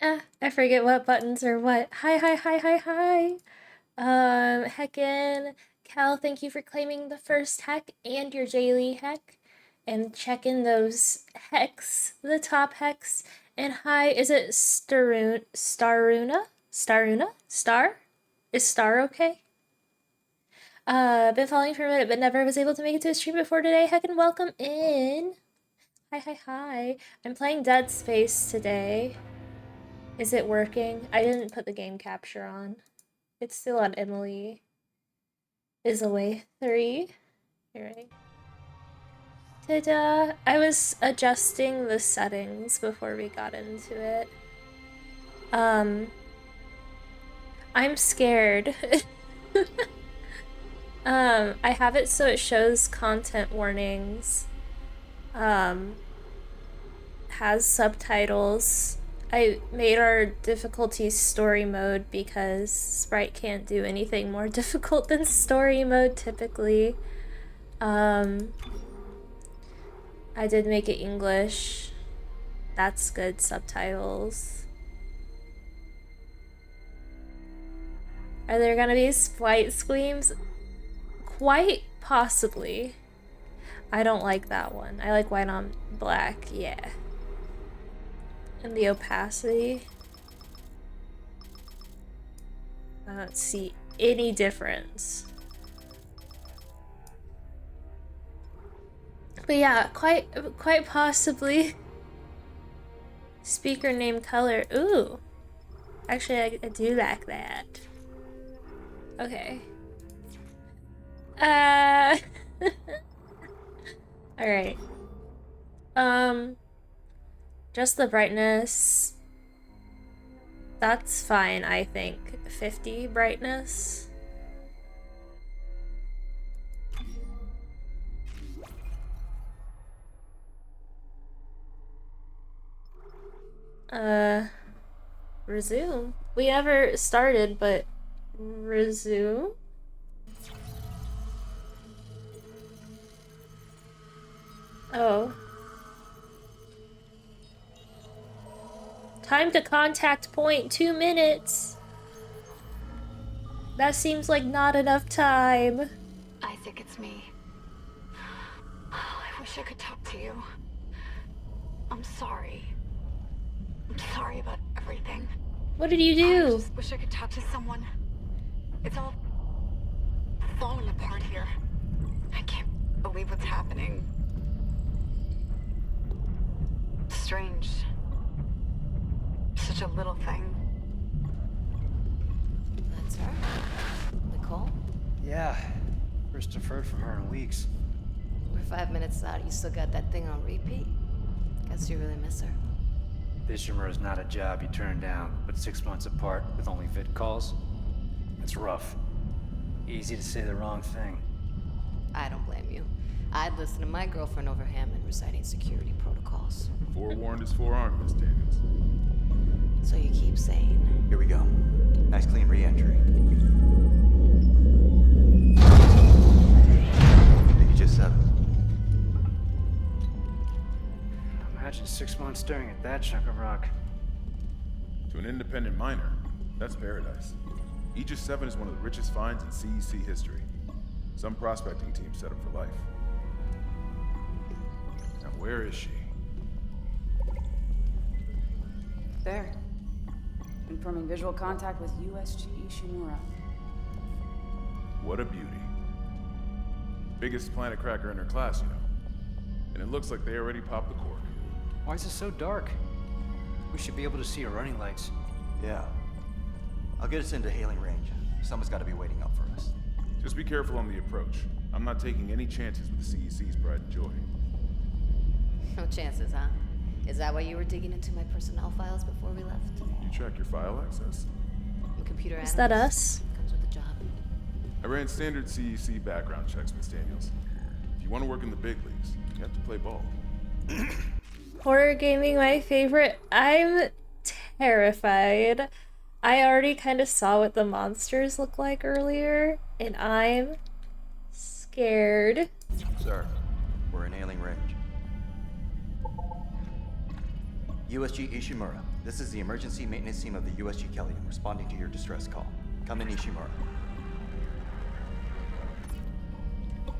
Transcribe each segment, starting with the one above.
I forget what buttons are what. Hi. Heckin. Cal, thank you for claiming the first heck and your Jaylee heck. And checking those hex, the top hex. And hi, is it Staruna? Star? Is Star okay? Been following for a minute, but never was able to make it to a stream before today. Heckin' welcome in. Hi. I'm playing Dead Space today. Is it working? I didn't put the game capture on. It's still on Emily is away 3. Alright. Ta-da! I was adjusting the settings before we got into it. I'm scared. I have it so it shows content warnings. Has subtitles. I made our difficulty story mode because Sprite can't do anything more difficult than story mode typically. I did make it English. That's good subtitles. Are there gonna be white screams? Quite possibly. I don't like that one. I like white on black, yeah. And the opacity. I don't see any difference. But yeah, quite possibly. Speaker name color. Ooh. Actually, I do like that. Okay. Alright. Just the brightness. That's fine, I think. 50 brightness. Resume? We never started, but resume? Oh. Time to contact point, 2 minutes. That seems like not enough time. Isaac, it's me. I wish I could talk to you. I'm sorry. I'm sorry about everything. What did you do? I just wish I could talk to someone. It's all falling apart here. I can't believe what's happening. Strange. Such a little thing. That's her? Nicole? Yeah. First deferred from her in weeks. We're 5 minutes out. You still got that thing on repeat? Guess you really miss her. Fishermer is not a job you turn down, but 6 months apart with only vid calls? It's rough. Easy to say the wrong thing. I don't blame you. I'd listen to my girlfriend over Hammond reciting security protocols. Forewarned is forearmed, Miss Daniels. So you keep saying. Here we go. Nice clean re-entry. Think you just 7. Imagine 6 months staring at that chunk of rock. To an independent miner, that's paradise. Aegis 7 is one of the richest finds in CEC history. Some prospecting teams set up for life. Now where is she? There. Confirming visual contact with USG Ishimura. What a beauty. Biggest planet cracker in her class, you know. And it looks like they already popped the cork. Why is it so dark? We should be able to see her running lights. Yeah. I'll get us into hailing range. Someone's got to be waiting up for us. Just be careful on the approach. I'm not taking any chances with the CEC's pride and joy. No chances, huh? Is that why you were digging into my personnel files before we left? You check your file access? I'm a computer Is that analyst. us? Comes with the job. I ran standard CEC background checks, Miss Daniels. If you want to work in the big leagues, you have to play ball. Horror gaming, my favorite. I'm terrified. I already kind of saw what the monsters look like earlier, and I'm scared. Sir, we're in hailing range. USG Ishimura, this is the emergency maintenance team of the USG Kelly, responding to your distress call. Come in, Ishimura.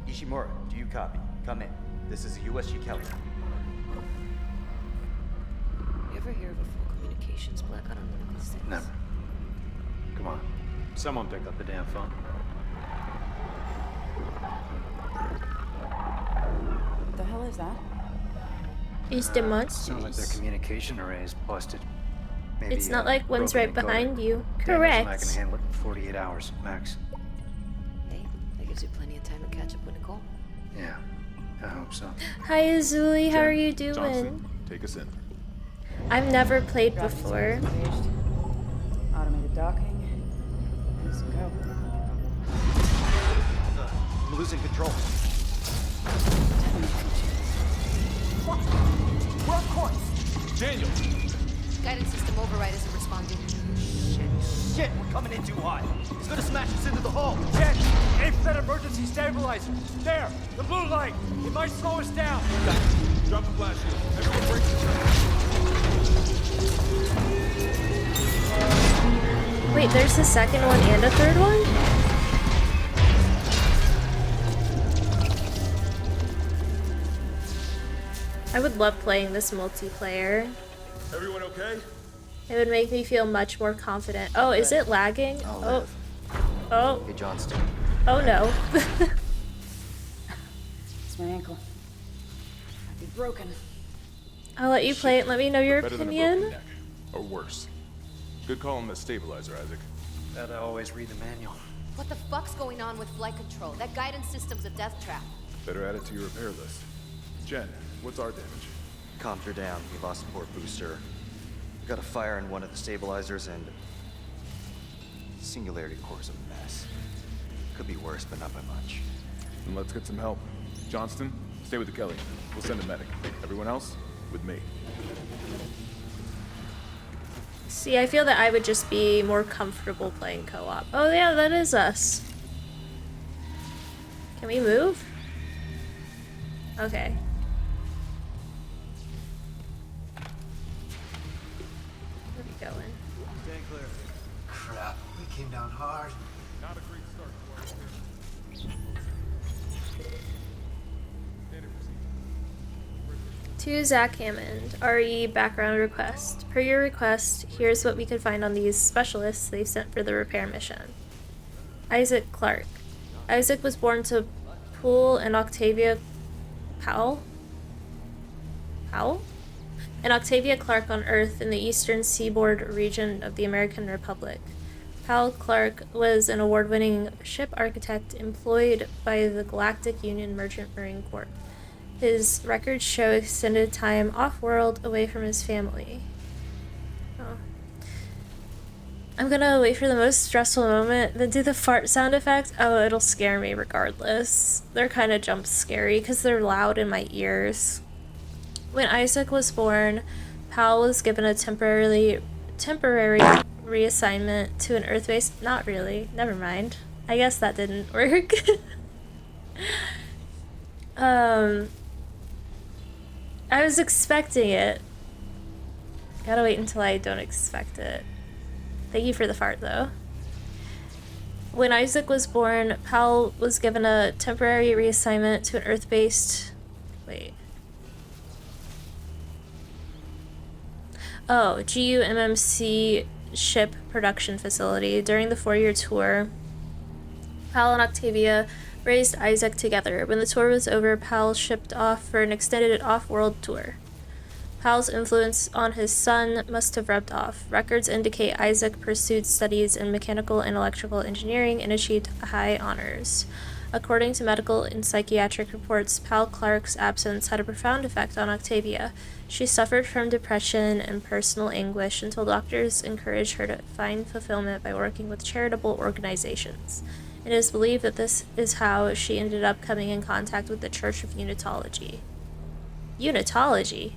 Ishimura, do you copy? Come in. This is the USG Kelly. You ever hear of a full communications blackout on one of these things? Never. Come on. Someone pick up the damn phone. What the hell is that? Is the monsters. Sounds like their communication array is busted. Maybe, It's not like one's broken right encoder. behind you. Daniel's not Correct. gonna handle it in 48 hours, max. Hey, that gives you plenty of time to catch up with Nicole. Yeah, I hope so. Hi Azuli, how Jen, are you doing? Johnson, take us in. I've never played Gravity before. sensors engaged. Automated docking. Let's go. I'm losing control. We're on course! Daniel! Guidance system override isn't responding. Shit, we're coming in too hot. He's gonna smash us into the hull. Jen, aim for that emergency stabilizer. There, the blue light. It might slow us down. Drop the flash shield. Everyone break the Wait, there's a second one and a third one? I would love playing this multiplayer. Everyone okay? It would make me feel much more confident. Oh, is it lagging? I'll Oh, live. oh, Hey, Johnston. oh no. It's my ankle. Might be broken. I'll let you play it. Let me know your Better than a broken opinion. neck. Or worse. Good call on the stabilizer, Isaac. Gotta always read the manual. What the fuck's going on with flight control? That guidance system's a death trap. Better add it to your repair list. Jen, what's our damage? Comms are down. We lost a port booster. We got a fire in one of the stabilizers, and singularity core's a mess. Could be worse, but not by much. Then let's get some help. Johnston, stay with the Kelly. We'll send a medic. Everyone else, with me. See, I feel that I would just be more comfortable playing co-op. Oh yeah, that is us. Can we move? Okay. Where are we going? Stay clear. Crap, we came down hard. Not a great start to our repair. Standard procedure. To Zach Hammond, RE background request. Per your request, here's what we could find on these specialists they've sent for the repair mission. Isaac Clarke. Isaac was born to Poole and Octavia Powell? And Octavia Clarke on Earth in the eastern seaboard region of the American Republic. Powell Clarke was an award-winning ship architect employed by the Galactic Union Merchant Marine Corps. His records show extended time off-world away from his family. Oh. I'm gonna wait for the most stressful moment, then do the fart sound effect. Oh, it'll scare me regardless. They're kind of jump scary because they're loud in my ears. When Isaac was born, Powell was given a temporary reassignment to an Earth base. Not really. Never mind. I guess that didn't work. I was expecting it. Gotta wait until I don't expect it. Thank you for the fart, though. When Isaac was born, Powell was given a temporary reassignment to an Earth-based... Wait. Oh, GUMMC ship production facility. During the 4-year tour, Powell and Octavia raised Isaac together. When the tour was over, Powell shipped off for an extended off-world tour. Powell's influence on his son must have rubbed off. Records indicate Isaac pursued studies in mechanical and electrical engineering and achieved high honors. According to medical and psychiatric reports, Powell Clarke's absence had a profound effect on Octavia. She suffered from depression and personal anguish until doctors encouraged her to find fulfillment by working with charitable organizations. It is believed that this is how she ended up coming in contact with the Church of Unitology. Unitology?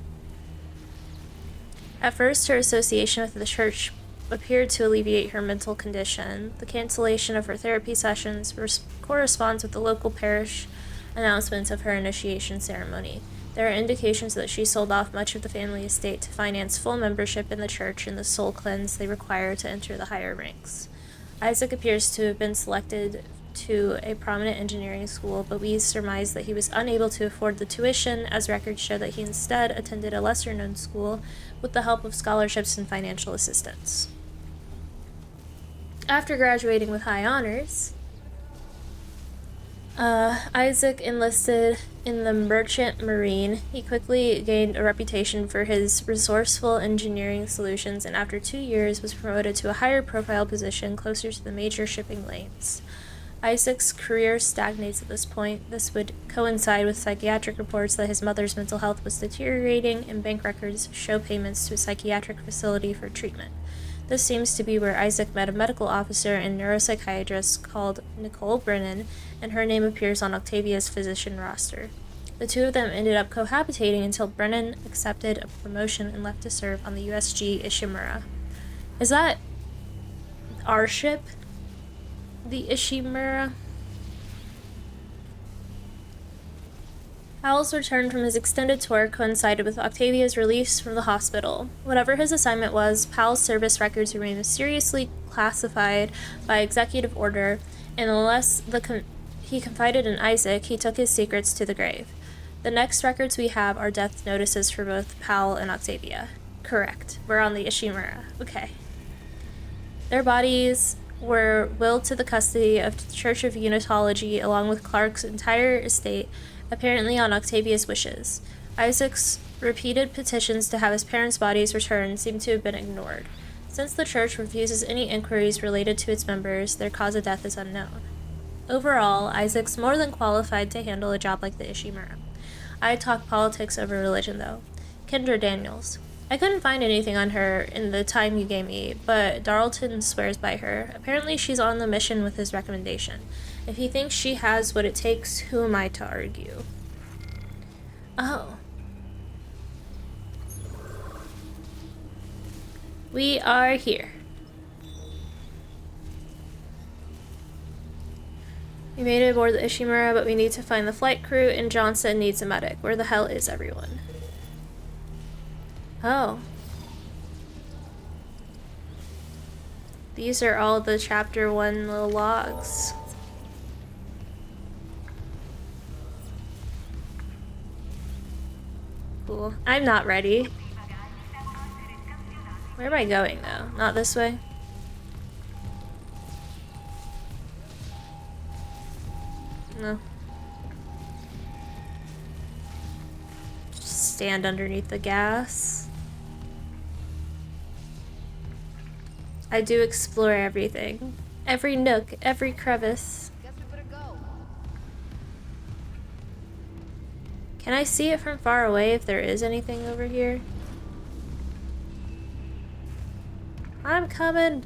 At first, her association with the church appeared to alleviate her mental condition. The cancellation of her therapy sessions corresponds with the local parish announcement of her initiation ceremony. There are indications that she sold off much of the family estate to finance full membership in the church and the soul cleanse they require to enter the higher ranks. Isaac appears to have been selected to a prominent engineering school, but we surmise that he was unable to afford the tuition, as records show that he instead attended a lesser-known school with the help of scholarships and financial assistance. After graduating with high honors, Isaac enlisted in the Merchant Marine. He quickly gained a reputation for his resourceful engineering solutions, and after 2 years was promoted to a higher profile position closer to the major shipping lanes. Isaac's career stagnates at this point. This would coincide with psychiatric reports that his mother's mental health was deteriorating, and bank records show payments to a psychiatric facility for treatment. This seems to be where Isaac met a medical officer and neuropsychiatrist called Nicole Brennan, and her name appears on Octavia's physician roster. The two of them ended up cohabitating until Brennan accepted a promotion and left to serve on the USG Ishimura. Is that our ship? The Ishimura? Powell's return from his extended tour coincided with Octavia's release from the hospital. Whatever his assignment was, Powell's service records remained mysteriously classified by executive order, and unless he confided in Isaac, he took his secrets to the grave. The next records we have are death notices for both Powell and Octavia. Correct. We're on the Ishimura. Okay. Their bodies were willed to the custody of the Church of Unitology along with Clark's entire estate, apparently on Octavia's wishes. Isaac's repeated petitions to have his parents' bodies returned seem to have been ignored. Since the church refuses any inquiries related to its members, their cause of death is unknown. Overall, Isaac's more than qualified to handle a job like the Ishimura. I talk politics over religion, though. Kendra Daniels. I couldn't find anything on her in the time you gave me, but Darlton swears by her. Apparently she's on the mission with his recommendation. If he thinks she has what it takes, who am I to argue? Oh. We are here. We made it aboard the Ishimura, but we need to find the flight crew, and Johnson needs a medic. Where the hell is everyone? Oh. These are all the chapter 1 little logs. Cool. I'm not ready. Where am I going, though? Not this way? No. Just stand underneath the gas. I do explore everything. Every nook, every crevice. Guess we better go. Can I see it from far away if there is anything over here? I'm coming.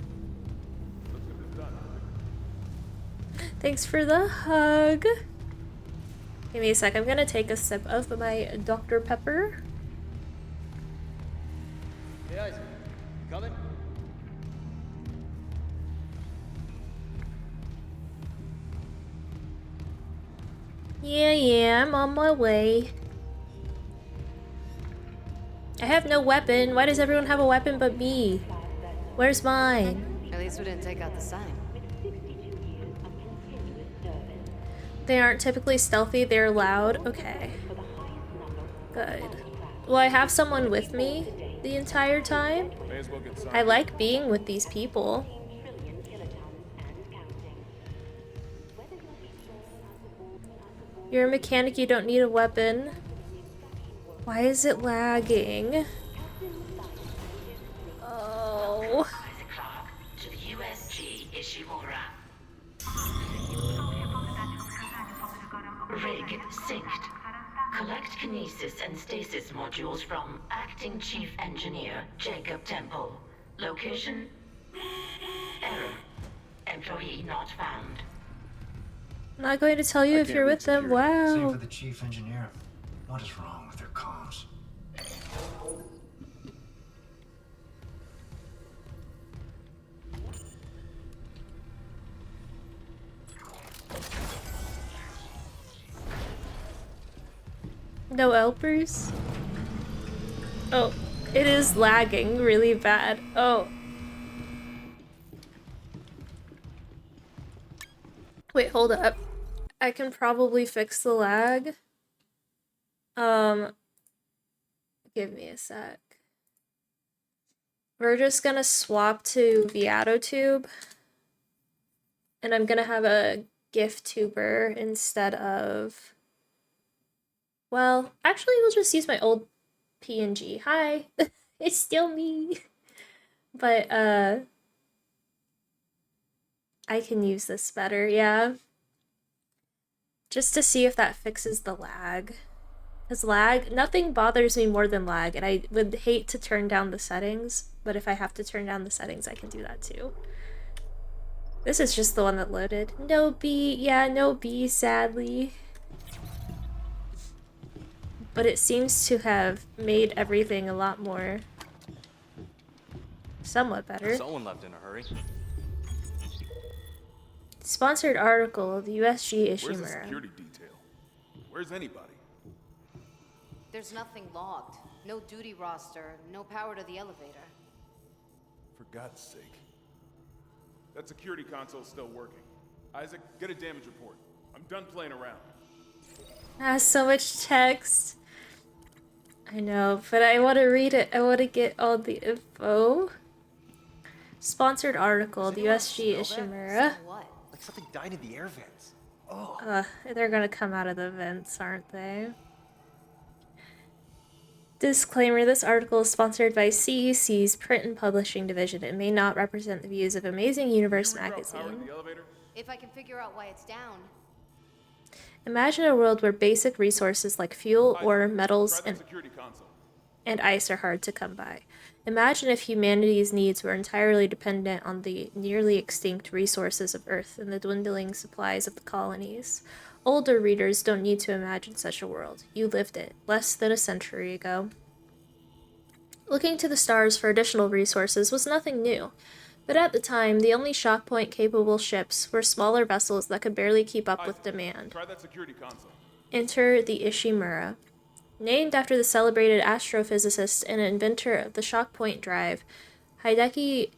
Thanks for the hug. Give me a sec. I'm gonna take a sip of my Dr. Pepper. Hey, Isaac. Coming? Yeah, I'm on my way. I have no weapon. Why does everyone have a weapon but me? Where's mine? At least we didn't take out the sign. They aren't typically stealthy, they're loud. Okay. Good. Will I have someone with me the entire time? I like being with these people. You're a mechanic, you don't need a weapon. Why is it lagging? Oh. To the USG Ishimura. Rig synced. Collect kinesis and stasis modules from Acting Chief Engineer Jacob Temple. Location? Error. Employee not found. I'm not going to tell you if you're with them. Same Wow. for the chief engineer. What is wrong with their comms? No helpers? Oh, it is lagging really bad. Oh. Wait, hold up. I can probably fix the lag. Give me a sec. We're just gonna swap to VOD, and I'm gonna have a GIF tuber instead of... Well, actually we'll just use my old PNG. Hi! It's still me! But, I can use this better, yeah. Just to see if that fixes the lag. Because lag, nothing bothers me more than lag, and I would hate to turn down the settings, but if I have to turn down the settings, I can do that too. This is just the one that loaded. No B, yeah, no B, sadly. But it seems to have made everything a lot more... somewhat better. Someone left in a hurry. Sponsored article, the USG Where's the Ishimura. security detail? Where's anybody? There's nothing logged. No duty roster, no power to the elevator. For God's sake. That security console's still working. Isaac, get a damage report. I'm done playing around. Ah, so much text. I know, but I want to read it. I want to get all the info. Sponsored article, the USG Ishimura. What? Like something died in the air vents. Oh. They're gonna come out of the vents, aren't they? Disclaimer, this article is sponsored by CEC's Print and Publishing Division. It may not represent the views of Amazing Universe magazine. If I can figure out why it's down. Imagine a world where basic resources like fuel, ore, metals, and ice are hard to come by. Imagine if humanity's needs were entirely dependent on the nearly extinct resources of Earth and the dwindling supplies of the colonies. Older readers don't need to imagine such a world. You lived it, less than a century ago. Looking to the stars for additional resources was nothing new, but at the time, the only shock point-capable ships were smaller vessels that could barely keep up with demand. Try that security console. Enter the Ishimura. Named after the celebrated astrophysicist and inventor of the shock point drive, Hideki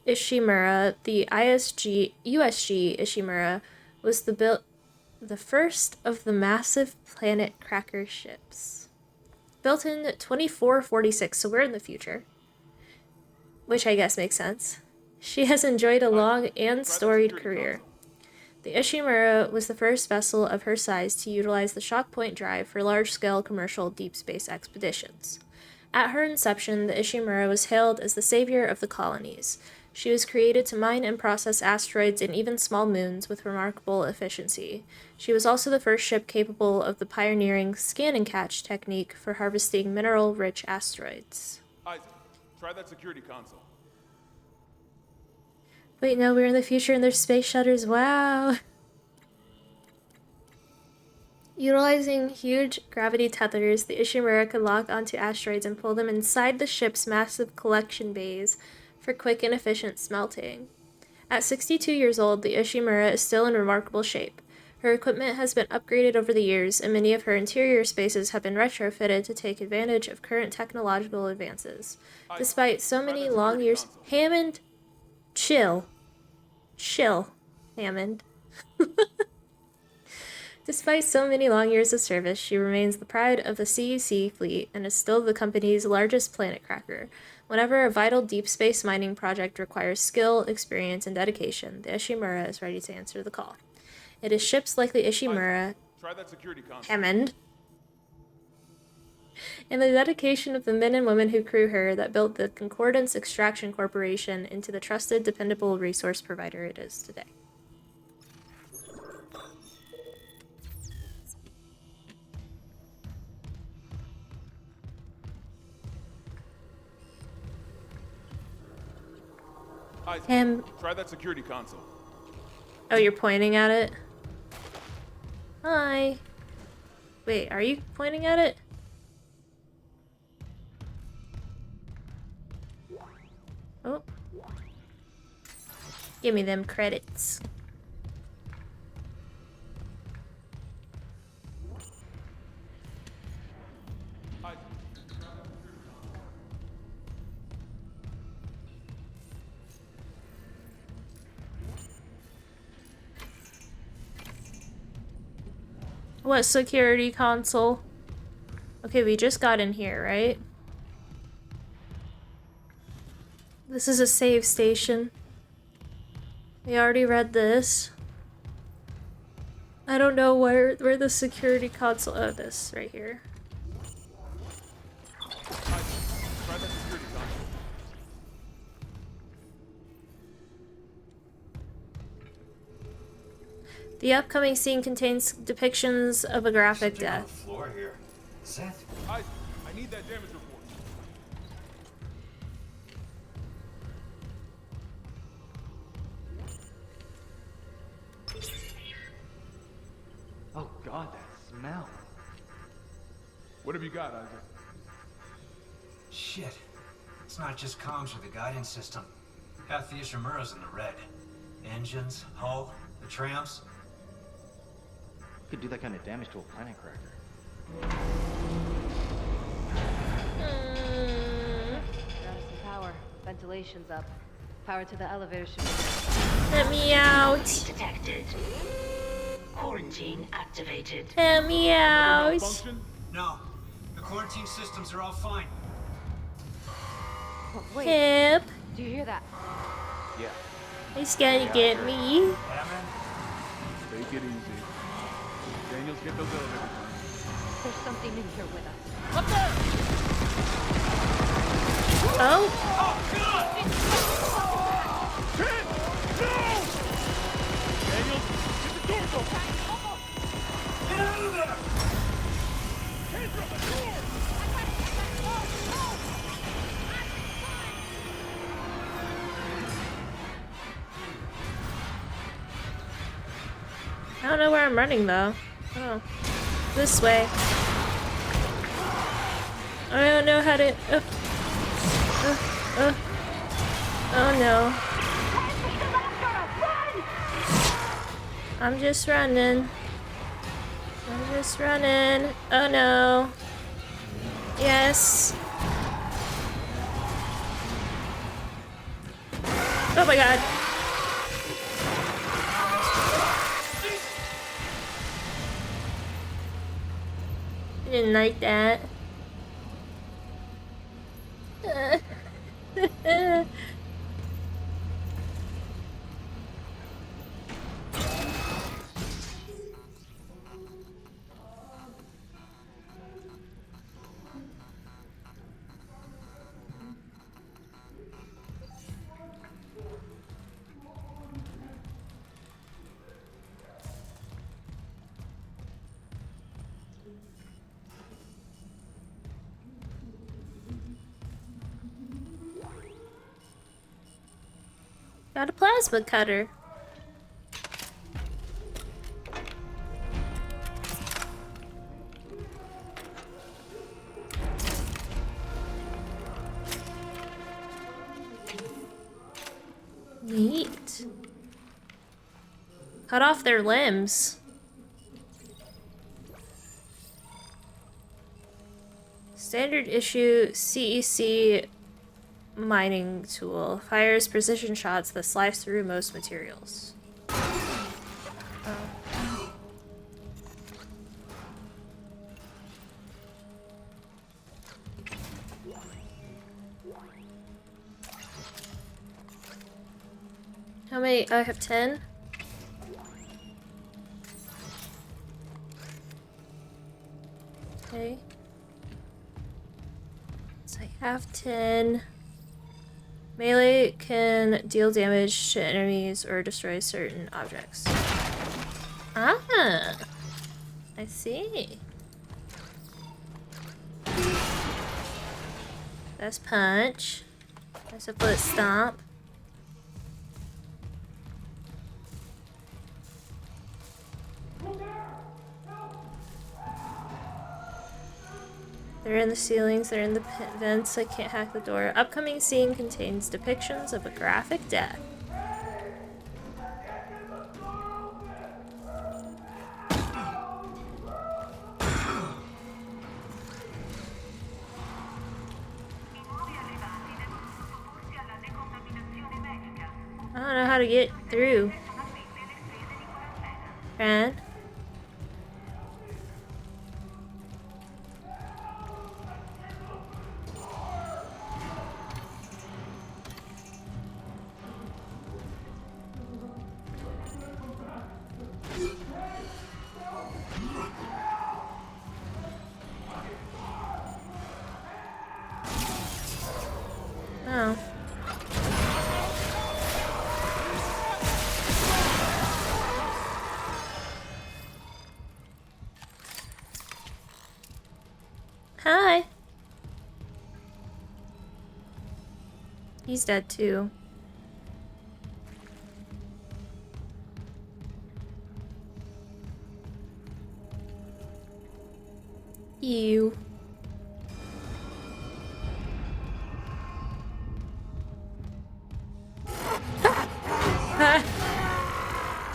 Ishimura, the USG Ishimura was the first of the massive planet cracker ships. Built in 2446, so we're in the future. Which I guess makes sense. She has enjoyed a long and storied career. The Ishimura was the first vessel of her size to utilize the shock point drive for large-scale commercial deep space expeditions. At her inception, the Ishimura was hailed as the savior of the colonies. She was created to mine and process asteroids and even small moons with remarkable efficiency. She was also the first ship capable of the pioneering scan and catch technique for harvesting mineral-rich asteroids. Isaac, try that security console. Wait, no, we're in the future and there's space shutters. Wow! Utilizing huge gravity tethers, the Ishimura could lock onto asteroids and pull them inside the ship's massive collection bays for quick and efficient smelting. At 62 years old, the Ishimura is still in remarkable shape. Her equipment has been upgraded over the years, and many of her interior spaces have been retrofitted to take advantage of current technological advances. Despite so many long years... Hammond! Chill. Chill, Hammond. Despite so many long years of service, she remains the pride of the CEC fleet and is still the company's largest planet cracker. Whenever a vital deep space mining project requires skill, experience, and dedication, the Ishimura is ready to answer the call. It is ships like the Ishimura, Hammond, and the dedication of the men and women who crew her that built the Concordance Extraction Corporation into the trusted, dependable resource provider it is today. Try that security console. Oh, you're pointing at it? Hi. Wait, are you pointing at it? Oh. Give me them credits. What security console? Okay, we just got in here, right? This is a save station. We already read this. I don't know where the security console. Oh, this right here. Try that security console. The upcoming scene contains depictions of a graphic Something on death. the floor here. Seth? I need that damage report. Oh God, that smell. What have you got, Isaac? Shit. It's not just comms or the guidance system. Half the Ishimura's in the red. Engines, hull, the trams. Could do that kind of damage to a planet cracker. Got us some power. Ventilation's up. Power to the elevator should be. Let me out. Detected. Quarantine activated. Let me out. Function? No. The quarantine systems are all fine. Oh, wait. Hip. Do you hear that? Yeah. He's gonna get me. Hammond? Take it easy. Daniels, get those elevators running. There's something in here with us. Oh. Daniels, get the doors open! Get out of there! Kendra, the door! I don't know where I'm running though. Oh. This way. I don't know how to. Oh no. I'm just running. I'm just running. Oh no. Yes. Oh my god. I didn't like that. Got a plasma cutter. Neat. Cut off their limbs. Standard issue CEC mining tool. Fires precision shots that slice through most materials. Oh. How many? I have 10. Okay. So I have 10. Melee can deal damage to enemies or destroy certain objects. Ah! I see. That's punch. That's a foot stomp. They're in the ceilings, they're in the vents, I can't hack the door. Upcoming scene contains depictions of a graphic death. I don't know how to get through. Fran? Oh. Hi. He's dead too. Ew.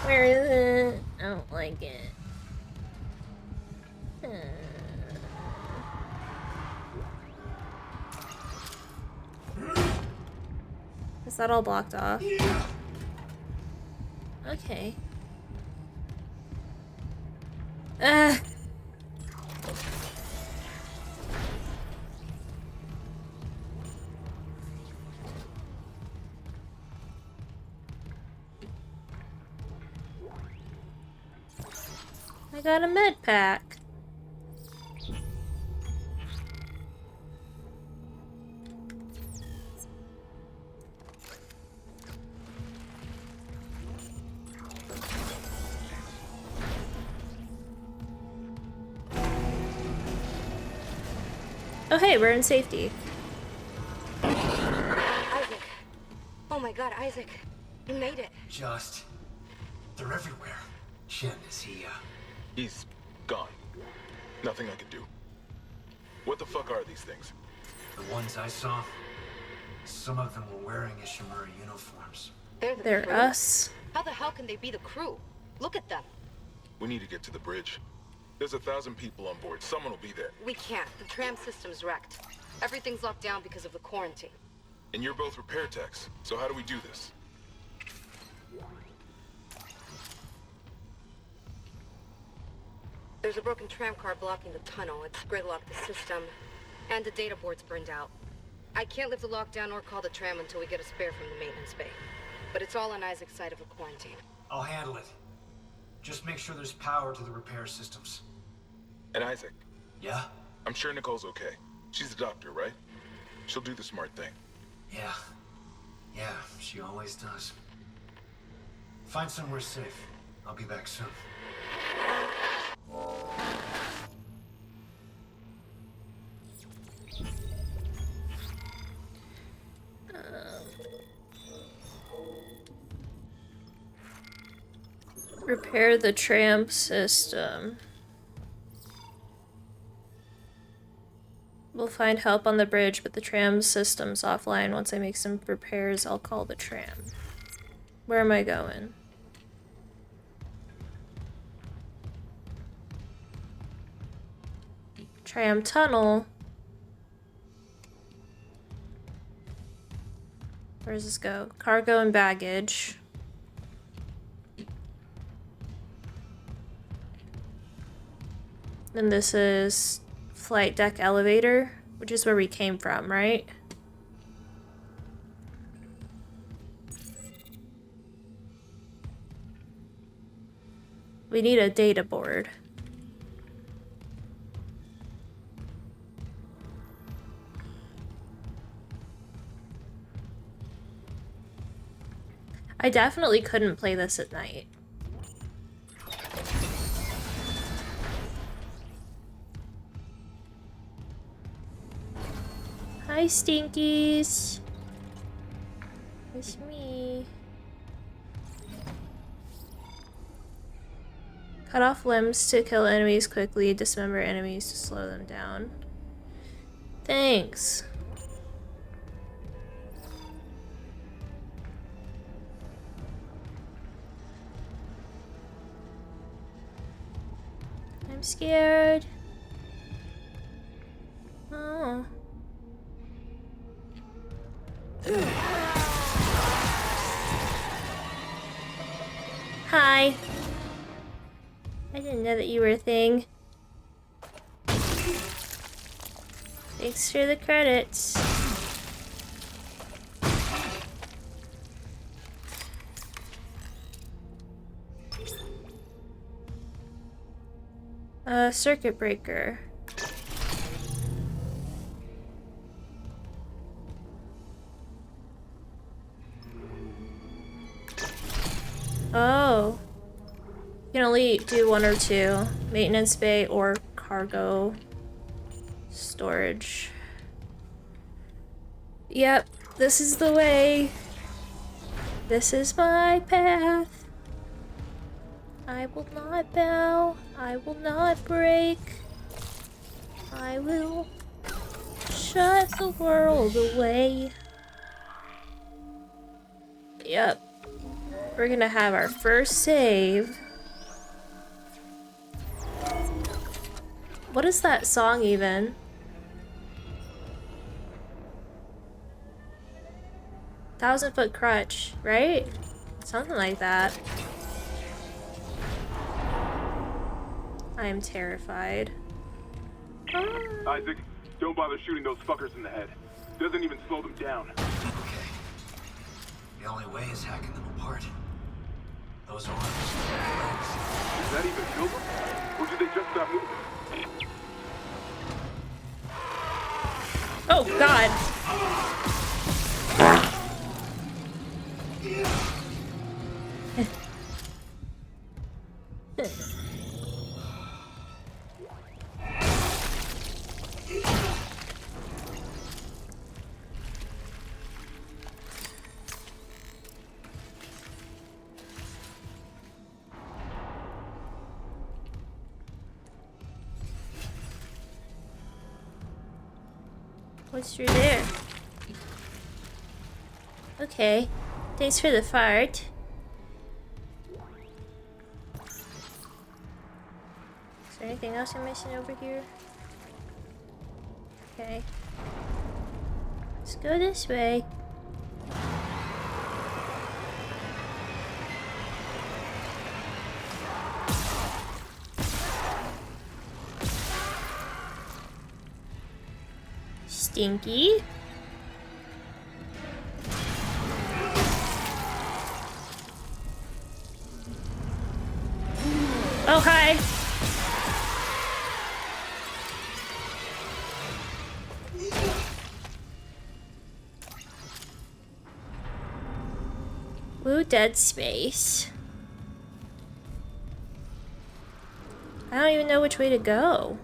Where is it? I don't like it. Is that all blocked off? Okay. I got a med pack. Oh hey, we're in safety. Isaac. Oh my god, Isaac. You made it. Just... they're everywhere. Shin, is he, He's gone. Nothing I can do. What the fuck are these things? The ones I saw, some of them were wearing Ishimura uniforms. They're crew? us. How the hell can they be the crew? Look at them. We need to get to the bridge. There's 1,000 people on board. Someone will be there. We can't. The tram system's wrecked. Everything's locked down because of the quarantine. And you're both repair techs, so how do we do this? There's a broken tram car blocking the tunnel. It's gridlocked the system, and the data board's burned out. I can't lift the lockdown or call the tram until we get a spare from the maintenance bay. But it's all on Isaac's side of the quarantine. I'll handle it. Just make sure there's power to the repair systems. And Isaac, Yeah? I'm sure Nicole's okay. She's a doctor, right? She'll do the smart thing. Yeah. Yeah, she always does. Find somewhere safe. I'll be back soon. Repair the tram system. We'll find help on the bridge, but the tram system's offline. Once I make some repairs, I'll call the tram. Where am I going? Tram tunnel. Where does this go? Cargo and baggage. And this is flight deck elevator, which is where we came from, right? We need a data board. I definitely couldn't play this at night. Hi, Stinkies. It's me. Cut off limbs to kill enemies quickly, dismember enemies to slow them down. Thanks. I'm scared. Oh. Hi. I didn't know that you were a thing. Thanks for the credits. Circuit breaker. Oh. You can only do one or two. Maintenance bay or cargo storage. Yep, this is the way. This is my path. I will not bow. I will not break. I will shut the world away. Yep. We're gonna have our first save. What is that song even? Thousand Foot Crutch, right? Something like that. I am terrified. Isaac, don't bother shooting those fuckers in the head. Doesn't even slow them down. Okay. The only way is hacking them apart. Those arms, legs. Does that even kill them? Or do they just stop moving? Oh god. What's through there? Okay. Thanks for the fart. Is there anything else I'm missing over here? Okay. Let's go this way. Stinky. Oh, hi. Ooh, dead space. I don't even know which way to go.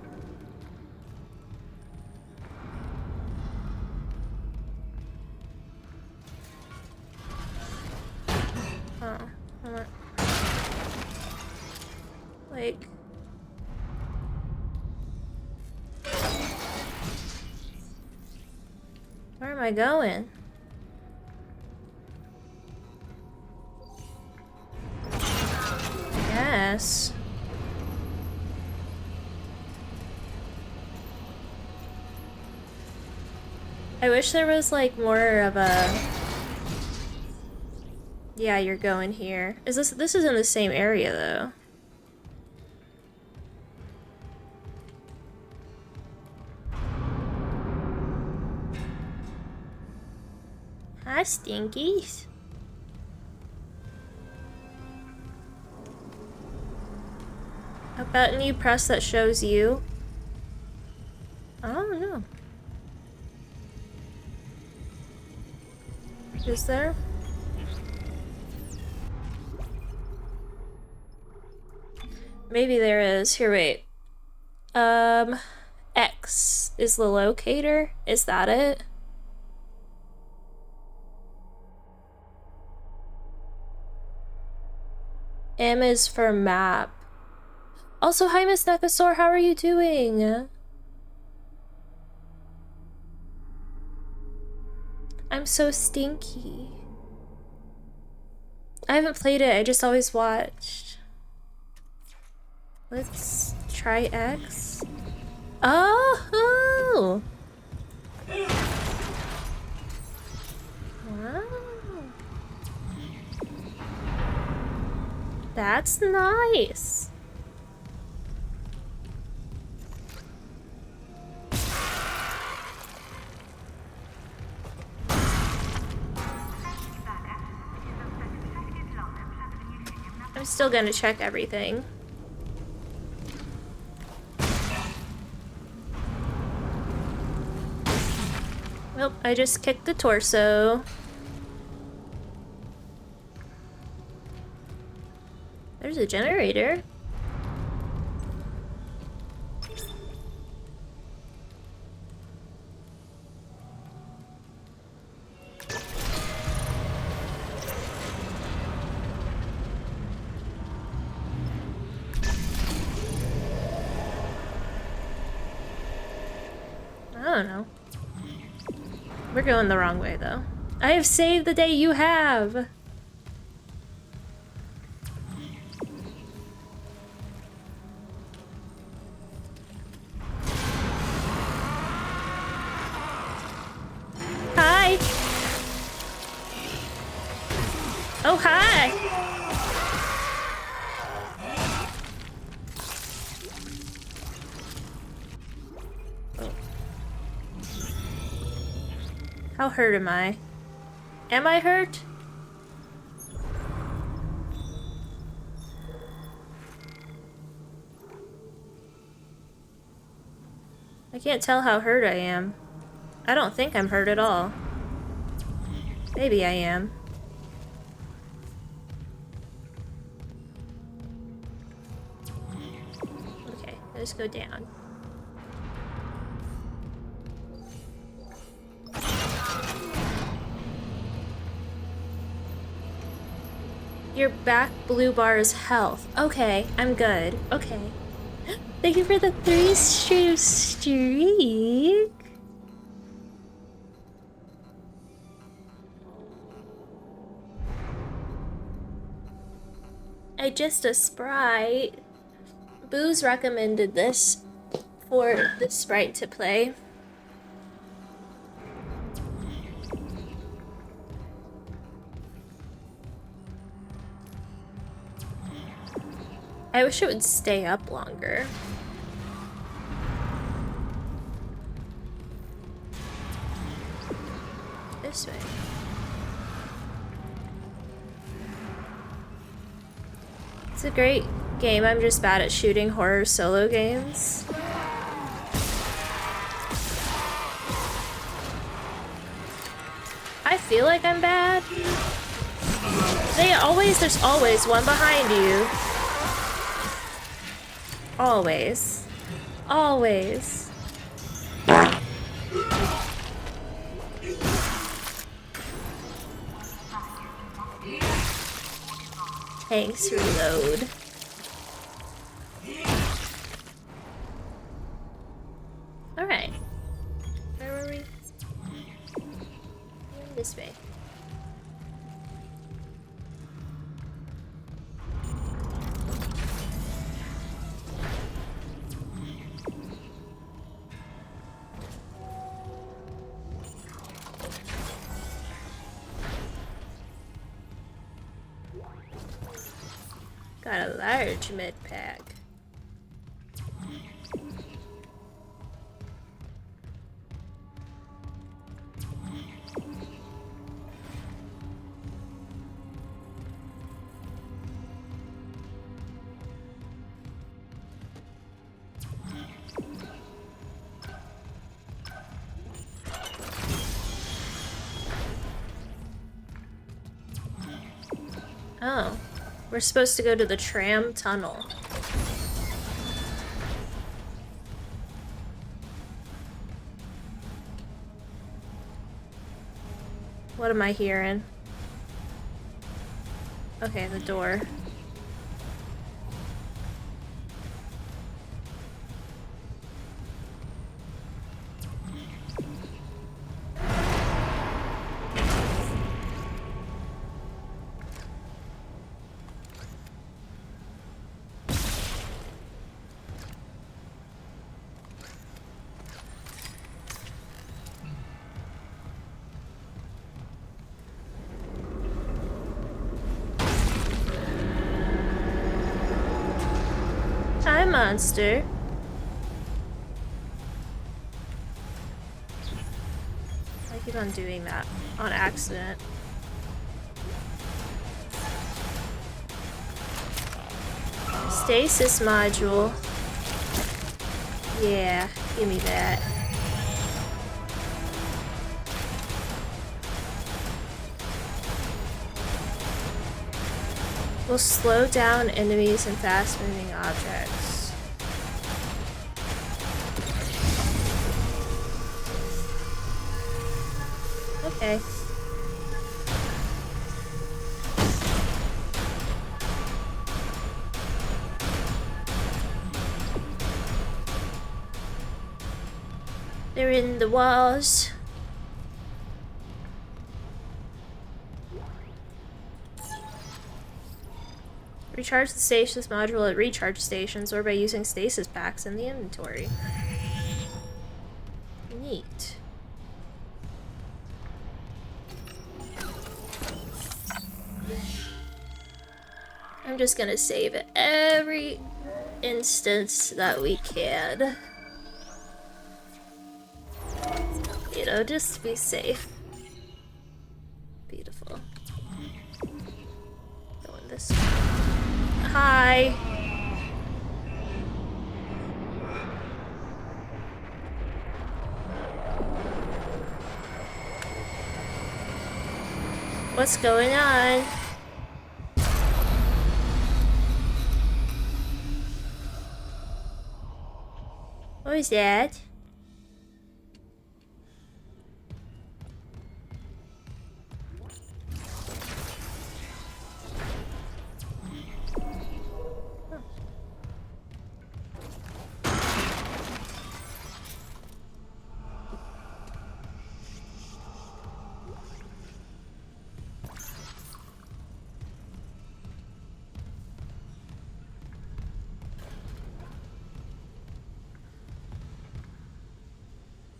Oh, like... Where am I going? Yes. I wish there was like more of a... Yeah, you're going here. Is this is in the same area though. Hi, Stinkies. A button you press that shows you? I don't know. Is there? Maybe there is. Here, wait. X is the locator? Is that it? M is for map. Also, hi, Miss Necasaur, how are you doing? I'm so stinky. I haven't played it, I just always watched. Let's try X. Oh! Wow. That's nice. I'm still gonna check everything. Nope, I just kicked the torso. There's a generator. I don't know. We're going the wrong way, though. I have saved the day you have! Hi! Oh, hi! Oh. How hurt am I? Am I hurt? I can't tell how hurt I am. I don't think I'm hurt at all. Maybe I am. Okay, let's go down. Your back blue bar is health. Okay, I'm good. Okay. Thank you for the 3-stream streak. I just a Sprite. Booze recommended this for the Sprite to play. I wish it would stay up longer. This way. It's a great game. I'm just bad at shooting horror solo games. I feel like I'm bad. There's always one behind you. Always. Always. Thanks, reload. Alright. Where were we? This way. Got a large med pack. Oh. We're supposed to go to the tram tunnel. What am I hearing? Okay, the door. Hi, monster. I keep on doing that on accident. Stasis module. Yeah, give me that. Will slow down enemies and fast-moving objects. Okay. They're in the walls. Recharge the stasis module at recharge stations or by using stasis packs in the inventory. Neat. I'm just gonna save every instance that we can. You know, just to be safe. Beautiful. Going this way. Hi. What's going on? What was that?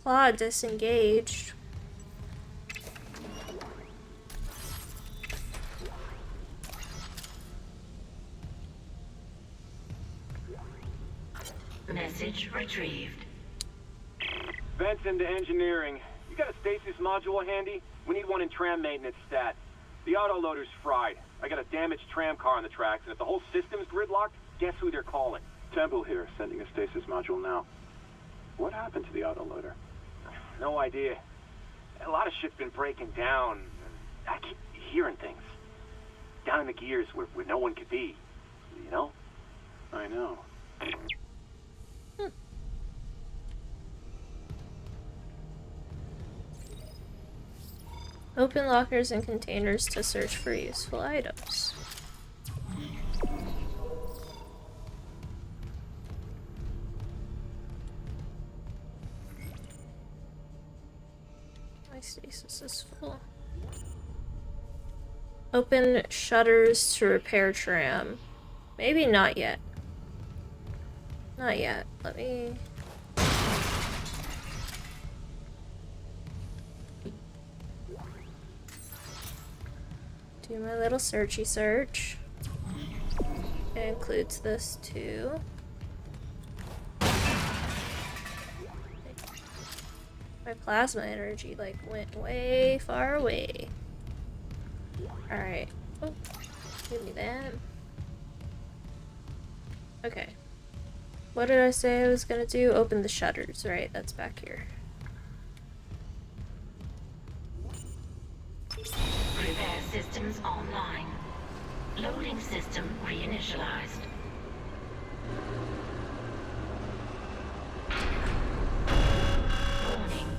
Claw disengaged. Message retrieved. Vents into engineering. You got a stasis module handy? We need one in tram maintenance stat. The autoloader's fried. I got a damaged tram car on the tracks, and if the whole system's gridlocked, guess who they're calling? Temple here, sending a stasis module now. What happened to the autoloader? No idea. A lot of shit's been breaking down. I keep hearing things. Down in the gears where no one could be. You know? I know. Open lockers and containers to search for useful items. My stasis is full. Open shutters to repair tram. Maybe not yet. Not yet. Let me... do my little searchy search. It includes this too. My plasma energy like went way far away. Alright. Oh, give me that. Okay. What did I say I was gonna do? Open the shutters, right? That's back here. Repair systems online. Loading system reinitialized. Warning.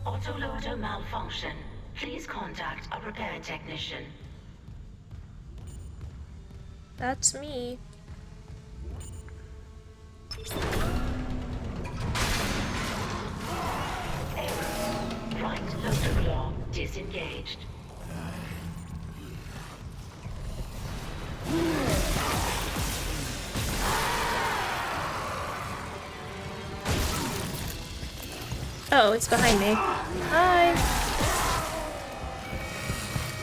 Autoloader malfunction. Please contact a repair technician. That's me. Error. Right loader block disengaged. Oh, it's behind me. Hi.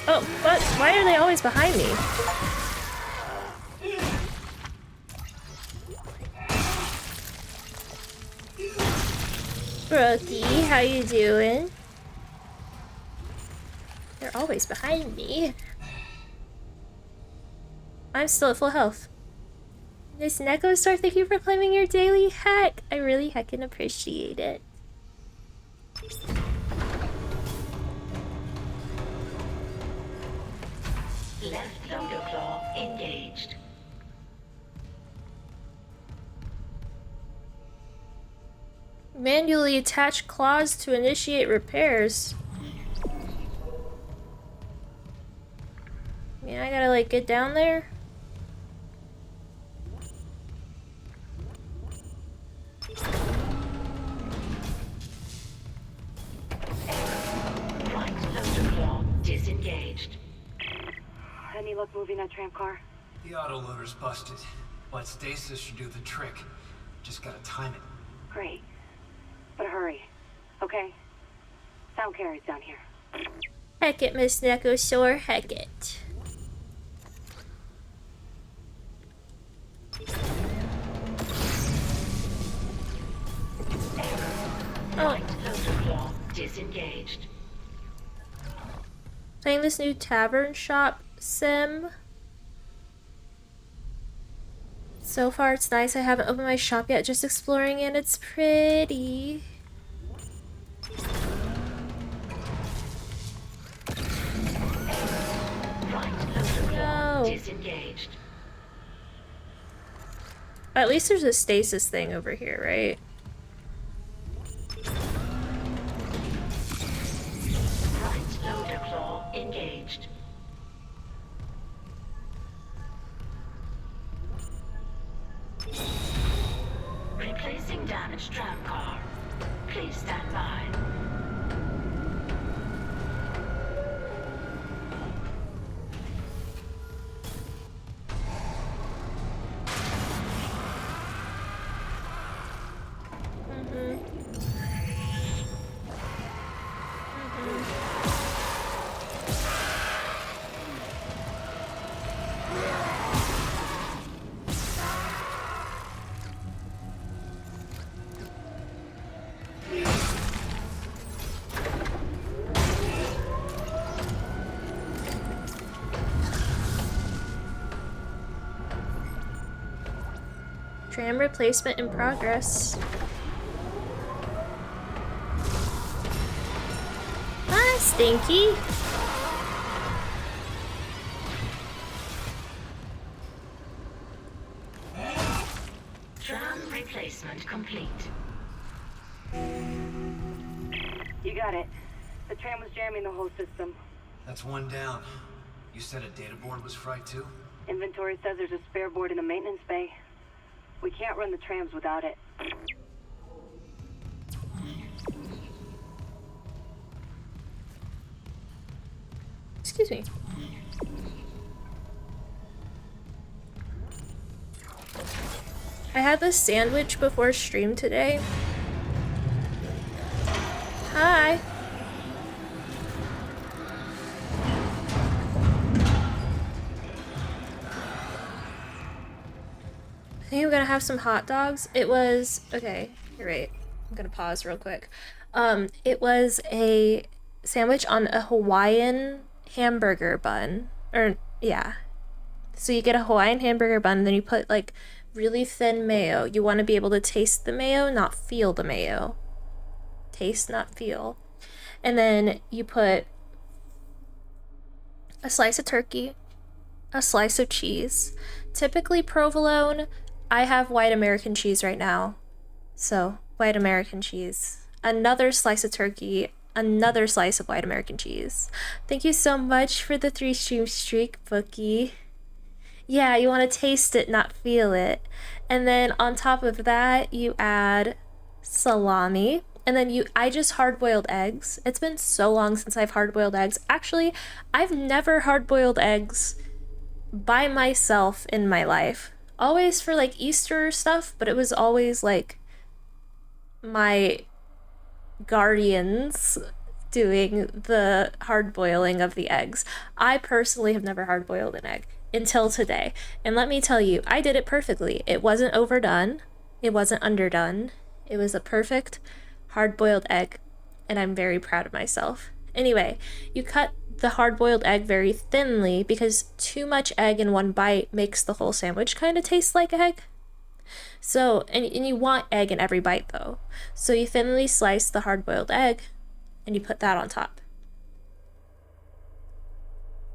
Oh, what? Why are they always behind me? Brookie, how you doing? They're always behind me. I'm still at full health. Miss Neko Star, thank you for claiming your daily hack. I really heckin' appreciate it. Left loader claw engaged. Manually attach claws to initiate repairs. I mean, I gotta like get down there. Right loader claw disengaged. Any luck moving that tram car? The autoloader's busted, but stasis should do the trick. Just gotta time it. Great. But hurry, okay? Sound carries down here. Heck it, Miss Necosaur, heck it. Right loader claw disengaged. Playing this new tavern shop sim. So far it's nice. I haven't opened my shop yet, just exploring, and it's pretty. No. Disengaged. At least there's a stasis thing over here, right? Right loader claw engaged. Replacing damaged tram car. Please stand by. Tram replacement in progress. Hi, Stinky. Tram replacement complete. You got it. The tram was jamming the whole system. That's one down. You said a data board was fried too? Inventory says there's a spare board in the maintenance bay. We can't run the trams without it. Excuse me. I had this sandwich before stream today. Hi. I think I'm gonna have some hot dogs. It was, okay, you're right. I'm gonna pause real quick. It was a sandwich on a Hawaiian hamburger bun. Or, yeah. So you get a Hawaiian hamburger bun, and then you put like really thin mayo. You want to be able to taste the mayo, not feel the mayo. Taste, not feel. And then you put a slice of turkey, a slice of cheese, typically provolone. I have white American cheese right now, so white American cheese. Another slice of turkey, another slice of white American cheese. Thank you so much for the 3 stream streak, Bookie. Yeah, you want to taste it, not feel it. And then on top of that, you add salami. And then I just hard-boiled eggs. It's been so long since I've hard-boiled eggs. Actually, I've never hard-boiled eggs by myself in my life. Always for like Easter stuff, but it was always like my guardians doing the hard-boiling of the eggs. I personally have never hard-boiled an egg until today. And let me tell you, I did it perfectly. It wasn't overdone. It wasn't underdone. It was a perfect hard-boiled egg, and I'm very proud of myself. Anyway, you cut the hard-boiled egg very thinly because too much egg in one bite makes the whole sandwich kind of taste like egg. So, and you want egg in every bite though. So you thinly slice the hard-boiled egg and you put that on top.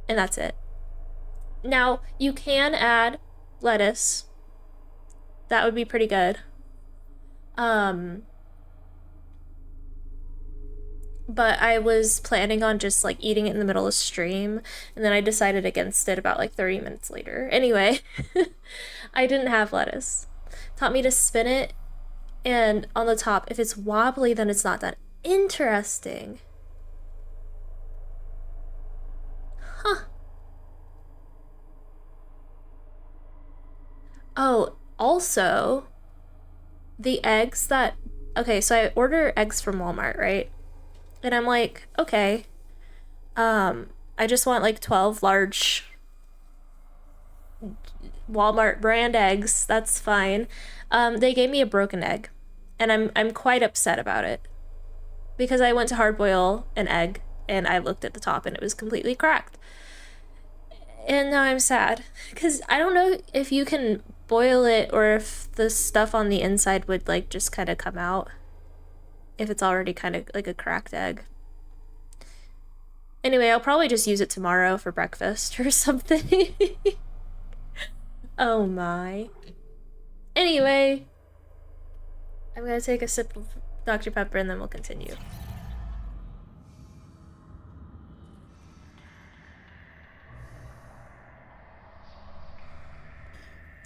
And that's it. Now, you can add lettuce. That would be pretty good. But I was planning on just like eating it in the middle of stream, and then I decided against it about like 30 minutes later. Anyway, I didn't have lettuce. Taught me to spin it, and on the top, if it's wobbly, then it's not that interesting. Huh. Oh, also, the eggs that... Okay, so I order eggs from Walmart, right? And I'm like, okay, I just want like 12 large Walmart brand eggs. That's fine. They gave me a broken egg, and I'm quite upset about it because I went to hard boil an egg and I looked at the top and it was completely cracked. And now I'm sad because I don't know if you can boil it or if the stuff on the inside would like just kind of come out if it's already kind of like a cracked egg. Anyway, I'll probably just use it tomorrow for breakfast or something. Oh my. Anyway, I'm gonna take a sip of Dr. Pepper and then we'll continue.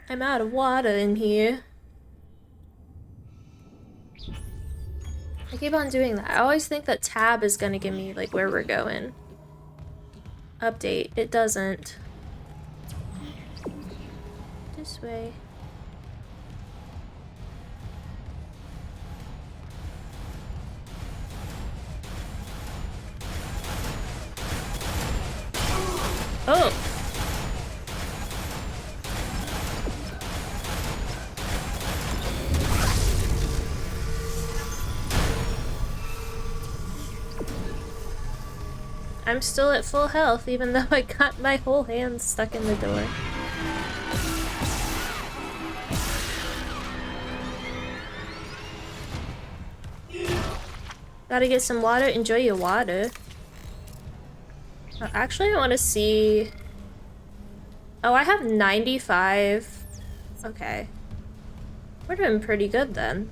I'm out of water in here. I keep on doing that. I always think that tab is gonna give me like where we're going. Update. It doesn't. This way. Oh! I'm still at full health even though I got my whole hand stuck in the door. Gotta get some water. Enjoy your water. Actually, I want to see... Oh, I have 95. Okay. We're doing pretty good then.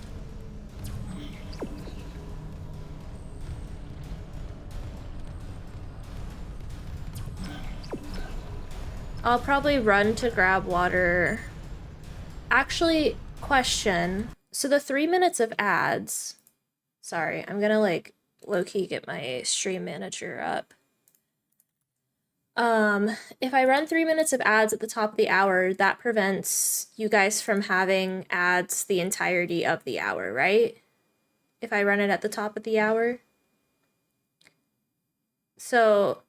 I'll probably run to grab water. Actually, question. So the 3 minutes of ads... Sorry, I'm gonna like low-key get my stream manager up. If I run 3 minutes of ads at the top of the hour, that prevents you guys from having ads the entirety of the hour, right? If I run it at the top of the hour. So,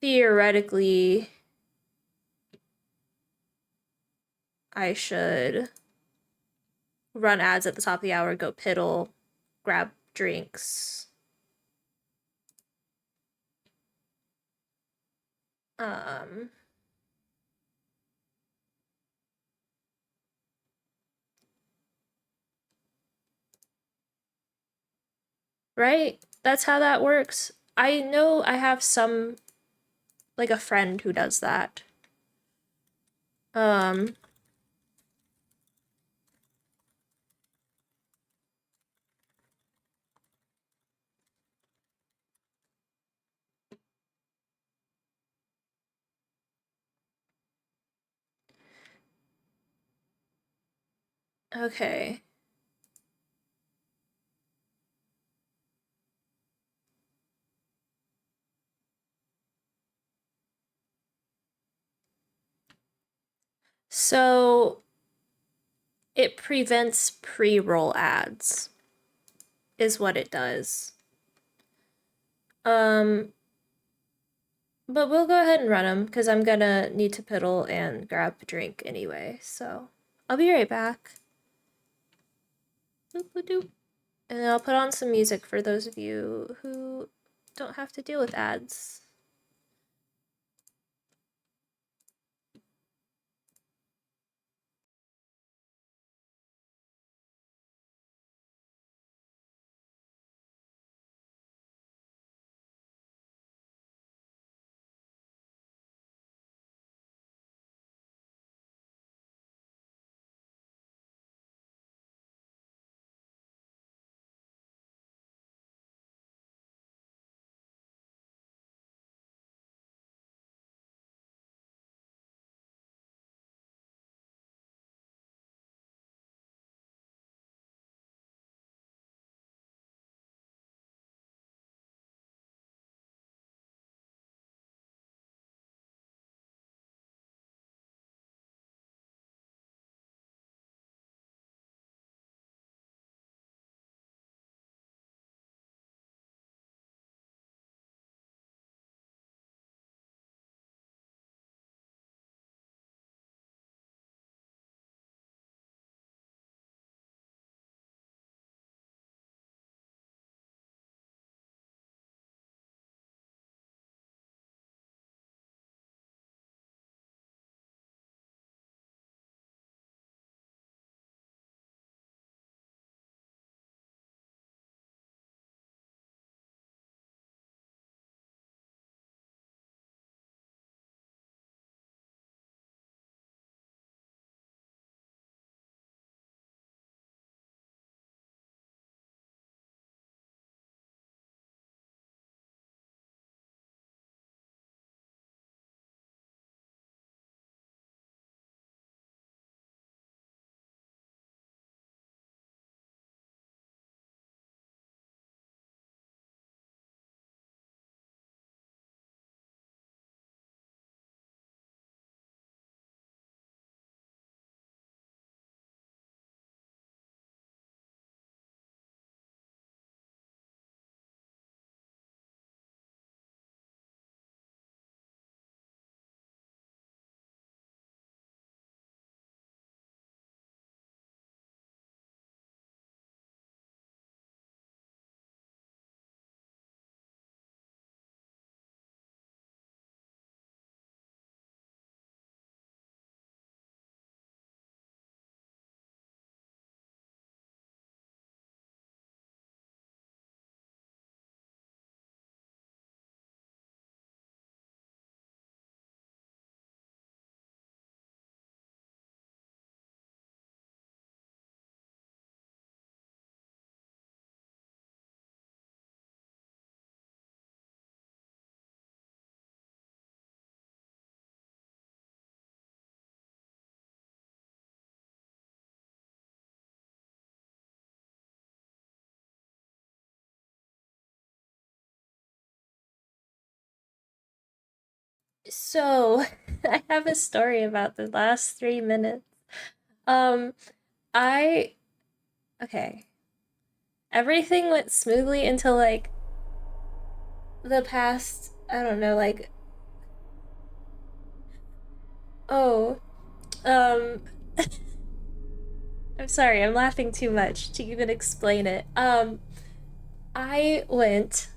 theoretically, I should run ads at the top of the hour, go piddle, grab drinks. Right? That's how that works. I know I have some, like a friend who does that. Okay. So it prevents pre-roll ads, is what it does. But we'll go ahead and run them because I'm gonna need to piddle and grab a drink anyway. So I'll be right back. Boop-a-doop. And then I'll put on some music for those of you who don't have to deal with ads. So, I have a story about the last 3 minutes. I okay. Everything went smoothly until like the past, I don't know, like oh, um I'm sorry, I'm laughing too much to even explain it. I went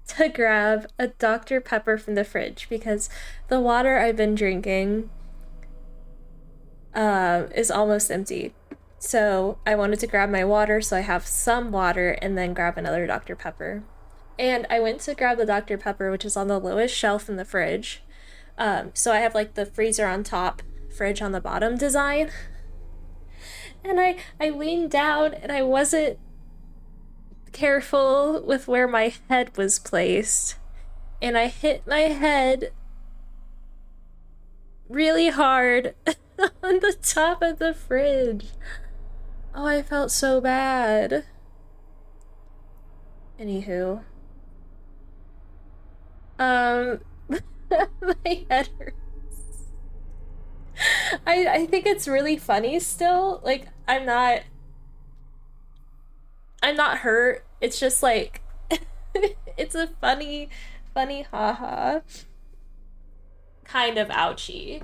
to grab a Dr. Pepper from the fridge because the water I've been drinking is almost empty. So I wanted to grab my water so I have some water and then grab another Dr. Pepper. And I went to grab the Dr. Pepper, which is on the lowest shelf in the fridge. So I have like the freezer on top, fridge on the bottom design. And I leaned down and I wasn't careful with where my head was placed. And I hit my head really hard on the top of the fridge. Oh, I felt so bad. Anywho. My head hurts. I think it's really funny still. Like, I'm not hurt. It's just like it's a funny haha. Kind of ouchy.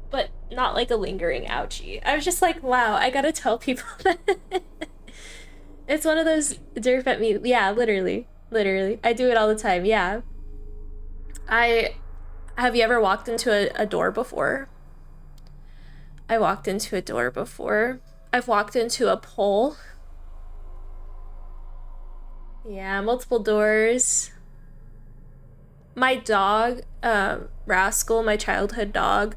But not like a lingering ouchie. I was just like, wow, I gotta tell people that. It's one of those derp at me. Yeah, literally. Literally. I do it all the time, yeah. Have you ever walked into a door before? I walked into a door before. I've walked into a pole. Yeah, multiple doors. My dog, Rascal, my childhood dog,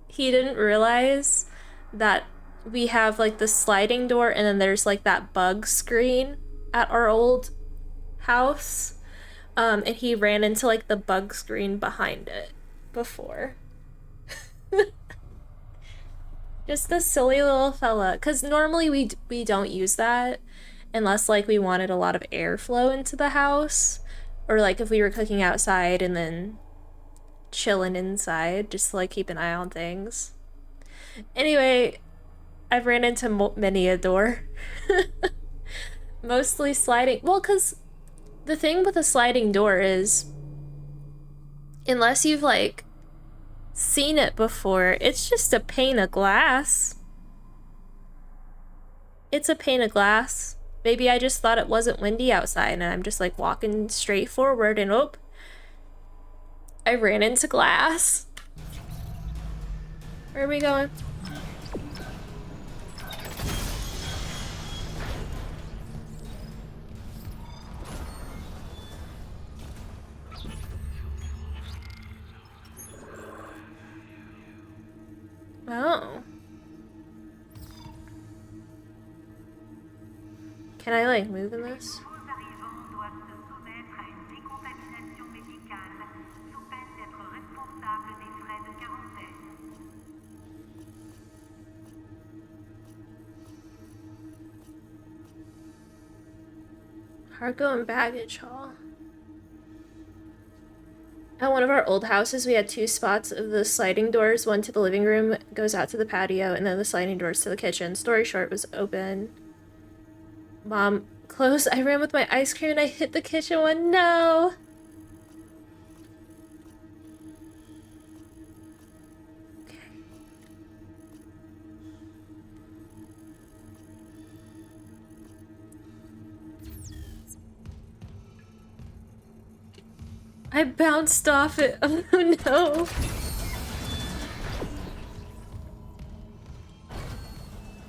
he didn't realize that we have like the sliding door and then there's like that bug screen at our old house. And he ran into like the bug screen behind it before. Just a silly little fella. Because normally we don't use that unless like we wanted a lot of airflow into the house. Or like if we were cooking outside and then chilling inside just to like keep an eye on things. Anyway, I've ran into many a door. Mostly sliding. Well, because the thing with a sliding door is unless you've like seen it before, it's just a pane of glass. It's a pane of glass. Maybe I just thought it wasn't windy outside and I'm just like walking straight forward and oh, I ran into glass. Where are we going? Oh. Can I like move in this? Cargo and baggage haul. At one of our old houses, we had 2 spots of the sliding doors. One to the living room, goes out to the patio, and then the sliding doors to the kitchen. Story short, was open. Mom, close. I ran with my ice cream and I hit the kitchen one. No! Okay. I bounced off it. Oh no.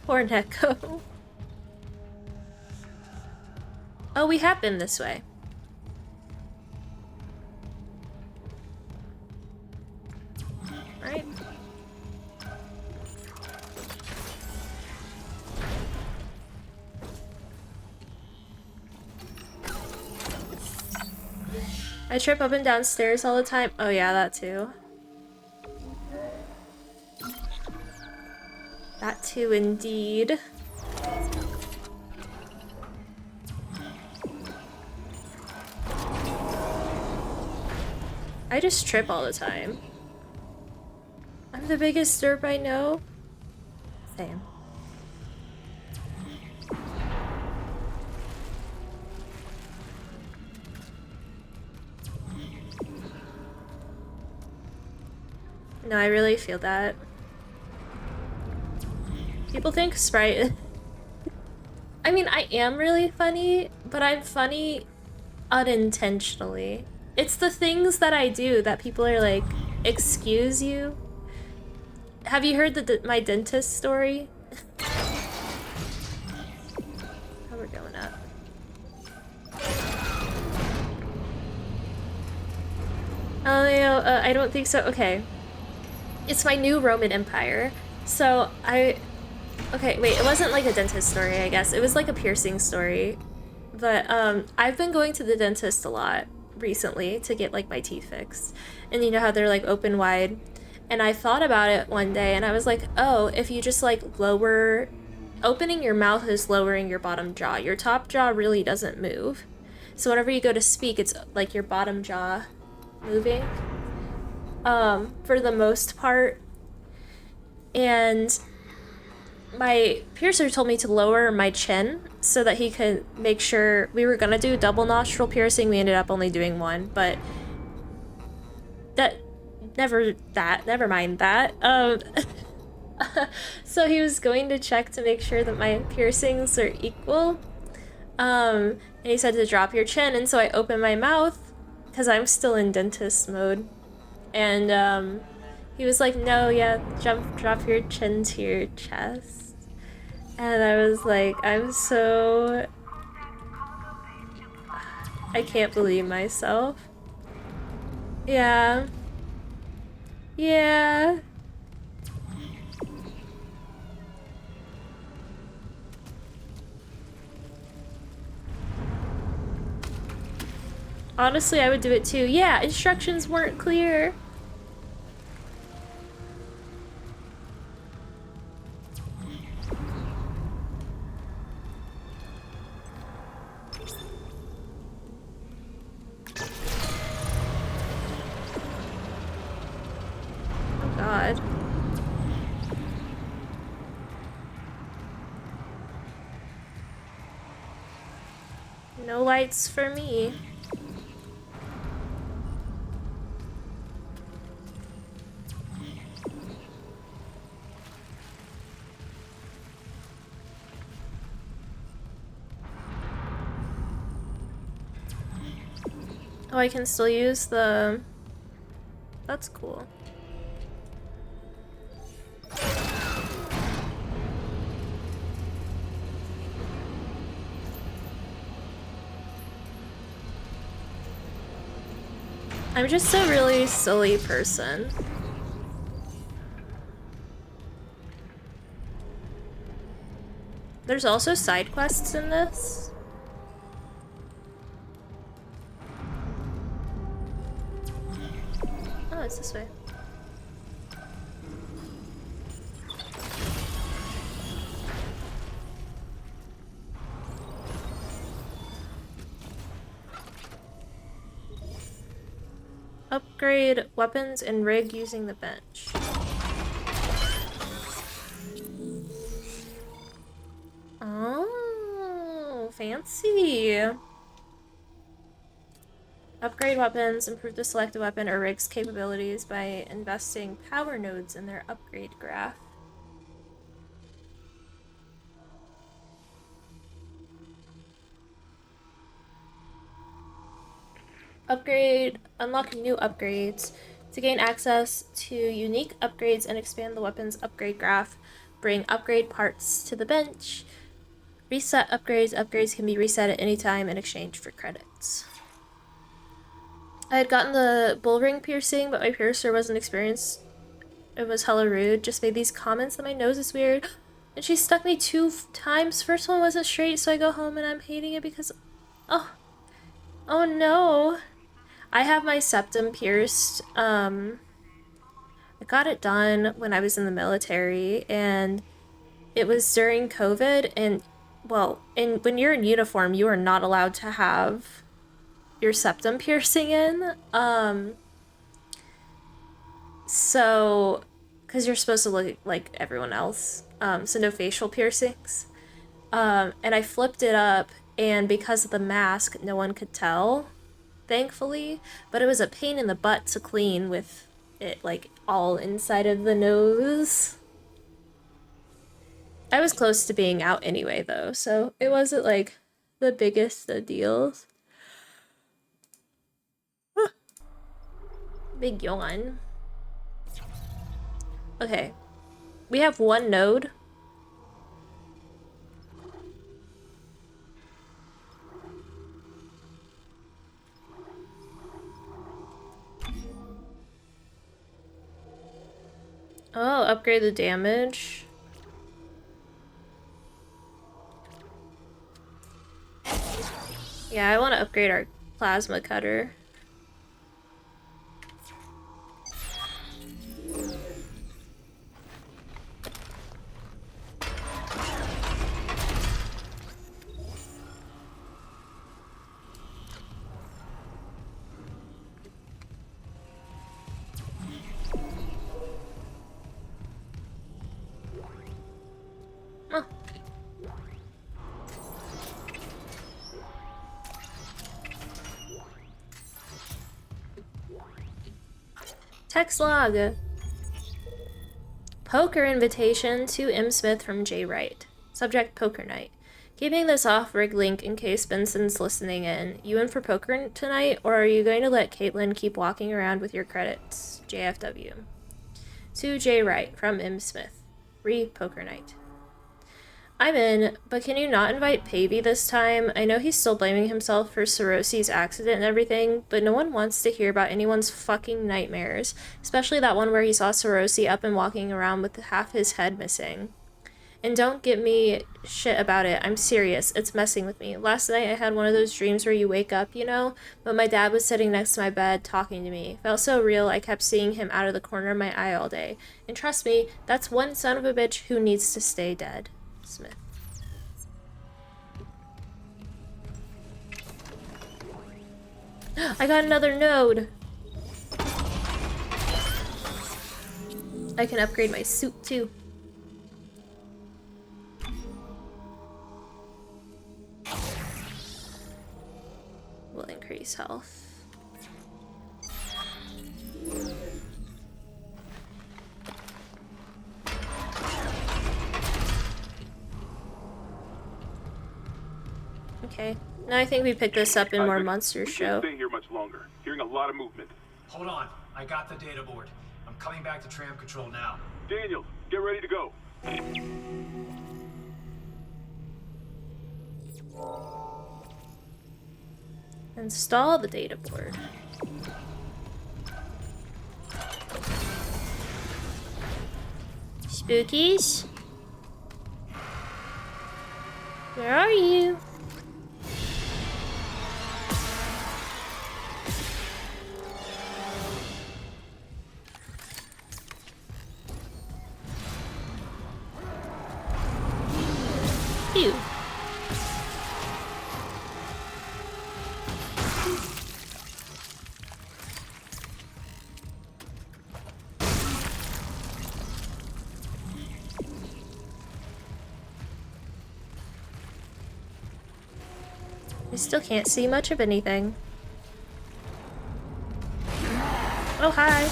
Poor Neko. Oh, we have been this way. Right. I trip up and down stairs all the time. Oh yeah, that too. That too, indeed. I just trip all the time. I'm the biggest derp I know. Same. No, I really feel that. People think Sprite... I mean, I am really funny, but I'm funny unintentionally. It's the things that I do that people are like, excuse you? Have you heard my dentist story? How we're going up. Oh, no, I don't think so. Okay. It's my new Roman Empire. So, okay, wait, it wasn't like a dentist story, I guess. It was like a piercing story. But, I've been going to the dentist a lot recently to get, like, my teeth fixed. And you know how they're, like, open wide? And I thought about it one day, and I was like, oh, if you just, like, lower... Opening your mouth is lowering your bottom jaw. Your top jaw really doesn't move. So whenever you go to speak, it's, like, your bottom jaw moving. For the most part. And my piercer told me to lower my chin so that he could make sure... We were gonna do double nostril piercing, we ended up only doing one, but... Never mind that. So he was going to check to make sure that my piercings are equal. And he said to drop your chin, and so I opened my mouth, because I'm still in dentist mode. And, he was like, no, yeah, drop your chin to your chest. And I was like, I'm so... I can't believe myself. Yeah. Yeah. Honestly, I would do it too. Yeah, instructions weren't clear. Oh God. No lights for me. Oh, I can still use the... That's cool. I'm just a really silly person. There's also side quests in this. Oh, it's this way. Upgrade weapons and rig using the bench. Oh, fancy. Upgrade weapons, improve the selected weapon or rig's capabilities by investing power nodes in their upgrade graph. Upgrade, unlock new upgrades. To gain access to unique upgrades and expand the weapon's upgrade graph, bring upgrade parts to the bench. Reset upgrades. Upgrades can be reset at any time in exchange for credits. I had gotten the bull ring piercing, but my piercer wasn't experienced. It was hella rude. Just made these comments that my nose is weird. And she stuck me 2 times. First one wasn't straight, so I go home and I'm hating it because... Oh. Oh no. I have my septum pierced. I got it done when I was in the military, and it was during COVID, and well, when you're in uniform, you are not allowed to have your septum piercing in. So, because you're supposed to look like everyone else, so no facial piercings. And I flipped it up, and because of the mask, no one could tell, thankfully. But it was a pain in the butt to clean with it, like, all inside of the nose. I was close to being out anyway, though, so it wasn't, like, the biggest of deals. Big yawn. Okay. We have one node. Oh, upgrade the damage. Yeah, I want to upgrade our plasma cutter. Oh. Text log. Poker invitation to M. Smith from J. Wright. Subject poker night. Keeping this off, rig link in case Benson's listening in. You in for poker tonight, or are you going to let Caitlin keep walking around with your credits? JFW. To J. Wright from M. Smith. Poker night. I'm in, but can you not invite Pavey this time? I know he's still blaming himself for Sorosi's accident and everything, but no one wants to hear about anyone's fucking nightmares, especially that one where he saw Sorosi up and walking around with half his head missing. And don't give me shit about it, I'm serious, it's messing with me. Last night I had one of those dreams where you wake up, you know, but my dad was sitting next to my bed talking to me. Felt so real, I kept seeing him out of the corner of my eye all day. And trust me, that's one son of a bitch who needs to stay dead. Smith. I got another node! I can upgrade my suit too. Will increase health. Okay. Now I think we pick this up in more Monster Show. Can't stay here much longer. Hearing a lot of movement. Hold on. I got the data board. I'm coming back to tram control now. Daniel, get ready to go. Install the data board. Spookies? Where are you? Phew. I still can't see much of anything. Oh, hi.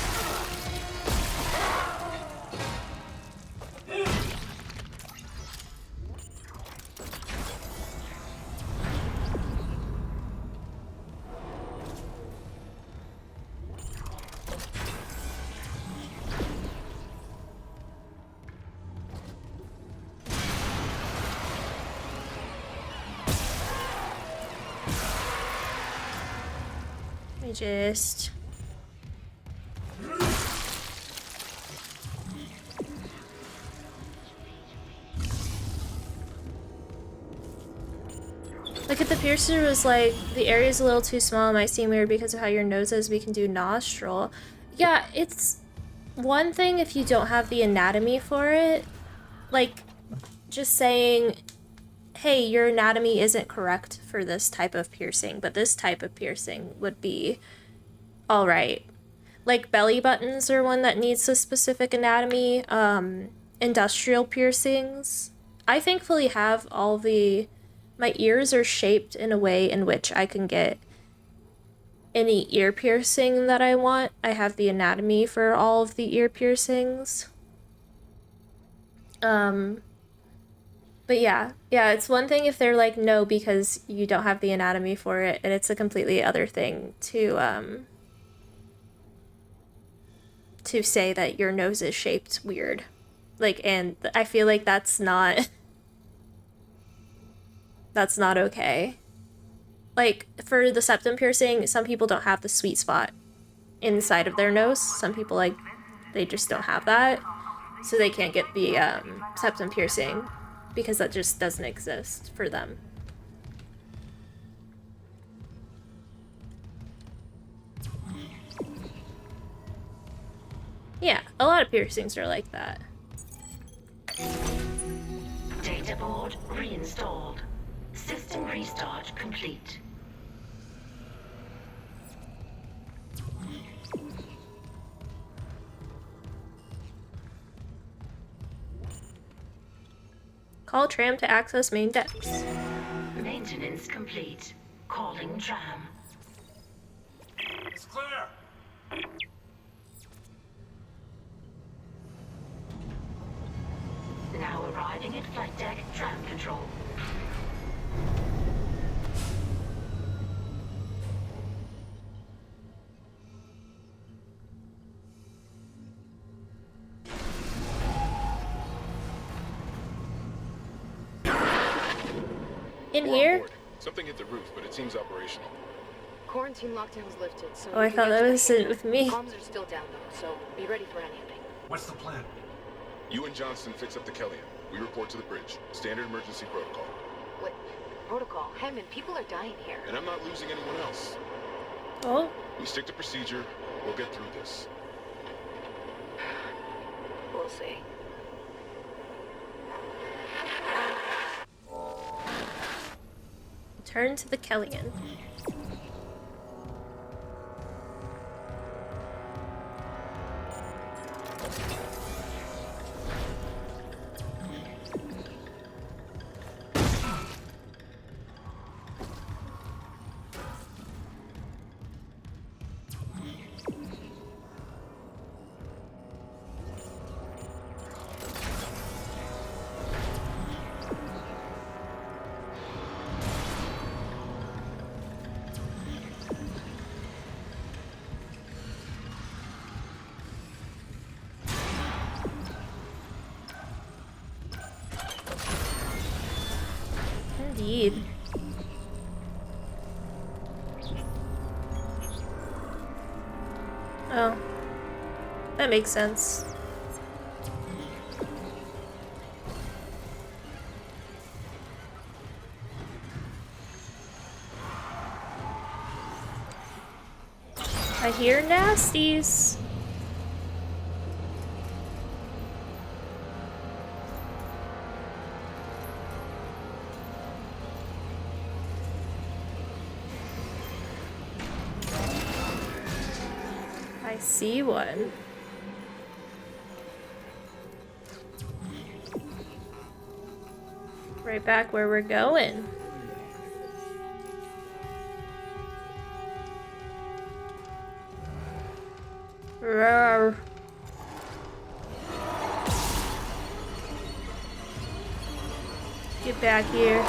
Just look at the piercer was like the area's a little too small. It might seem weird because of how your nose is. We can do nostril. Yeah, it's one thing if you don't have the anatomy for it. Like just saying, hey, your anatomy isn't correct for this type of piercing, but this type of piercing would be all right. Like belly buttons are one that needs a specific anatomy. Industrial piercings. I thankfully have all my ears are shaped in a way in which I can get any ear piercing that I want. I have the anatomy for all of the ear piercings. But yeah, it's one thing if they're like, no, because you don't have the anatomy for it, and it's a completely other thing to say that your nose is shaped weird. Like, and I feel like that's not okay. Like, for the septum piercing, some people don't have the sweet spot inside of their nose. Some people, like, they just don't have that. So they can't get the septum piercing because that just doesn't exist for them. Yeah, a lot of piercings are like that. Data board reinstalled. System restart complete. Call tram to access main decks. Maintenance complete. Calling tram. It's clear. Now arriving at flight deck tram control. In here? Something hit the roof, but it seems operational. Quarantine lockdown was lifted, so Oh, I thought that was it with me. Comms are still down though, so be ready for anything. What's the plan? You and Johnston fix up the Kellyan. We report to the bridge. Standard emergency protocol. What? Protocol? Hammond, people are dying here. And I'm not losing anyone else. Oh. We stick to procedure. We'll get through this. We'll see. Turn to the Kellyan. Indeed. Oh. That makes sense. I hear nasties. I see one. Right back where we're going. Roar. Get back here.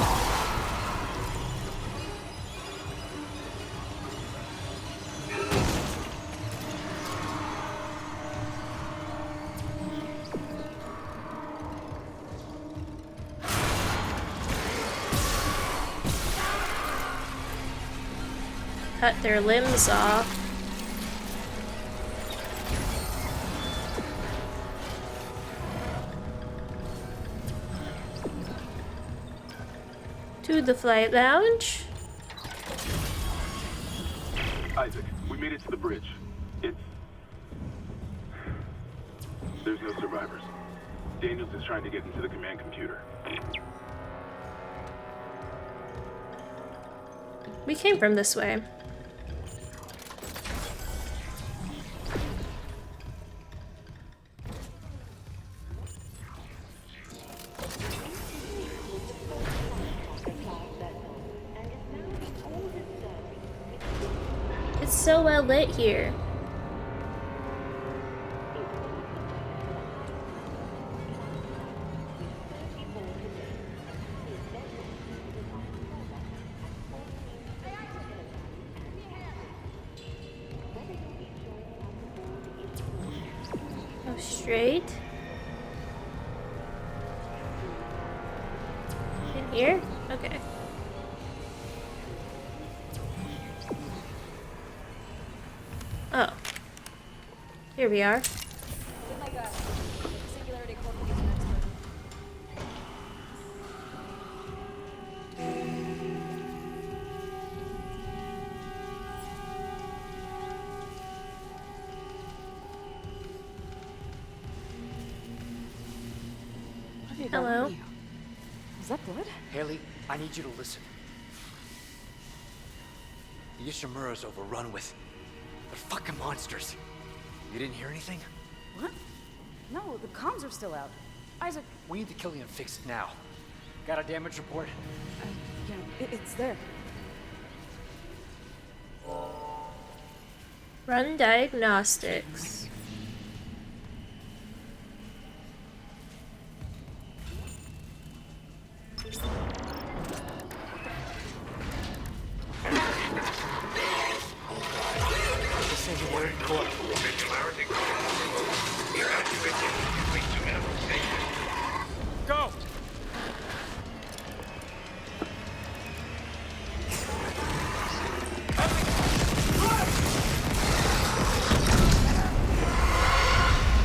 Cut their limbs off. To the flight lounge. Isaac, we made it to the bridge. There's no survivors. Daniels is trying to get into the command computer. We came from this way. so well lit here. Go straight. In here? Okay. Oh. Here we are. Hello. Is that blood? Haley, I need you to listen. The Ishimura's overrun with... they're fucking monsters. You didn't hear anything? What? No, the comms are still out. Isaac... We need the Killian fixed now. Got a damage report? Yeah, it's there. Run diagnostics. Go!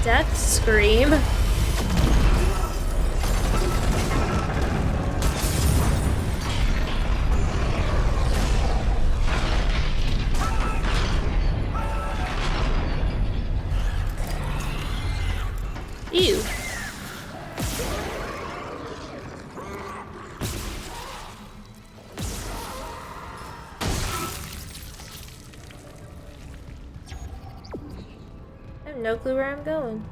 Death scream. Ew. I have no clue where I'm going.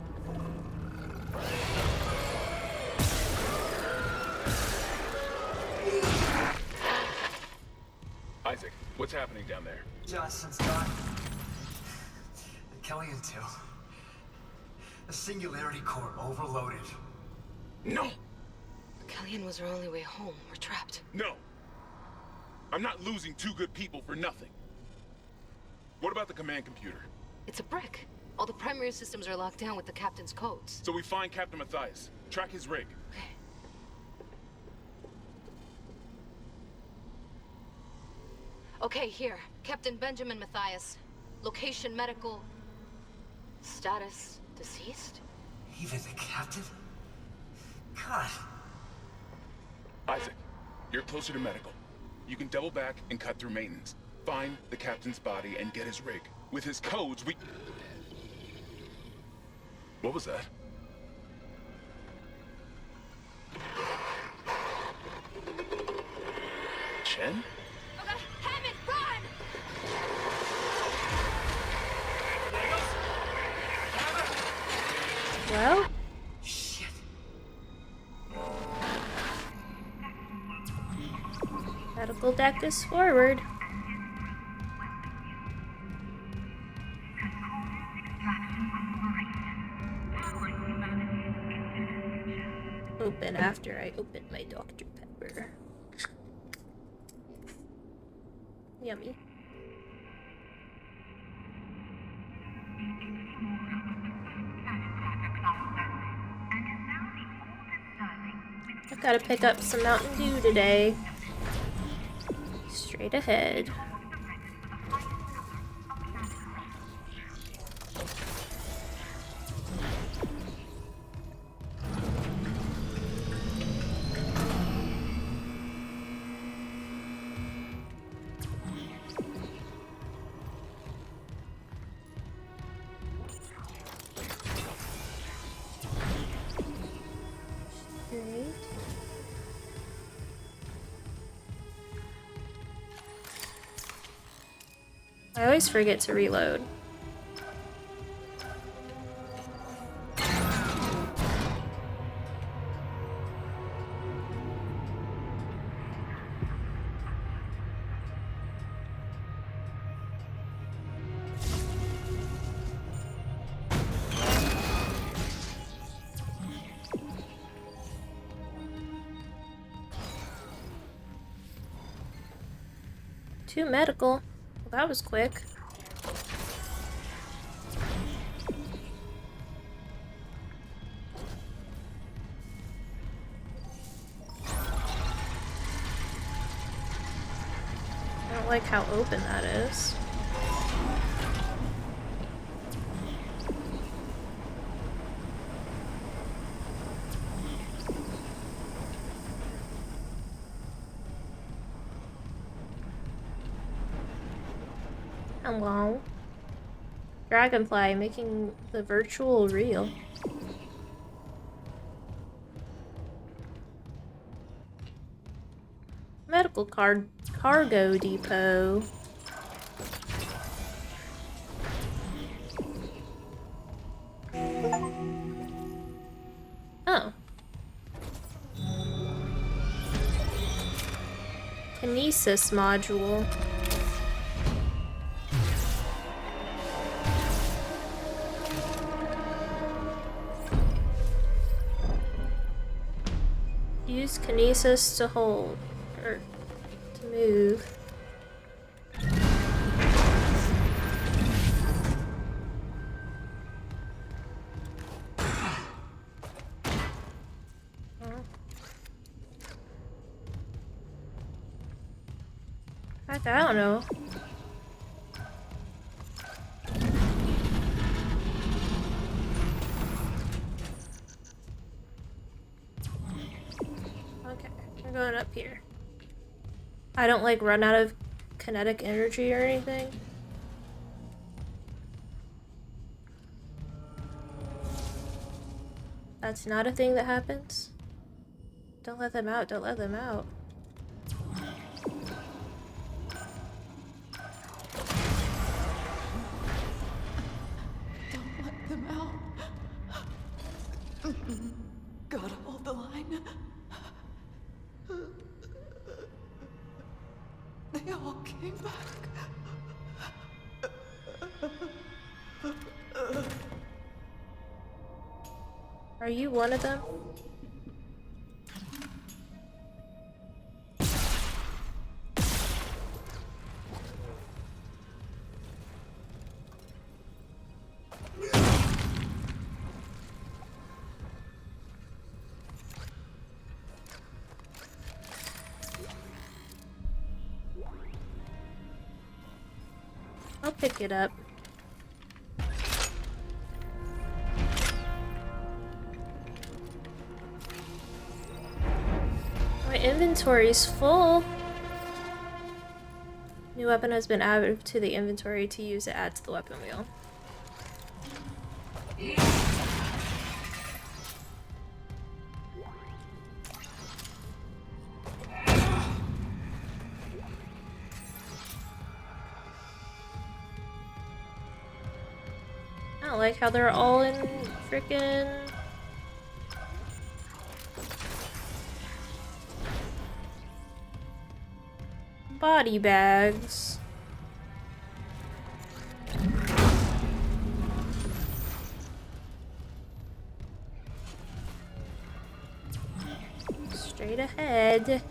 Isaac, what's happening down there? Johnson's gone. The Killian too. The singularity core overloaded. No! Killian was our only way home. We're trapped. No! I'm not losing two good people for nothing. What about the command computer? It's a brick. All the primary systems are locked down with the captain's codes. So we find Captain Matthias, track his rig. Okay. Okay, here. Captain Benjamin Matthias. Location medical. Status deceased? Even the captain? God. Isaac, you're closer to medical. You can double back and cut through maintenance. Find the captain's body and get his rig. With his codes, we... What was that? Chen? Okay, Hammond, run! Well? Shit. Medical deck is forward. Open after I open my Dr. Pepper. Yummy. I've got to pick up some Mountain Dew today. Straight ahead. Great. I always forget to reload. 2 medical. Well, that was quick. I don't like how open that is. Hello. Dragonfly making the virtual real. Medical cargo depot. Oh. Kinesis module. Use kinesis to hold, or to move. Heck, I don't know. Okay, we're going up here. I don't like run out of kinetic energy or anything. That's not a thing that happens. Don't let them out, don't let them out. Don't let them out. Gotta hold the line. They all came back. Are you one of them? I'll pick it up. My inventory's full. New weapon has been added to the inventory. To use it, add to the weapon wheel. I don't like how they're all in frickin' body bags. Straight ahead.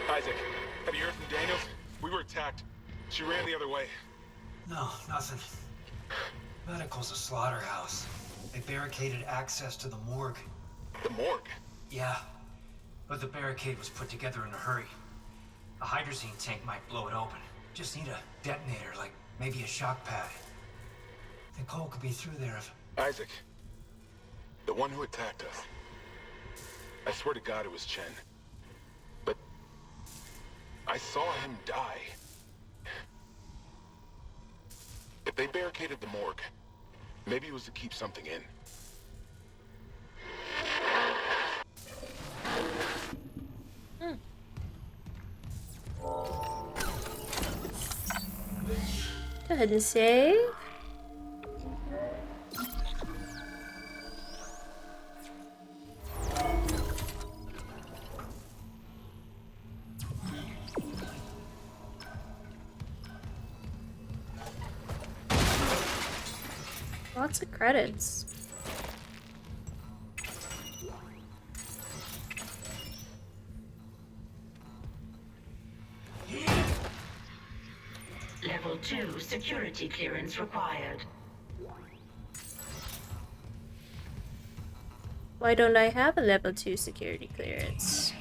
Isaac, have you heard from Daniels? We were attacked. She ran the other way. No, nothing. Medical's a slaughterhouse. They barricaded access to the morgue. The morgue? Yeah, but the barricade was put together in a hurry. A hydrazine tank might blow it open. Just need a detonator, like maybe a shock pad. Nicole could be through there if... Isaac, the one who attacked us. I swear to God it was Chen. But I saw him die. If they barricaded the morgue, maybe it was to keep something in. Go ahead and save. Lots of credits. Level 2 security clearance required. Why don't I have a level 2 security clearance?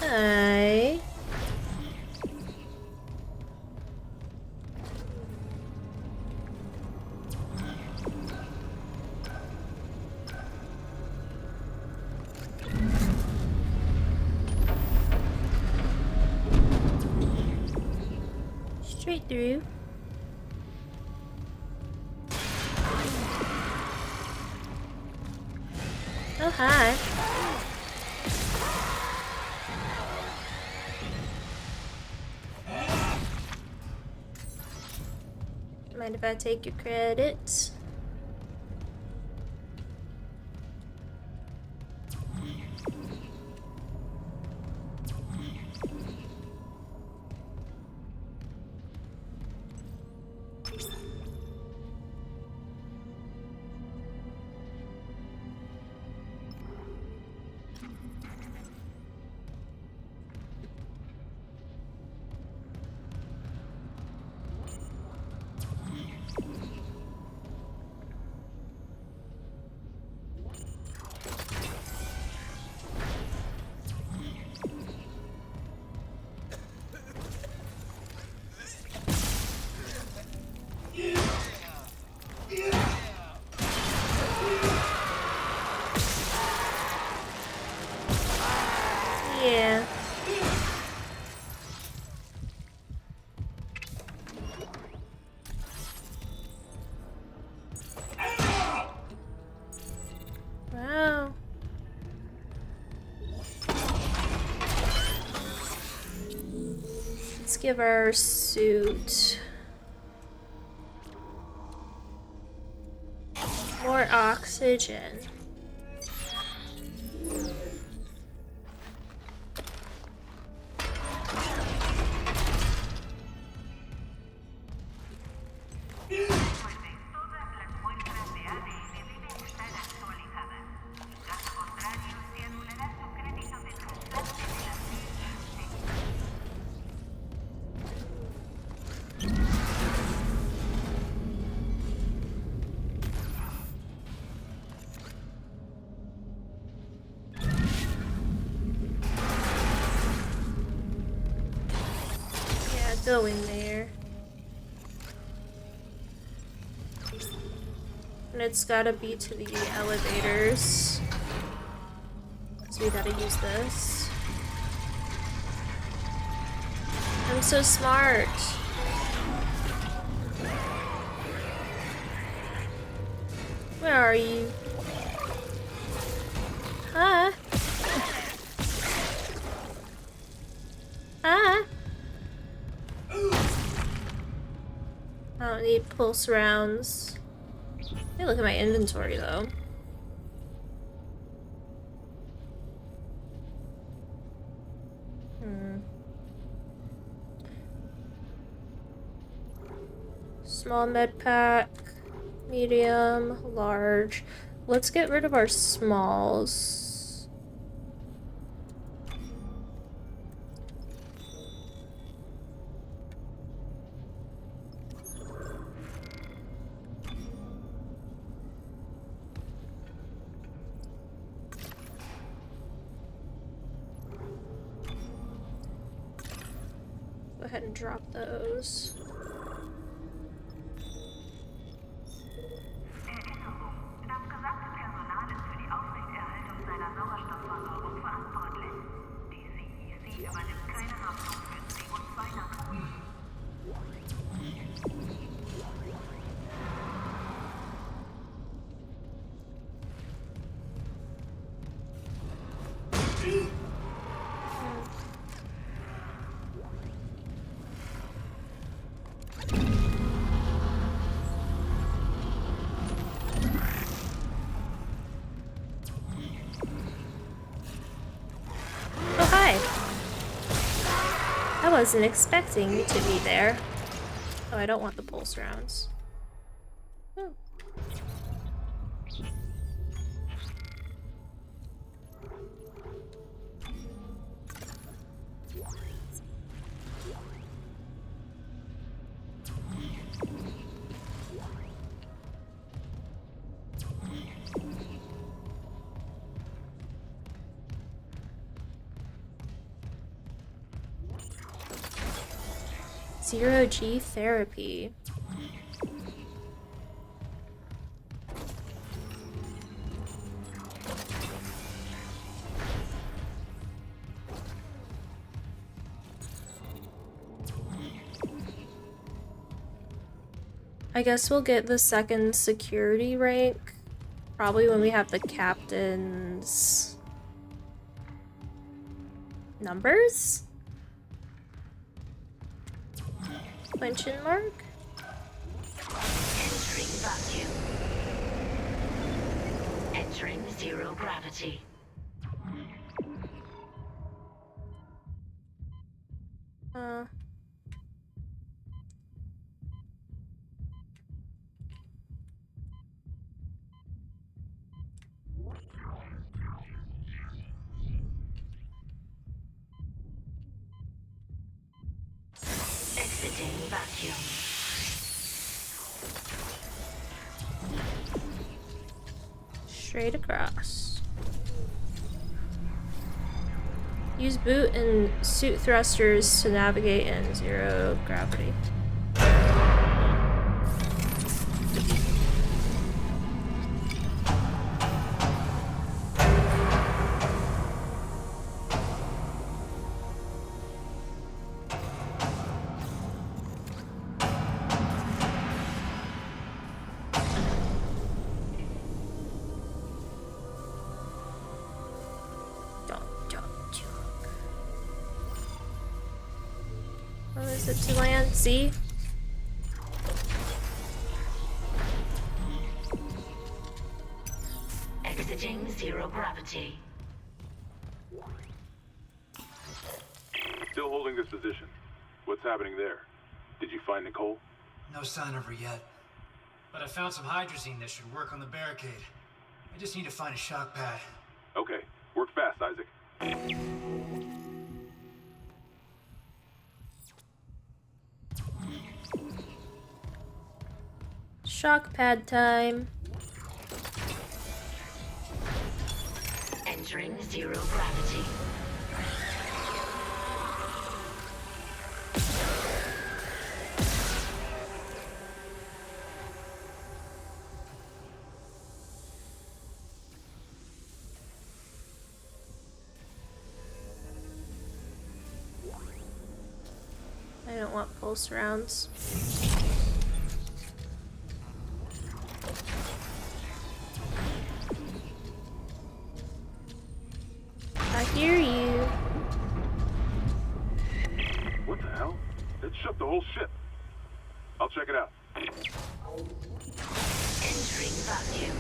Hi. Straight through. Oh, hi. Mind if I take your credits? Yeah. Wow. Let's give our suit more oxygen. Go in there. And it's gotta be to the elevators. So we gotta use this. I'm so smart. Where are you? Huh? Huh? I don't need pulse rounds. Let me look at my inventory though. Small med pack, medium, large. Let's get rid of our smalls. Go ahead and drop those. I wasn't expecting you to be there. Oh, I don't want the pulse rounds. Hmm. Zero G therapy. I guess we'll get the second security rank probably when we have the captain's numbers? Question mark? Entering vacuum. Entering zero gravity. Exiting vacuum. Straight across. Use boot and suit thrusters to navigate in zero gravity. To land, see? Exiting zero gravity. Still holding this position. What's happening there? Did you find Nicole? No sign of her yet. But I found some hydrazine that should work on the barricade. I just need to find a shock pad. Okay. Work fast, Isaac. Shock pad time. Entering zero gravity. I don't want pulse rounds. I hear you. What the hell? It shut the whole ship. I'll check it out. Entering vacuum.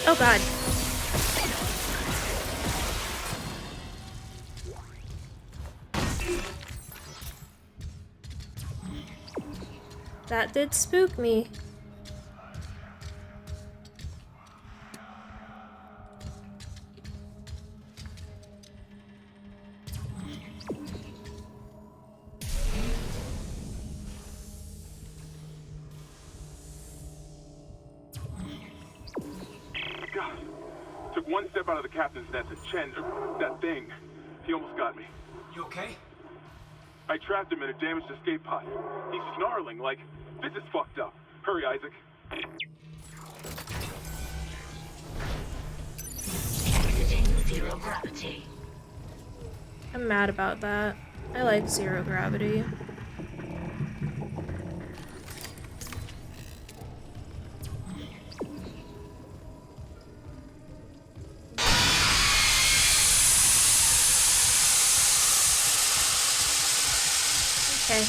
Oh god. That did spook me. God. Took one step out of the captain's nest and Chen, that thing, he almost got me. You okay? I trapped him in a damaged escape pod. He's snarling like, this is fucked up. Hurry, Isaac. Exiting zero gravity. I'm mad about that. I like zero gravity. Okay.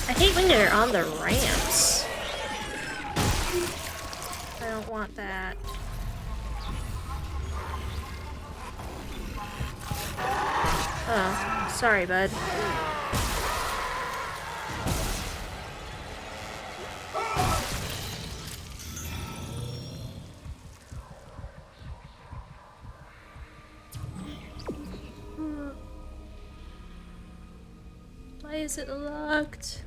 I hate when they're on the ramps. I don't want that. Oh, sorry, bud. Why is it locked?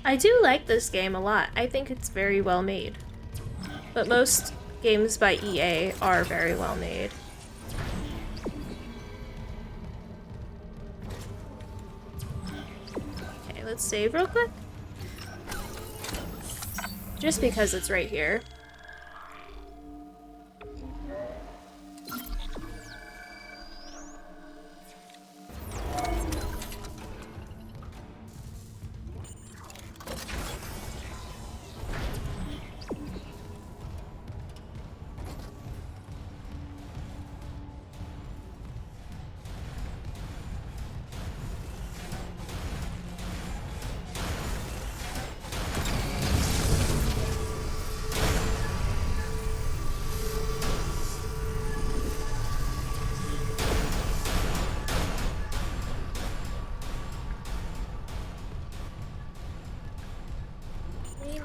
I do like this game a lot. I think it's very well made. But most games by EA are very well made. Okay, let's save real quick. Just because it's right here.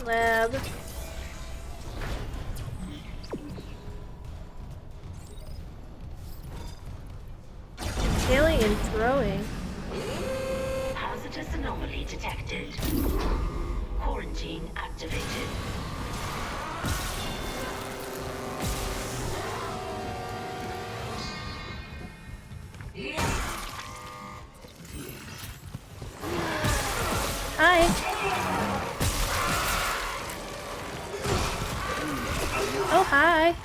Lab. Scaling and throwing. Hazardous anomaly detected. Quarantine activated. Hi. Oh, hi.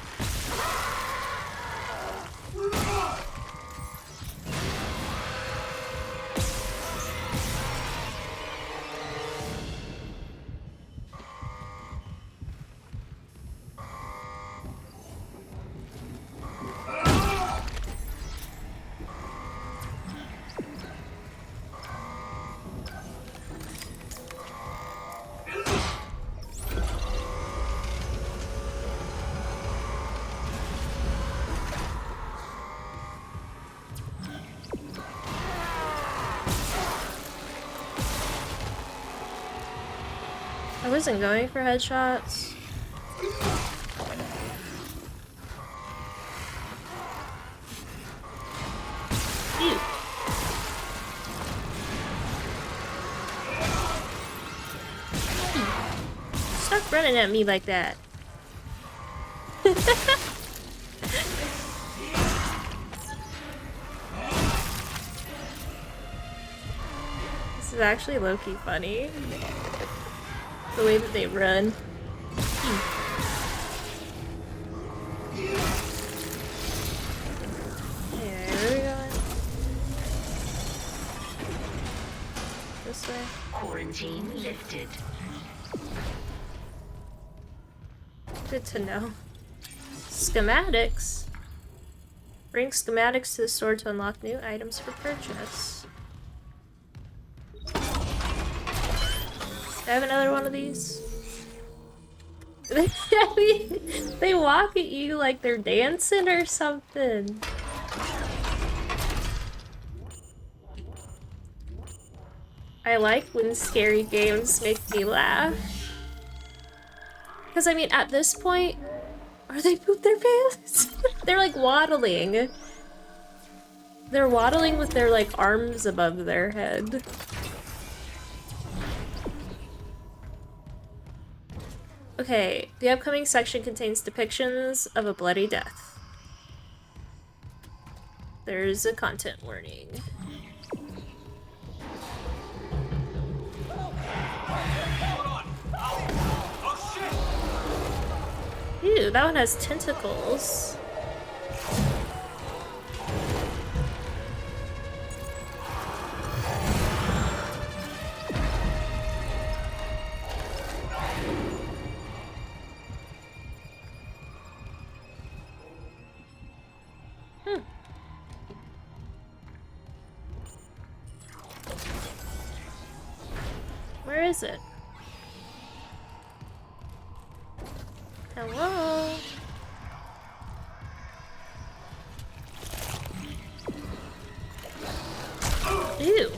I wasn't going for headshots. Ew. Stop running at me like that. This is actually low-key funny. The way that they run. Anyway, where are we going? This way? Quarantine lifted. Good to know. Schematics. Bring schematics to the store to unlock new items for purchase. I have another one of these. They walk at you like they're dancing or something. I like when scary games make me laugh. Because, I mean, at this point, are they poop their pants? They're like waddling. They're waddling with their, like, arms above their head. Okay, the upcoming section contains depictions of a bloody death. There's a content warning. Ew, that one has tentacles. Where is it? Hello? Ew.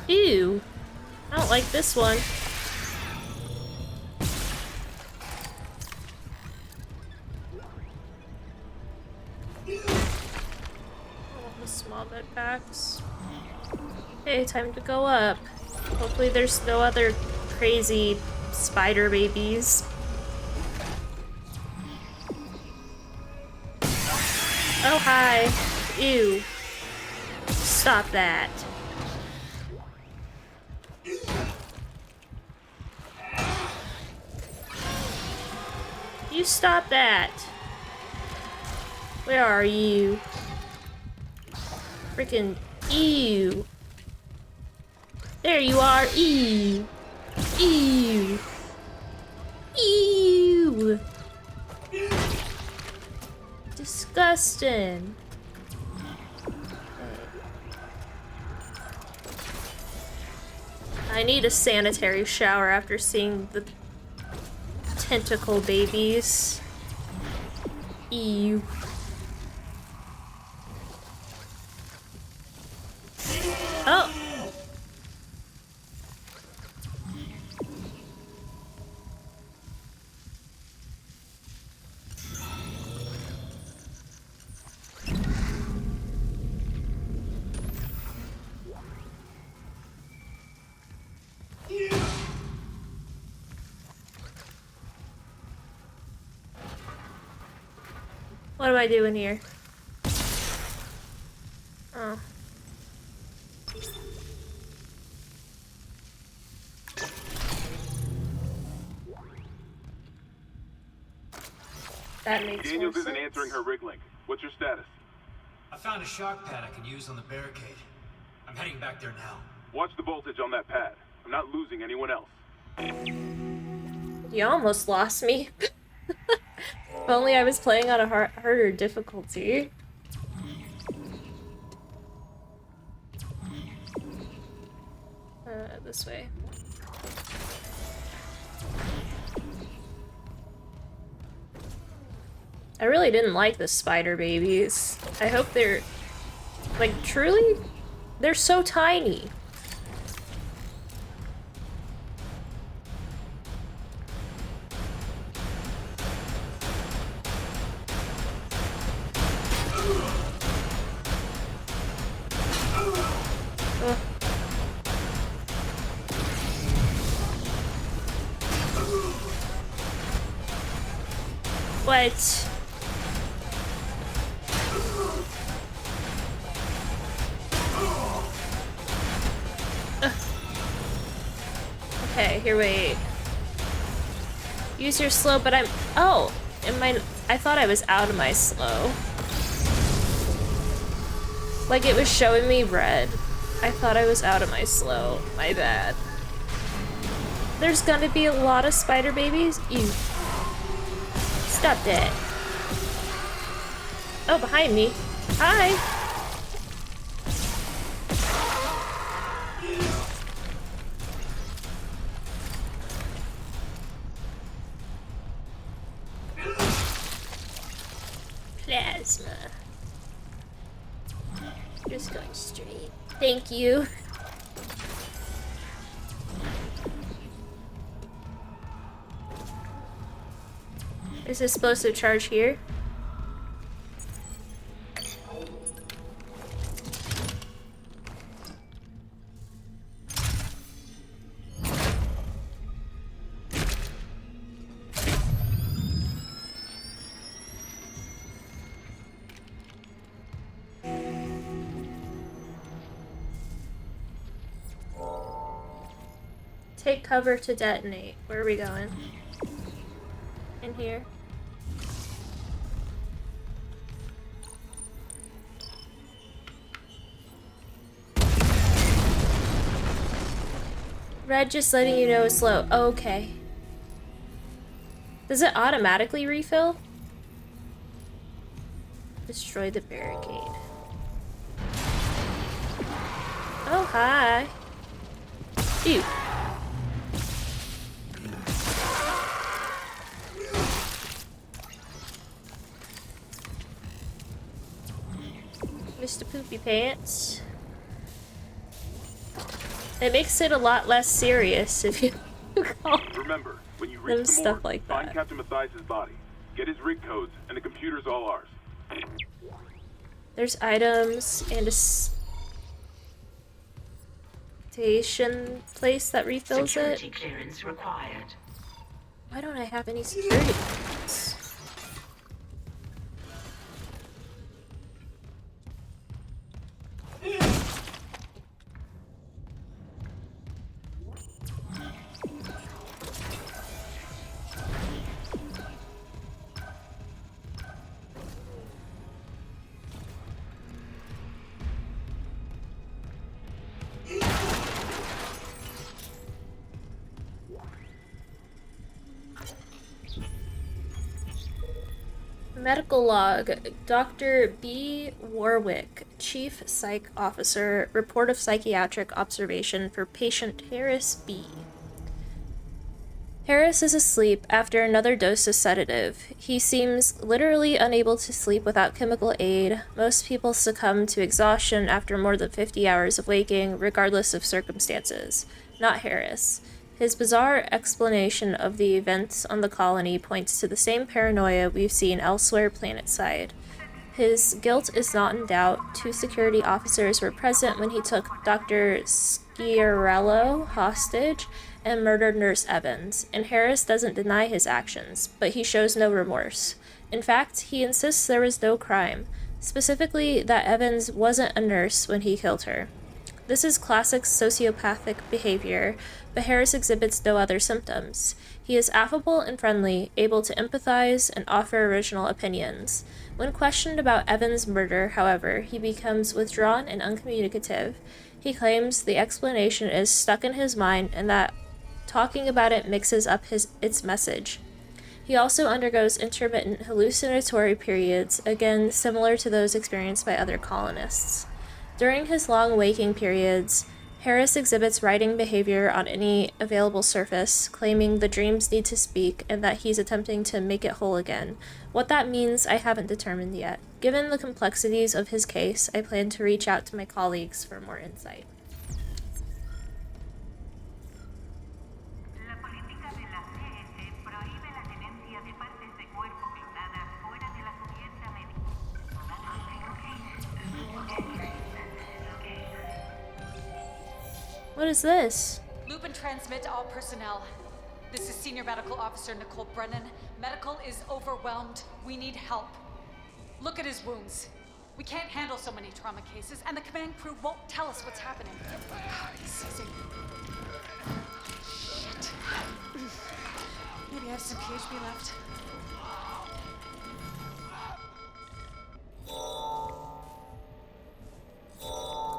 Ew. I don't like this one. Small bed packs. Okay, time to go up. Hopefully there's no other crazy spider babies. Oh, hi. Ew. Stop that. You stop that. Where are you? Freaking ew. There you are. Ew. Ew. Ew. Disgusting. I need a sanitary shower after seeing the tentacle babies. Ew. Oh. What am I doing here? Oh. That makes Daniels more isn't sense. answering her rig link. What's your status? I found a shock pad I can use on the barricade. I'm heading back there now. Watch the voltage on that pad. I'm not losing anyone else. You almost lost me. If only I was playing on a harder difficulty. This way. I really didn't like the spider babies. I hope they're... like, truly? They're so tiny. Ugh. What? Ugh. Okay, here, wait. Use your slow, but I'm... oh! I thought I was out of my slow. Like, it was showing me red. I thought I was out of my slow. My bad. There's gonna be a lot of spider babies? Ew. Stop that. Oh, behind me. Hi! Plasma. Just going straight. Thank you. Is this supposed to charge here? Take cover to detonate. Where are we going? In here. Red just letting you know it's slow. Okay. Does it automatically refill? Destroy the barricade. Oh, hi. Ew. Mr. Poopy Pants. It makes it a lot less serious if you call Remember, when you reach the stuff morgue, like find that. Captain Mathias' body. Get his rig codes, and the computer's all ours. There's items and a station place that refills Security it. clearance required. Why don't I have any security clearance? Medical log. Dr. B. Warwick, Chief Psych Officer, report of psychiatric observation for patient Harris B. Harris is asleep after another dose of sedative. He seems literally unable to sleep without chemical aid. Most people succumb to exhaustion after more than 50 hours of waking, regardless of circumstances. Not Harris. His bizarre explanation of the events on the colony points to the same paranoia we've seen elsewhere planetside. His guilt is not in doubt. 2 security officers were present when he took Dr. Schiarello hostage and murdered Nurse Evans, and Harris doesn't deny his actions, but he shows no remorse. In fact, he insists there was no crime, specifically that Evans wasn't a nurse when he killed her. This is classic sociopathic behavior, but Harris exhibits no other symptoms. He is affable and friendly, able to empathize and offer original opinions. When questioned about Evans' murder, however, he becomes withdrawn and uncommunicative. He claims the explanation is stuck in his mind and that talking about it mixes up its message. He also undergoes intermittent hallucinatory periods, again similar to those experienced by other colonists. During his long waking periods, Harris exhibits writing behavior on any available surface, claiming the dreams need to speak and that he's attempting to make it whole again. What that means, I haven't determined yet. Given the complexities of his case, I plan to reach out to my colleagues for more insight. What is this? Loop and transmit to all personnel. This is Senior Medical Officer Nicole Brennan. Medical is overwhelmed. We need help. Look at his wounds. We can't handle so many trauma cases, and the command crew won't tell us what's happening. He's seizing. Shit. Maybe I have some PHB left.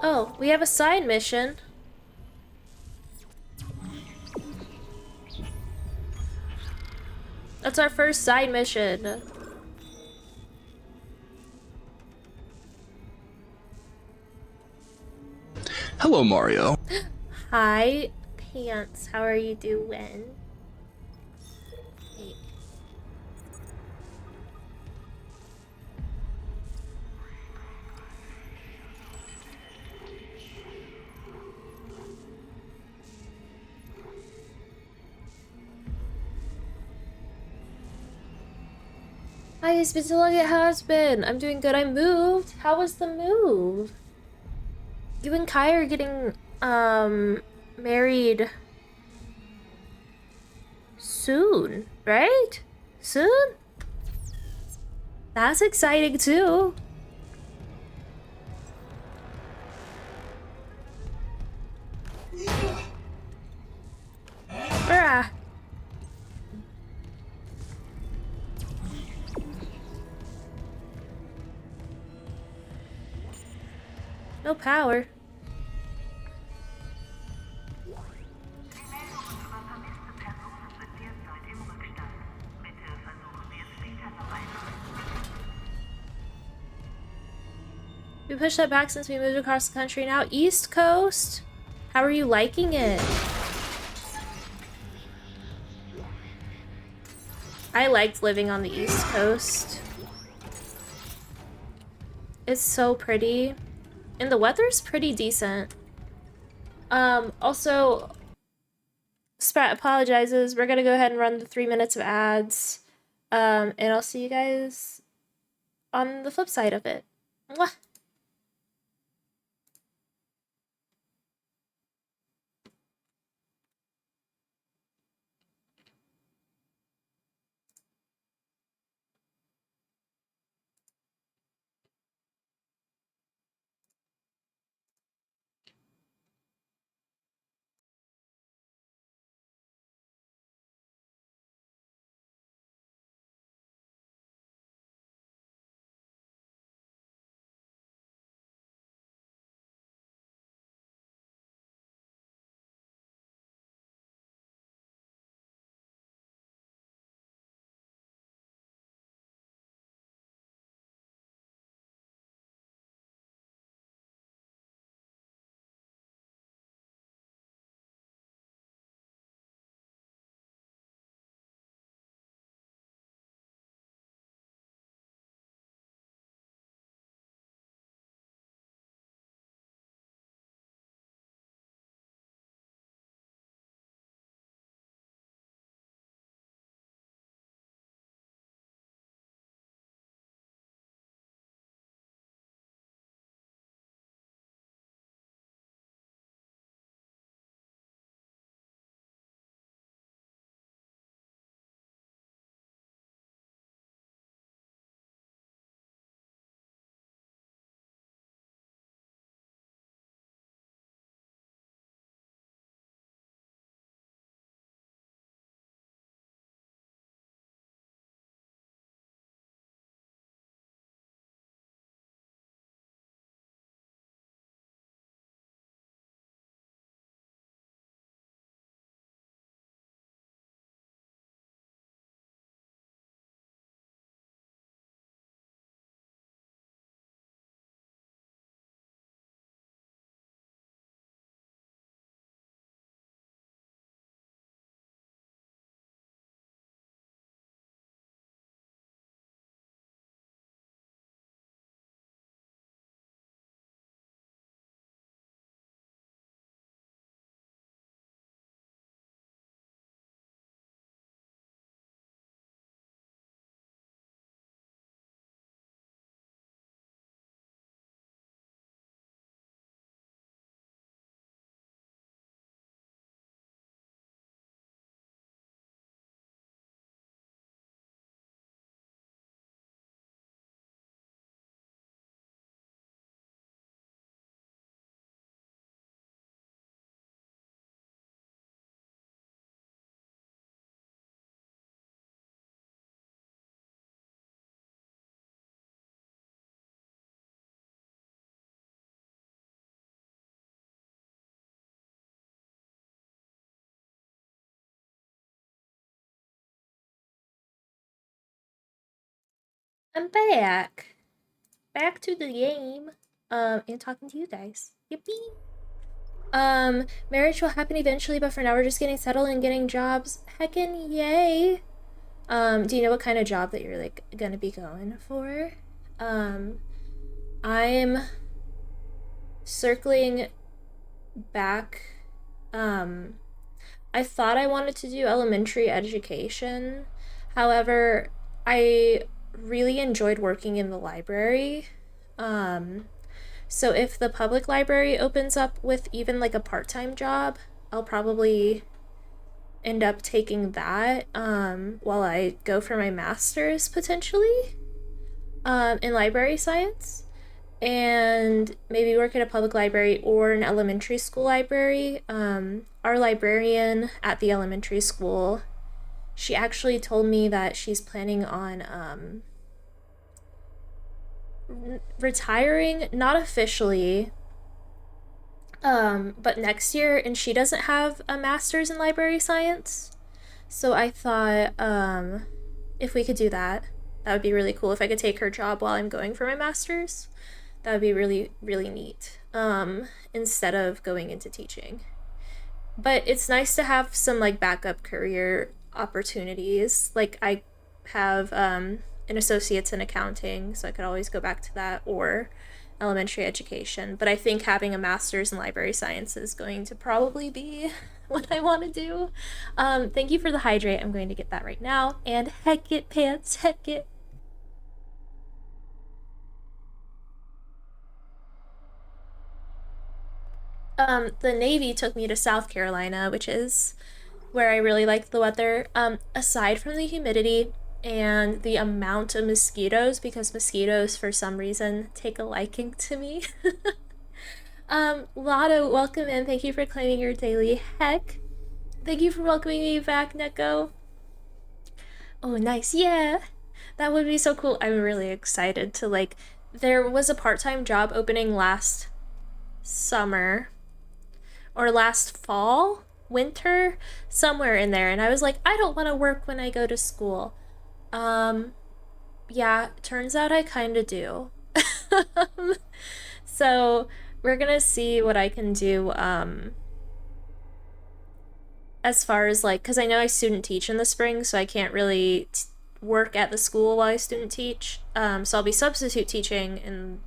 Oh, we have a side mission. That's our first side mission. Hello, Mario. Hi, Pants. How are you doing? Hey. Hi, it's been so long. It has been. I'm doing good. I moved. How was the move? You and Kai are getting married soon, right? Soon? That's exciting too. Ah! No power. We pushed that back since we moved across the country. Now East Coast. How are you liking it? I liked living on the East Coast. It's so pretty. And the weather's pretty decent. Also, Sprat apologizes. We're gonna go ahead and run the 3 minutes of ads. And I'll see you guys on the flip side of it. Mwah! I'm back. Back to the game. And talking to you guys. Yippee! Marriage will happen eventually, but for now we're just getting settled and getting jobs. Heckin' yay! Do you know what kind of job that you're, like, gonna be going for? I'm circling back. I thought I wanted to do elementary education. However, I really enjoyed working in the library. So if the public library opens up with even like a part-time job, I'll probably end up taking that while I go for my master's potentially in library science. and maybe work at a public library or an elementary school library. Our librarian at the elementary school, she actually told me that she's planning on retiring, not officially, but next year, and she doesn't have a master's in library science. So I thought, if we could do that, that would be really cool. If I could take her job while I'm going for my master's, that would be really, really neat. Instead of going into teaching. But it's nice to have some like backup career opportunities. Like I have an associate's in accounting, so I could always go back to that, or elementary education. But I think having a master's in library science is going to probably be what I want to do. Thank you for the hydrate. I'm going to get that right now. And heck it, pants, heck it. The Navy took me to South Carolina, which is where I really liked the weather. Aside from the humidity and the amount of mosquitoes, because mosquitoes for some reason take a liking to me. Lotto, welcome in. Thank you for claiming your daily heck. Thank you for welcoming me back, Neko. Oh, nice. Yeah, that would be so cool. I'm really excited to like. There was a part-time job opening last summer or last fall, winter, somewhere in there, and I was like, I don't want to work when I go to school. Yeah, turns out I kind of do. So we're gonna see what I can do as far as like, because I know I student teach in the spring, so I can't really work at the school while I student teach. So I'll be substitute teaching in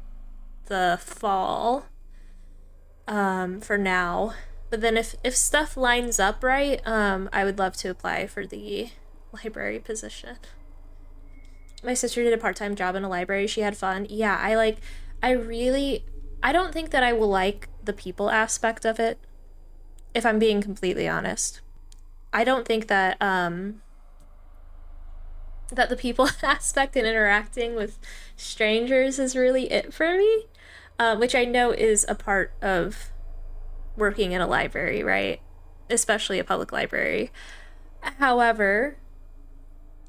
the fall for now. But then if stuff lines up right, I would love to apply for the library position. My sister did a part-time job in a library. She had fun. Yeah, I don't think that I will like the people aspect of it, if I'm being completely honest. I don't think that that the people aspect and interacting with strangers is really it for me, which I know is a part of working in a library, right? Especially a public library. However,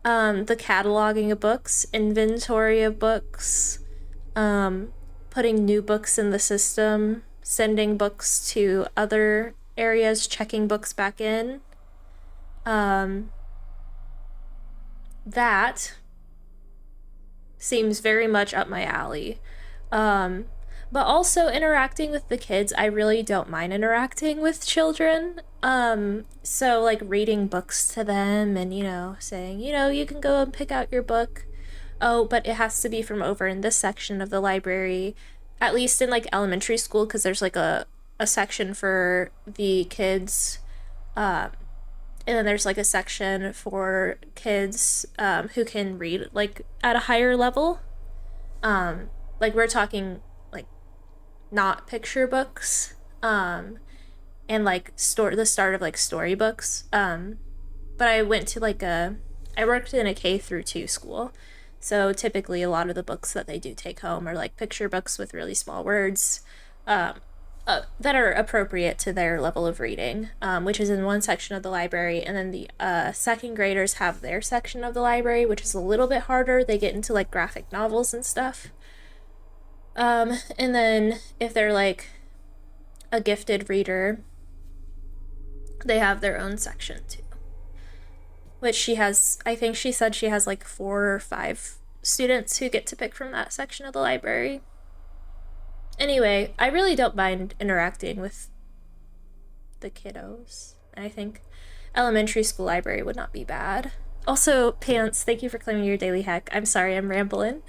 the cataloging of books, inventory of books, putting new books in the system, sending books to other areas, checking books back in, that seems very much up my alley. But also interacting with the kids, I really don't mind interacting with children. So like reading books to them and, saying, you can go and pick out your book. Oh, but it has to be from over in this section of the library, at least in like elementary school, because there's like a section for the kids, and then there's like a section for kids who can read like at a higher level. Like we're talking like not picture books, and like the start of like storybooks. But I went to I worked in a K through 2 school. So typically a lot of the books that they do take home are like picture books with really small words that are appropriate to their level of reading, which is in one section of the library. And then the second graders have their section of the library, which is a little bit harder. They get into like graphic novels and stuff. And then if they're like a gifted reader, they have their own section too. Which I think she said she has like 4 or 5 students who get to pick from that section of the library. Anyway, I really don't mind interacting with the kiddos. I think elementary school library would not be bad. Also, Pants, thank you for claiming your daily heck. I'm sorry, I'm rambling.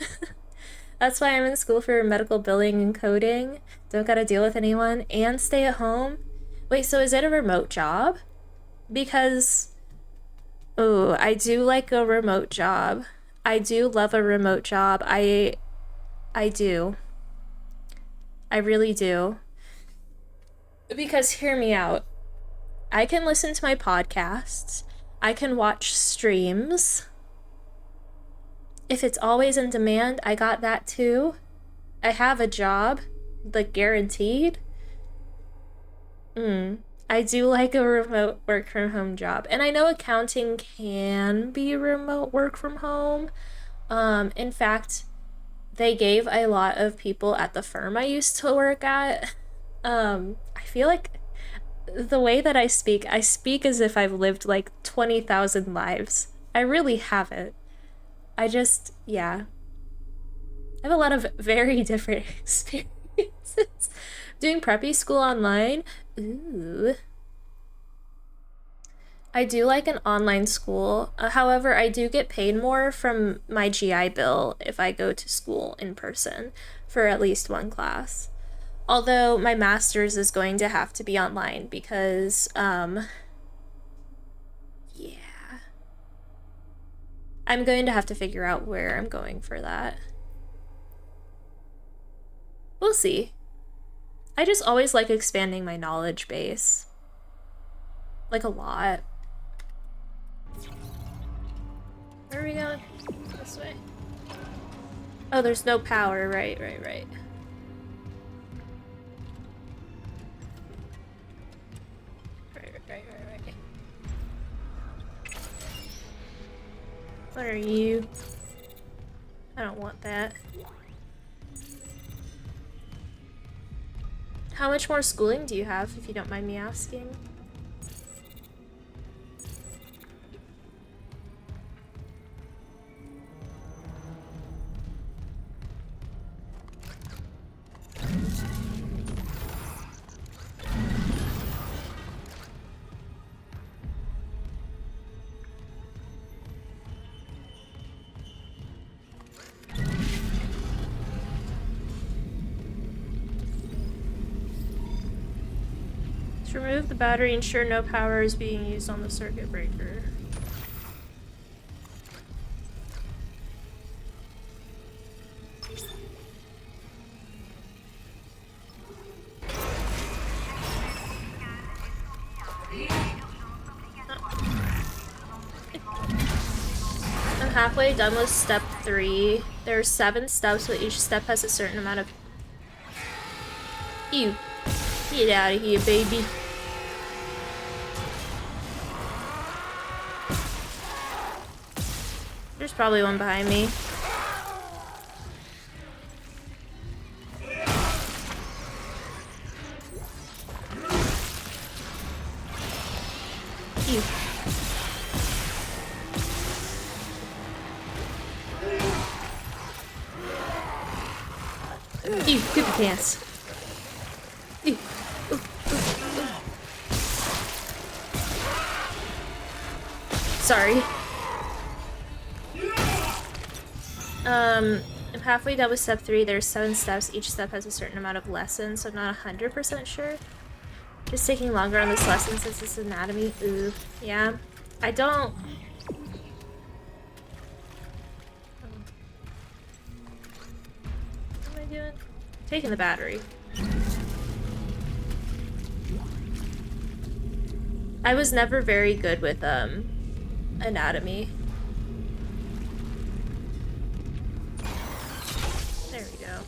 That's why I'm in school for medical billing and coding. Don't gotta deal with anyone and stay at home. Wait, so is it a remote job? Because... oh, I do like a remote job. I do love a remote job. I do. I really do. Because hear me out. I can listen to my podcasts. I can watch streams. If it's always in demand, I got that too. I have a job, like guaranteed. I do like a remote work from home job. And I know accounting can be remote work from home. In fact, they gave a lot of people at the firm I used to work at. I feel like the way that I speak as if I've lived like 20,000 lives. I really haven't. Yeah. I have a lot of very different experiences. Doing preppy school online. Ooh. I do like an online school. However, I do get paid more from my GI Bill if I go to school in person for at least one class. Although my master's is going to have to be online because, yeah. I'm going to have to figure out where I'm going for that. We'll see. I just always like expanding my knowledge base. Like a lot. Where are we going? This way. Oh, there's no power. Right. Right. What are you? I don't want that. How much more schooling do you have, if you don't mind me asking? To remove the battery, ensure no power is being used on the circuit breaker. I'm halfway done with step 3. There are 7 steps, but each step has a certain amount of... Ew. Get out of here, baby. There's probably one behind me. Ew. Ew, poopy pants. Ew. Ooh, ooh, ooh. Sorry. I'm halfway done with step 3. There's 7 steps. Each step has a certain amount of lessons, so I'm not 100% sure. Just taking longer on this lesson since it's anatomy. Ooh, yeah. I don't... What am I doing? Taking the battery. I was never very good with, anatomy. There we go.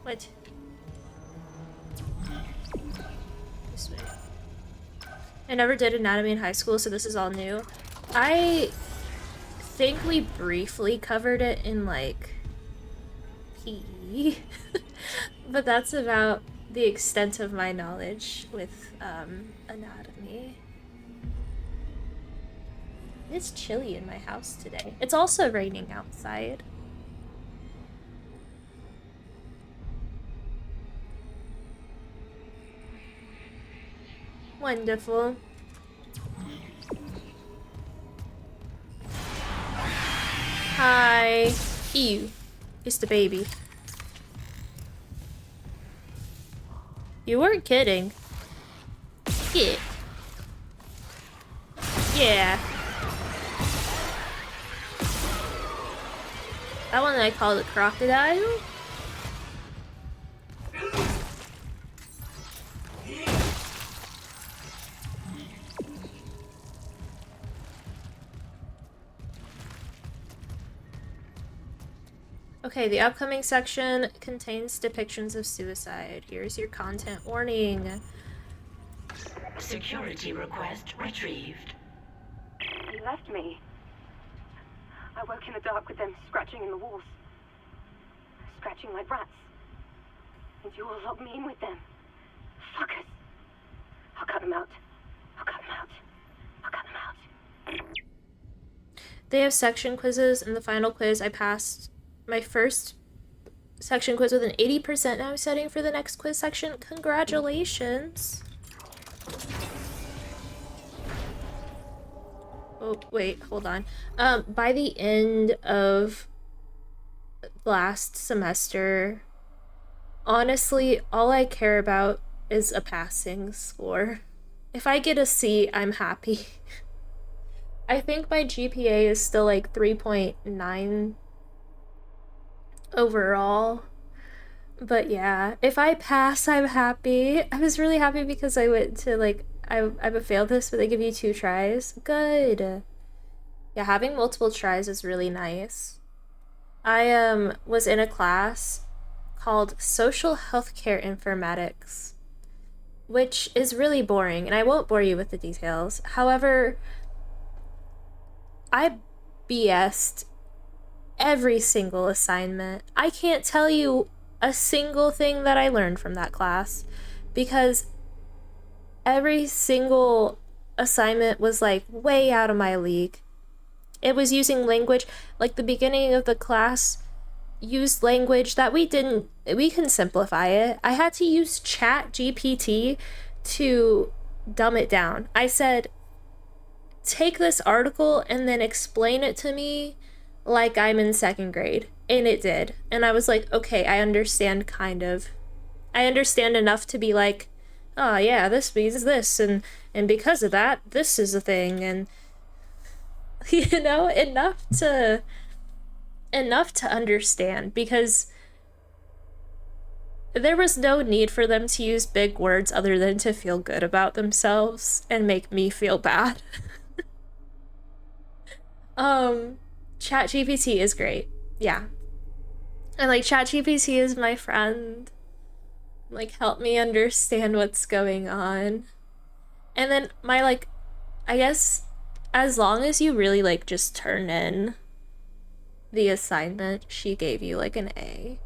What? This way. I never did anatomy in high school, so this is all new. I think we briefly covered it in, like, PE. But that's about the extent of my knowledge with, anatomy. It's chilly in my house today. It's also raining outside. Wonderful. Hi. Ew. It's the baby. You weren't kidding. Yeah. Yeah. That one I call the crocodile. Okay, the upcoming section contains depictions of suicide. Here's your content warning. Security request retrieved. He left me. I woke in the dark with them scratching in the walls. Scratching like rats. And you all locked me in with them. Fuckers. I'll cut them out. I'll cut them out. I'll cut them out. They have section quizzes. In the final quiz, I passed my first section quiz with an 80%. Now I'm setting for the next quiz section. Congratulations. Oh, wait, hold on. By the end of last semester, honestly, all I care about is a passing score. If I get a C, I'm happy. I think my GPA is still like 3.9 overall. But yeah, if I pass, I'm happy. I was really happy because I went to like, I've failed this, but they give you 2 tries. Good. Yeah, having multiple tries is really nice. I was in a class called Social Healthcare Informatics, which is really boring, and I won't bore you with the details. However, I BS'd every single assignment. I can't tell you a single thing that I learned from that class because every single assignment was like way out of my league. It was using language, like the beginning of the class used language that we can simplify it. I had to use Chat GPT to dumb it down. I said, take this article and then explain it to me like I'm in 2nd grade. And it did. And I was like, okay, I understand kind of. I understand enough to be like, oh yeah, this means this, and because of that, this is a thing, and you know, enough to understand, because there was no need for them to use big words other than to feel good about themselves and make me feel bad. ChatGPT is great. Yeah. And like ChatGPT is my friend. Like, help me understand what's going on. And then my, like, I guess as long as you really like just turn in the assignment, she gave you like an A.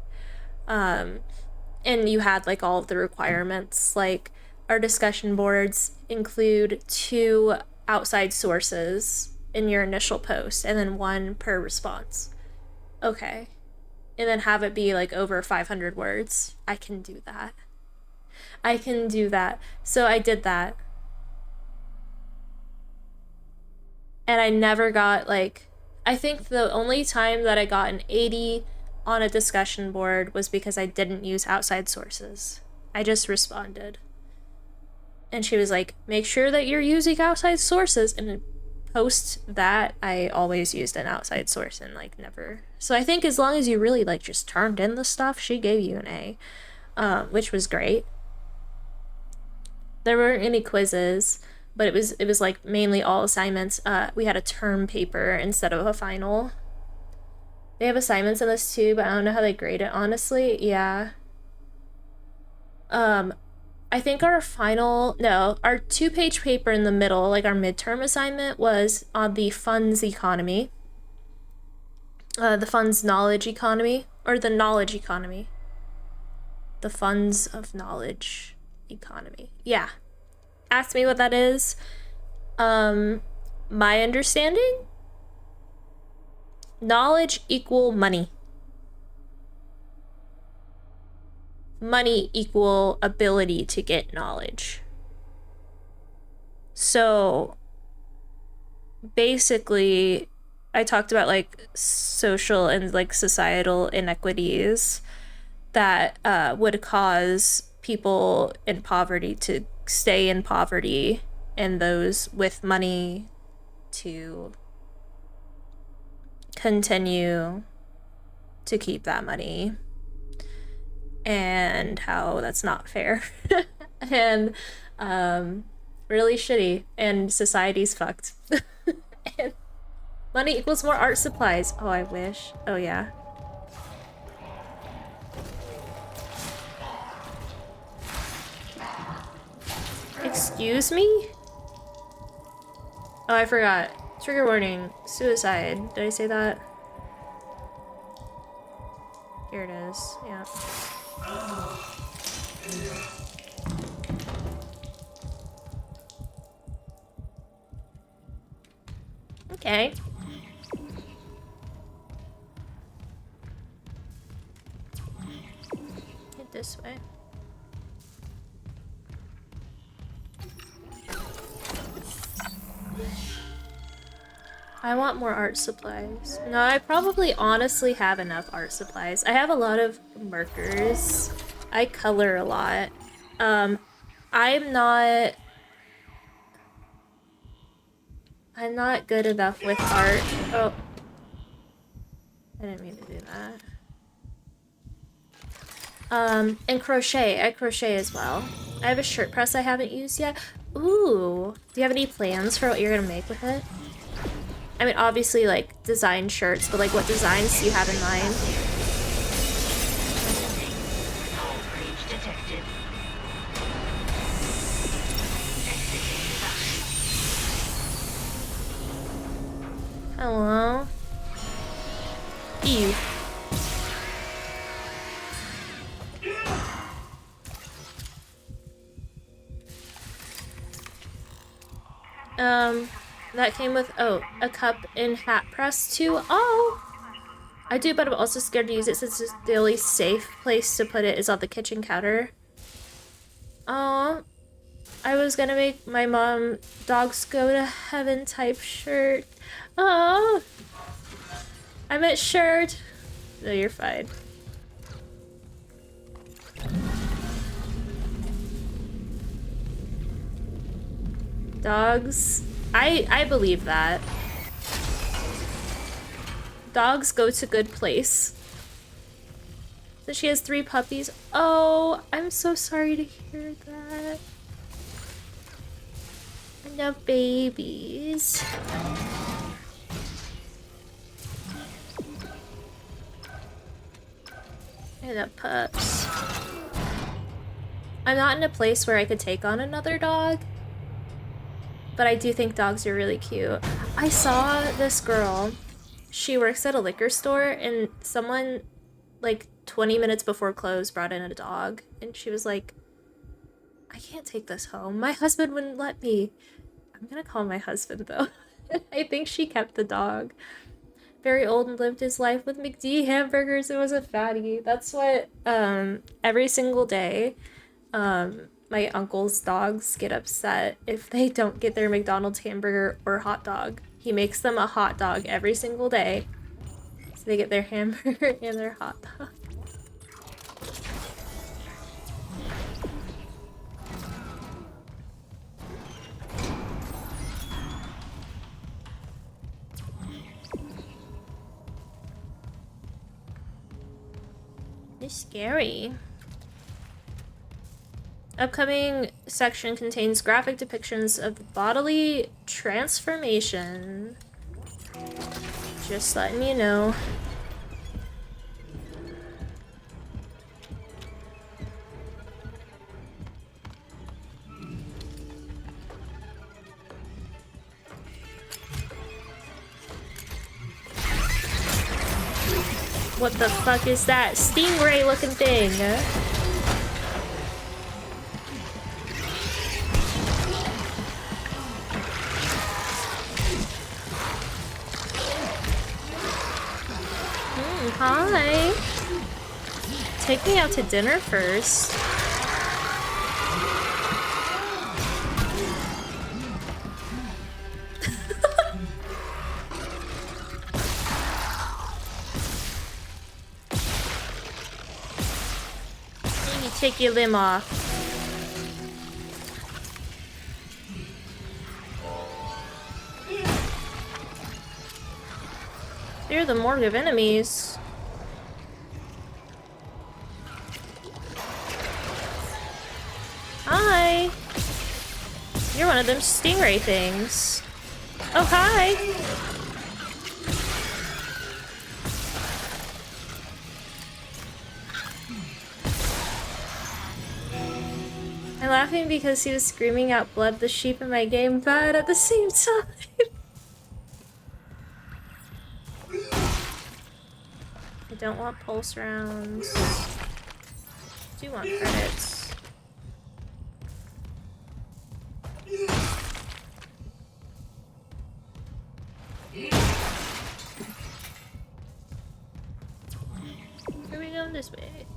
And you had like all of the requirements. Like, our discussion boards include 2 outside sources in your initial post and then 1 per response. Okay. And then have it be like over 500 words. I can do that. I can do that. So I did that. And I never got like, I think the only time that I got an 80 on a discussion board was because I didn't use outside sources. I just responded. And she was like, make sure that you're using outside sources. And post that, I always used an outside source and like never. So I think as long as you really like just turned in the stuff, she gave you an A, which was great. There weren't any quizzes, but it was like mainly all assignments. We had a term paper instead of a final. They have assignments in this too, but I don't know how they grade it, honestly. Yeah. I think our 2-page paper in the middle, like our midterm assignment, was on the funds economy. The funds knowledge economy, or the knowledge economy. The funds of knowledge economy. Yeah. Ask me what that is. My understanding? Knowledge equal money. Money equal ability to get knowledge. So basically, I talked about like social and like societal inequities that would cause people in poverty to stay in poverty and those with money to continue to keep that money, and how that's not fair and really shitty, and society's fucked. And money equals more art supplies. Oh, I wish. Oh yeah. Excuse me? Oh, I forgot. Trigger warning. Suicide. Did I say that? Here it is. Yeah. Okay. Get this way. I want more art supplies. No, I probably honestly have enough art supplies. I have a lot of markers. I color a lot. I'm not good enough with art. Oh. I didn't mean to do that. And crochet. I crochet as well. I have a shirt press I haven't used yet. Ooh. Do you have any plans for what you're gonna make with it? I mean, obviously, like, design shirts, but, like, what designs do you have in mind? Hello? Ew. That came with, oh, a cup and hat press too. Oh! I do, but I'm also scared to use it since it's the only safe place to put it is on the kitchen counter. Oh, I was gonna make my mom dogs go to heaven type shirt. Oh, I meant shirt. No, you're fine. Dogs. I believe that. Dogs go to good place. So she has 3 puppies. Oh, I'm so sorry to hear that. I love babies. I love pups. I'm not in a place where I could take on another dog, but I do think dogs are really cute. I saw this girl. She works at a liquor store, and someone, like, 20 minutes before close brought in a dog, and she was like, I can't take this home. My husband wouldn't let me. I'm gonna call my husband, though. I think she kept the dog. Very old and lived his life with McD hamburgers. It was a fatty. That's what, every single day, my uncle's dogs get upset if they don't get their McDonald's hamburger or hot dog. He makes them a hot dog every single day, so they get their hamburger and their hot dog. It's scary. Upcoming section contains graphic depictions of bodily transformation. Just letting you know. What the fuck is that? Stingray looking thing. Hi. Take me out to dinner first. Let me take your limb off. Clear the morgue of enemies. Hi! You're one of them stingray things. Oh, hi! I I'm laughing because he was screaming out blood the sheep in my game, but at the same time. I don't want pulse rounds. I do want credits. Where are we going this way?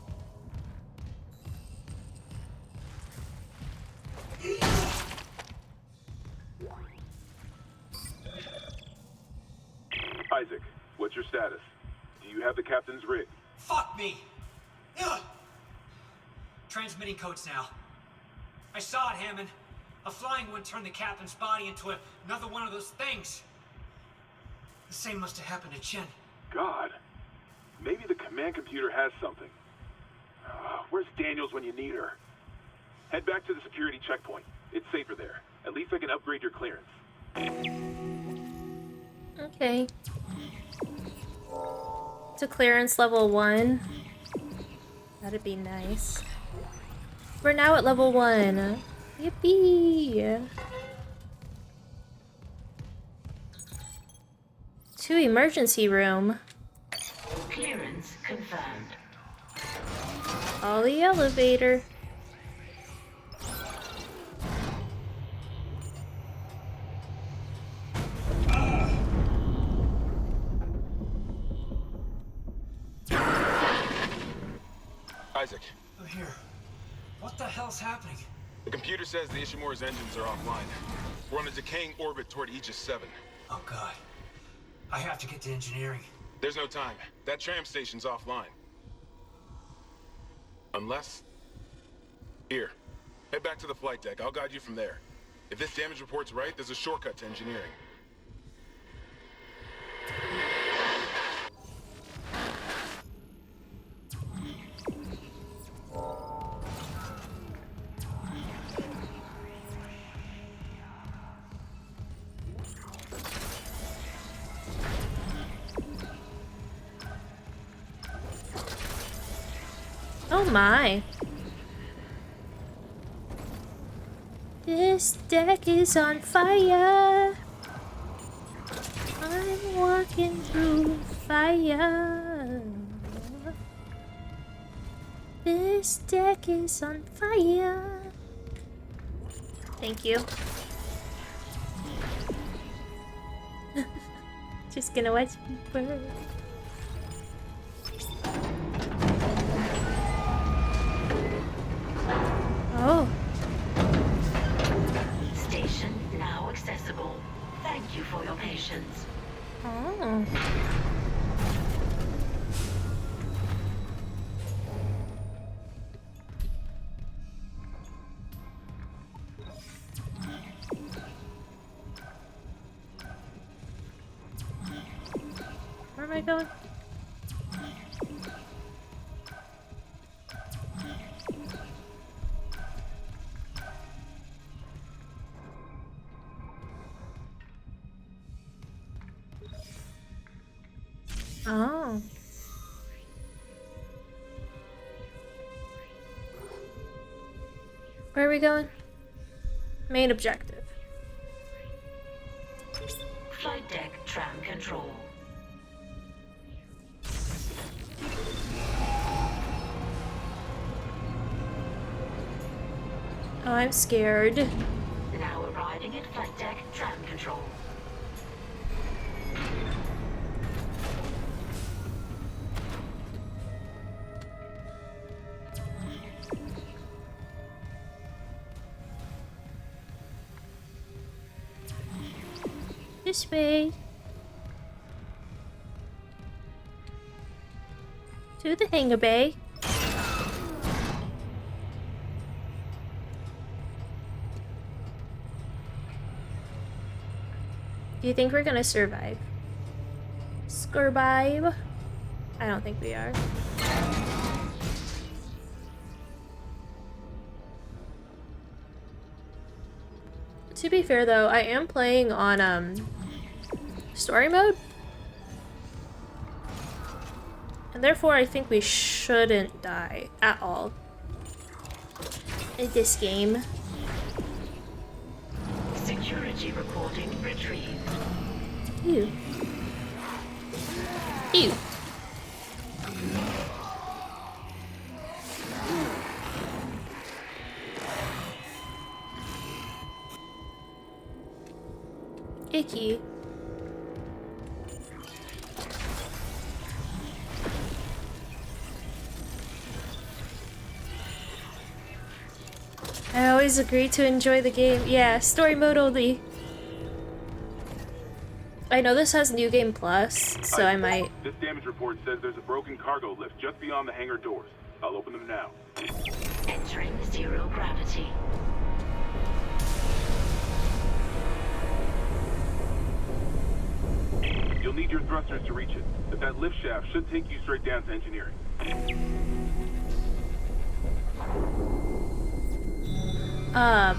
Isaac, what's your status? Do you have the captain's rig? Fuck me! Ugh. Transmitting codes now. I saw it, Hammond. A flying one turned the captain's body into another one of those things. The same must have happened to Chen. God. Maybe the command computer has something. Where's Daniels when you need her? Head back to the security checkpoint. It's safer there. At least I can upgrade your clearance. Okay. To clearance level 1. That'd be nice. We're now at level 1. Yippee! To emergency room. Clearance confirmed. Call the elevator. Isaac, I'm here. What the hell's happening? the computer says the Ishimura's engines are offline. We're on a decaying orbit toward Aegis 7. Oh god. I have to get to engineering. There's no time. That tram station's offline. Unless... Here. Head back to the flight deck. I'll guide you from there. If this damage report's right, there's a shortcut to engineering. Oh my. This deck is on fire. I'm walking through fire. This deck is on fire. Thank you. Just gonna watch people. Oh. Station now accessible. Thank you for your patience. Oh. Where am I going? Oh. Where are we going? Main objective. Flight deck tram control. Oh, I'm scared. Now arriving at flight deck tram control. This way. To the hangar bay. Do you think we're gonna survive? Survive? I don't think we are. To be fair though, I am playing on story mode. And therefore I think we shouldn't die at all. this game. Security recording retrieved. Ew. Ew. Icky. I always agree to enjoy the game. Yeah, story mode only. I know this has New Game Plus, so I might. This damage report says there's a broken cargo lift just beyond the hangar doors. I'll open them now. Entering zero gravity. You'll need your thrusters to reach it, but that lift shaft should take you straight down to engineering. I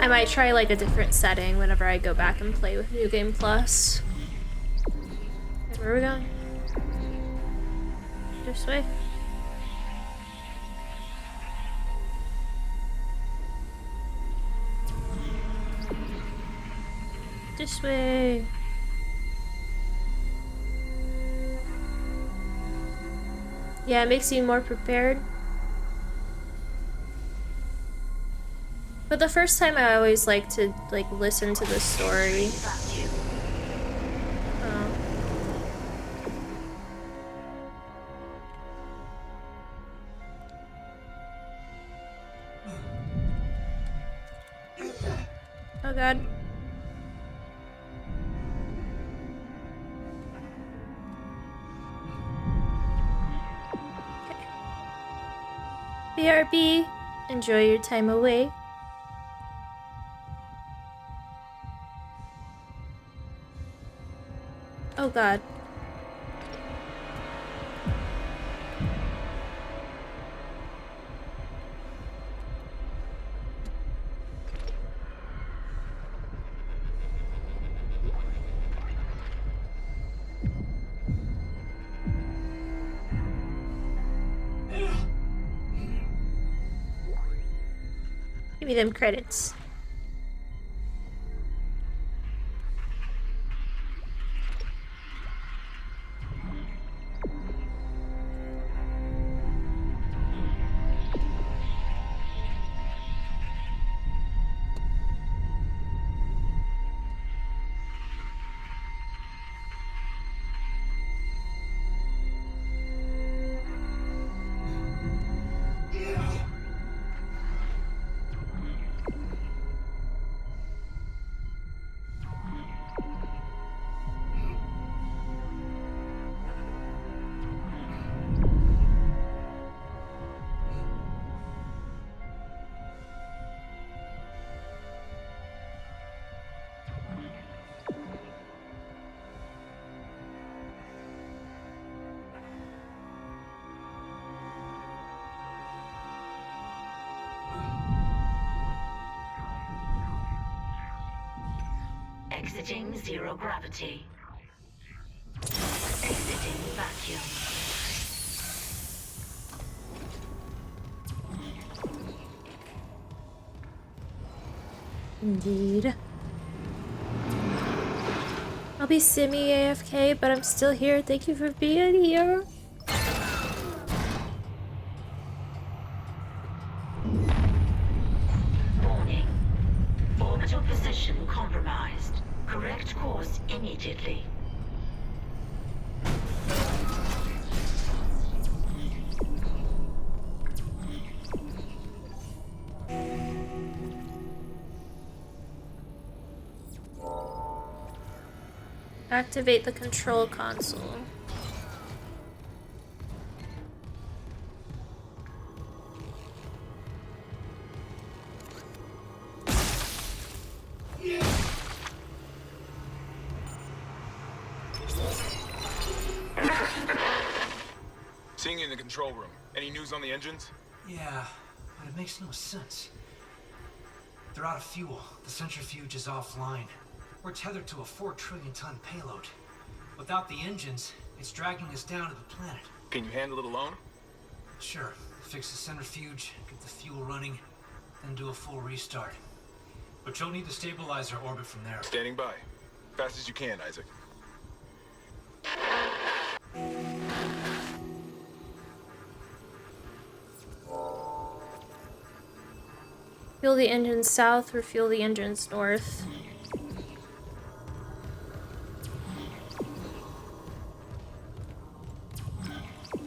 might try like a different setting whenever I go back and play with New Game Plus. Okay, where are we going? This way? This way. Yeah, it makes you more prepared. But the first time I always like to like listen to the story. Oh god. BRB, enjoy your time away. Oh god. Give me them credits. Exiting zero gravity. Exiting vacuum. Indeed. I'll be semi-AFK, but I'm still here. Thank you for being here. Warning. Orbital position compromised. Correct course immediately. Activate the control console. Seeing you in the control room. Any news on the engines? Yeah, but it makes no sense. They're out of fuel. The centrifuge is offline. We're tethered to a 4 trillion ton payload. Without the engines, it's dragging us down to the planet. Can you handle it alone? Sure. Fix the centrifuge, get the fuel running, then do a full restart. But you'll need to stabilize our orbit from there. Standing by. Fast as you can, Isaac. Fuel the engines south, refuel the engines north.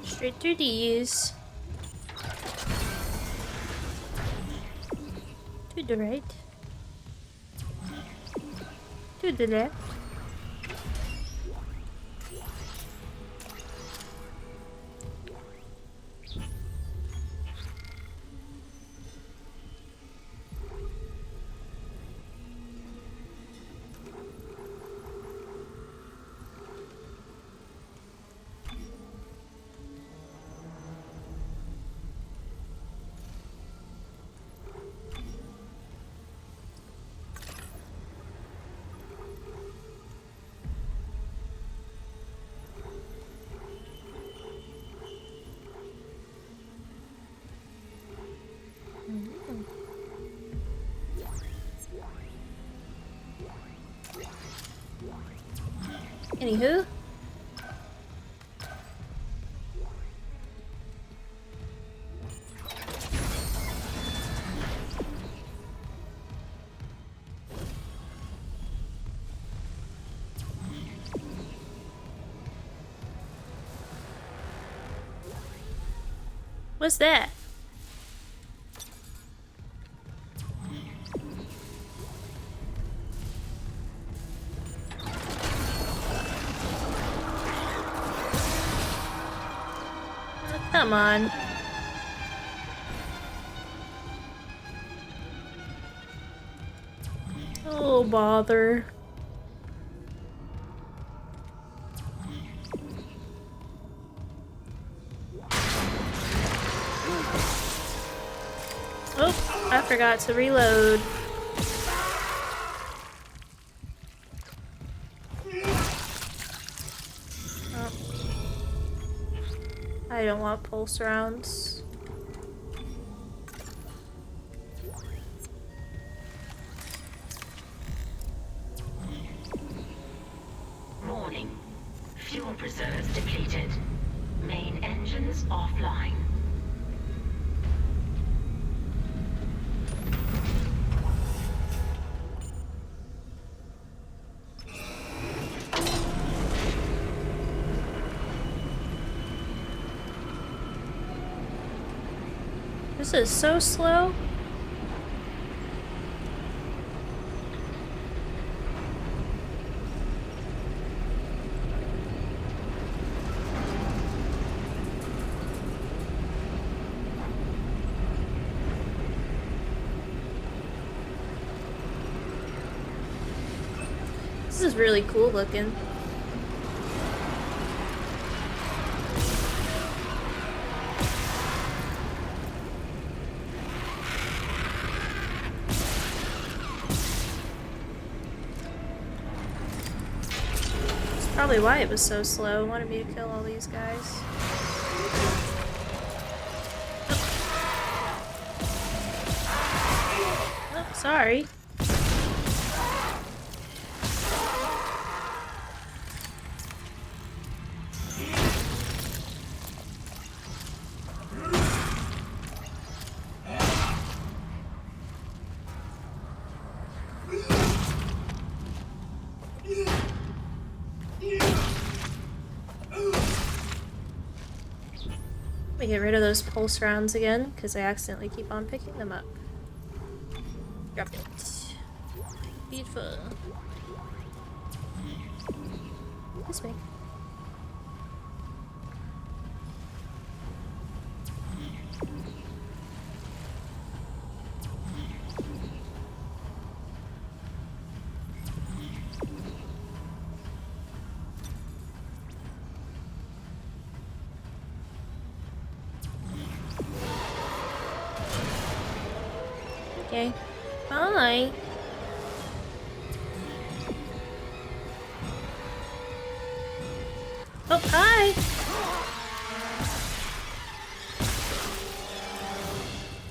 Straight through these. To the right. To the left. Anywho. What's that? Come on. Oh, bother. Oh, I forgot to reload. I don't want pulse rounds. Warning. Fuel reserves depleted. Main engines offline. This is so slow. This is really cool looking. Probably why it was so slow. It wanted me to kill all these guys. Oh, sorry. Let me get rid of those pulse rounds again, because I accidentally keep on picking them up. Drop it. Beautiful. This way. Okay. Bye. Oh, hi!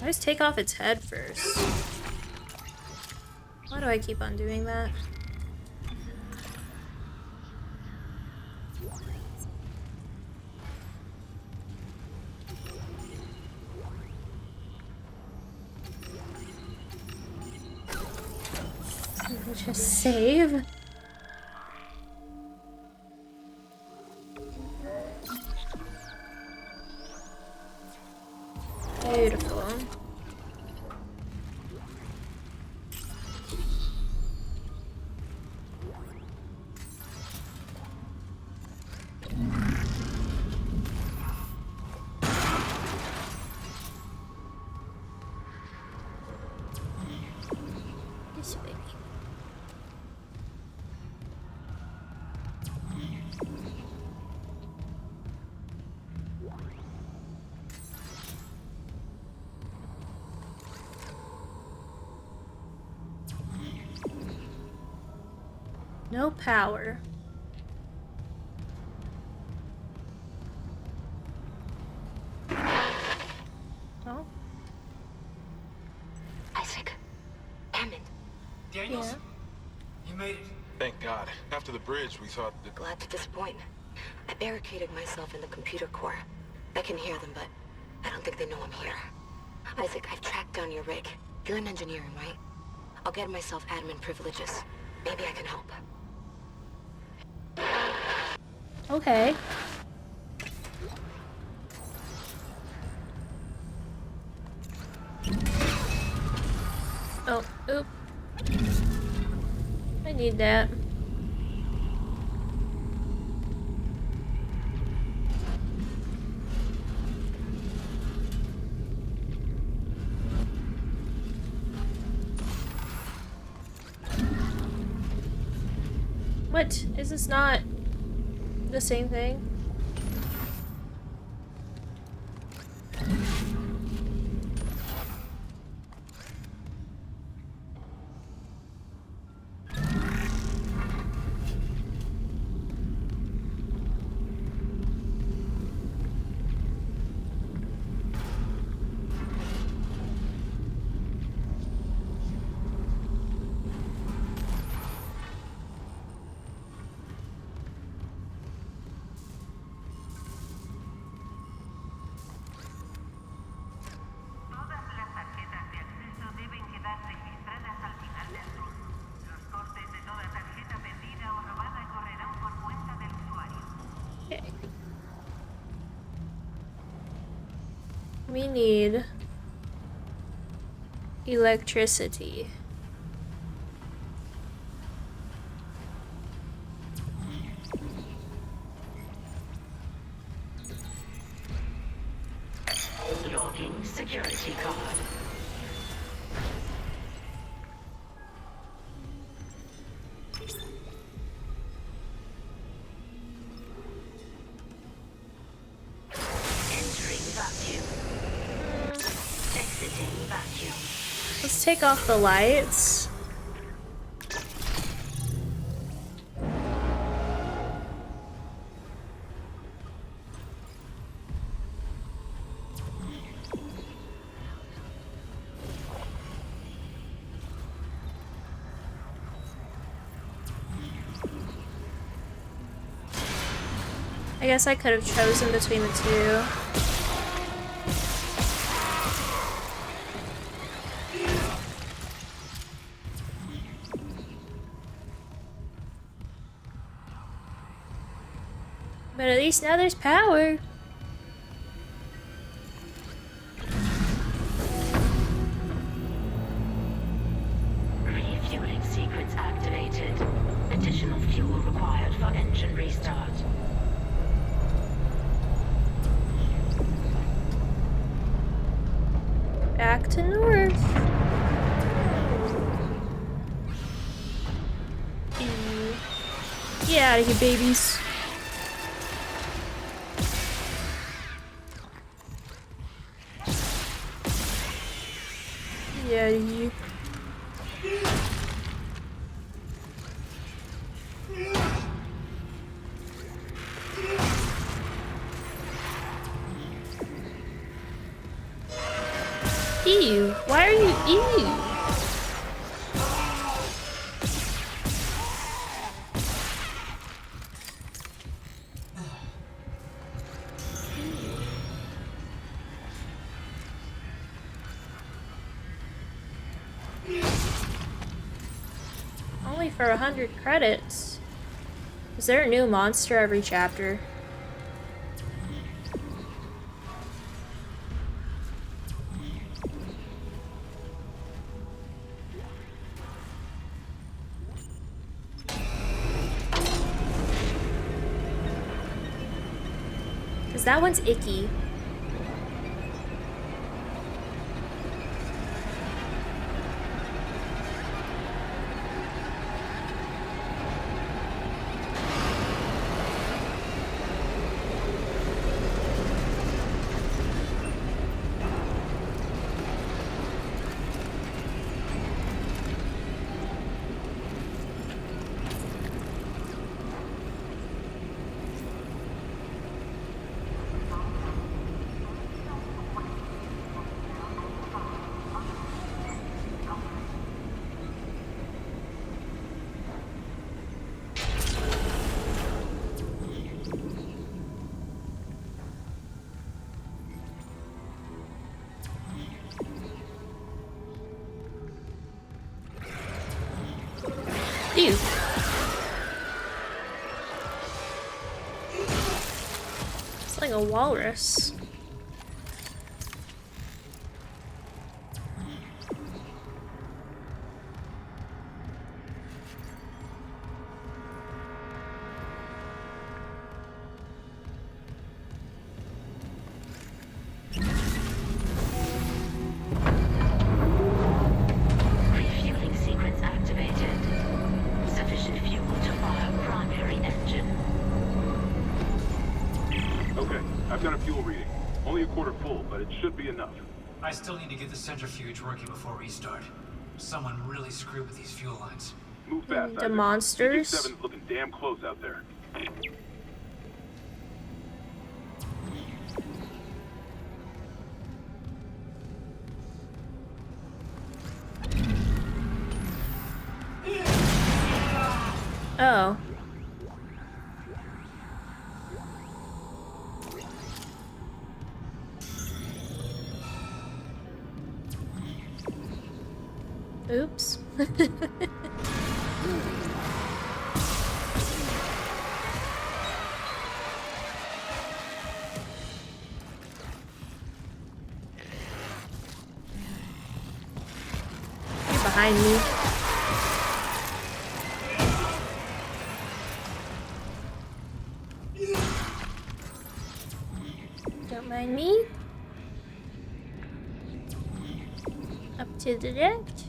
I just take off its head first. Why do I keep on doing that? Just save. Beautiful. This way. No power. Oh? Isaac. Hammond. Daniels? Yeah. You made it. Thank God. After the bridge, we thought that... Glad to disappoint. I barricaded myself in the computer core. I can hear them, but I don't think they know I'm here. Isaac, I've tracked down your rig. You're in engineering, right? I'll get myself admin privileges. Maybe I can help. Okay. Oh, oop. I need that. What? Is this not the same thing? We need electricity. Logging security card. Entering vacuum. Exiting vacuum. Let's take off the lights. I guess I could have chosen between the two. But at least now there's power. Refueling sequence activated. Additional fuel required for engine restart. Back to north. Get out of here, babies. Get out of here. Why are you? Ew. Only for 100 credits. Is there a new monster every chapter? Because that one's icky. Ew. It's like a walrus. Refueling sequence activated. Sufficient fuel to fire primary engine. Okay, I've got a fuel reading. Only a quarter full, but it should be enough. I still need to get the centrifuge working before restart. Someone really screwed with these fuel lines. Move fast, The Isaac. monsters. CJ7's looking damn close out there. Oh. Oops. You're behind me. Don't mind me. Up to the left.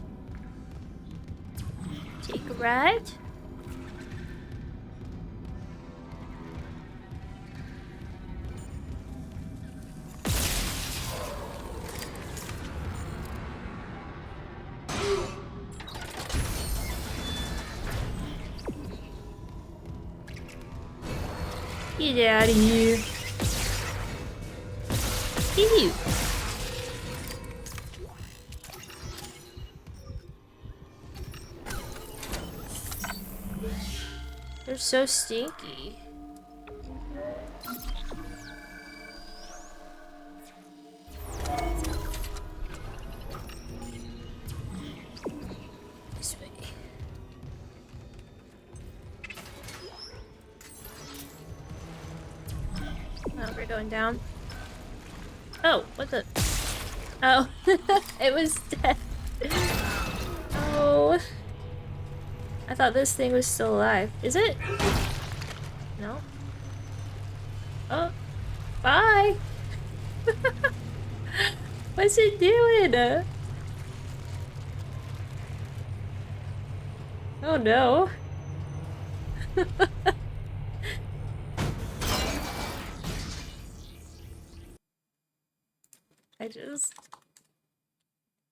Take a right. Get out of here. Ew. They're so stinky. This way. Oh, we're going down. Oh, what the? Oh, it was dead. Oh. I thought this thing was still alive. Is it? No. Oh. Bye. What's it doing? Oh no.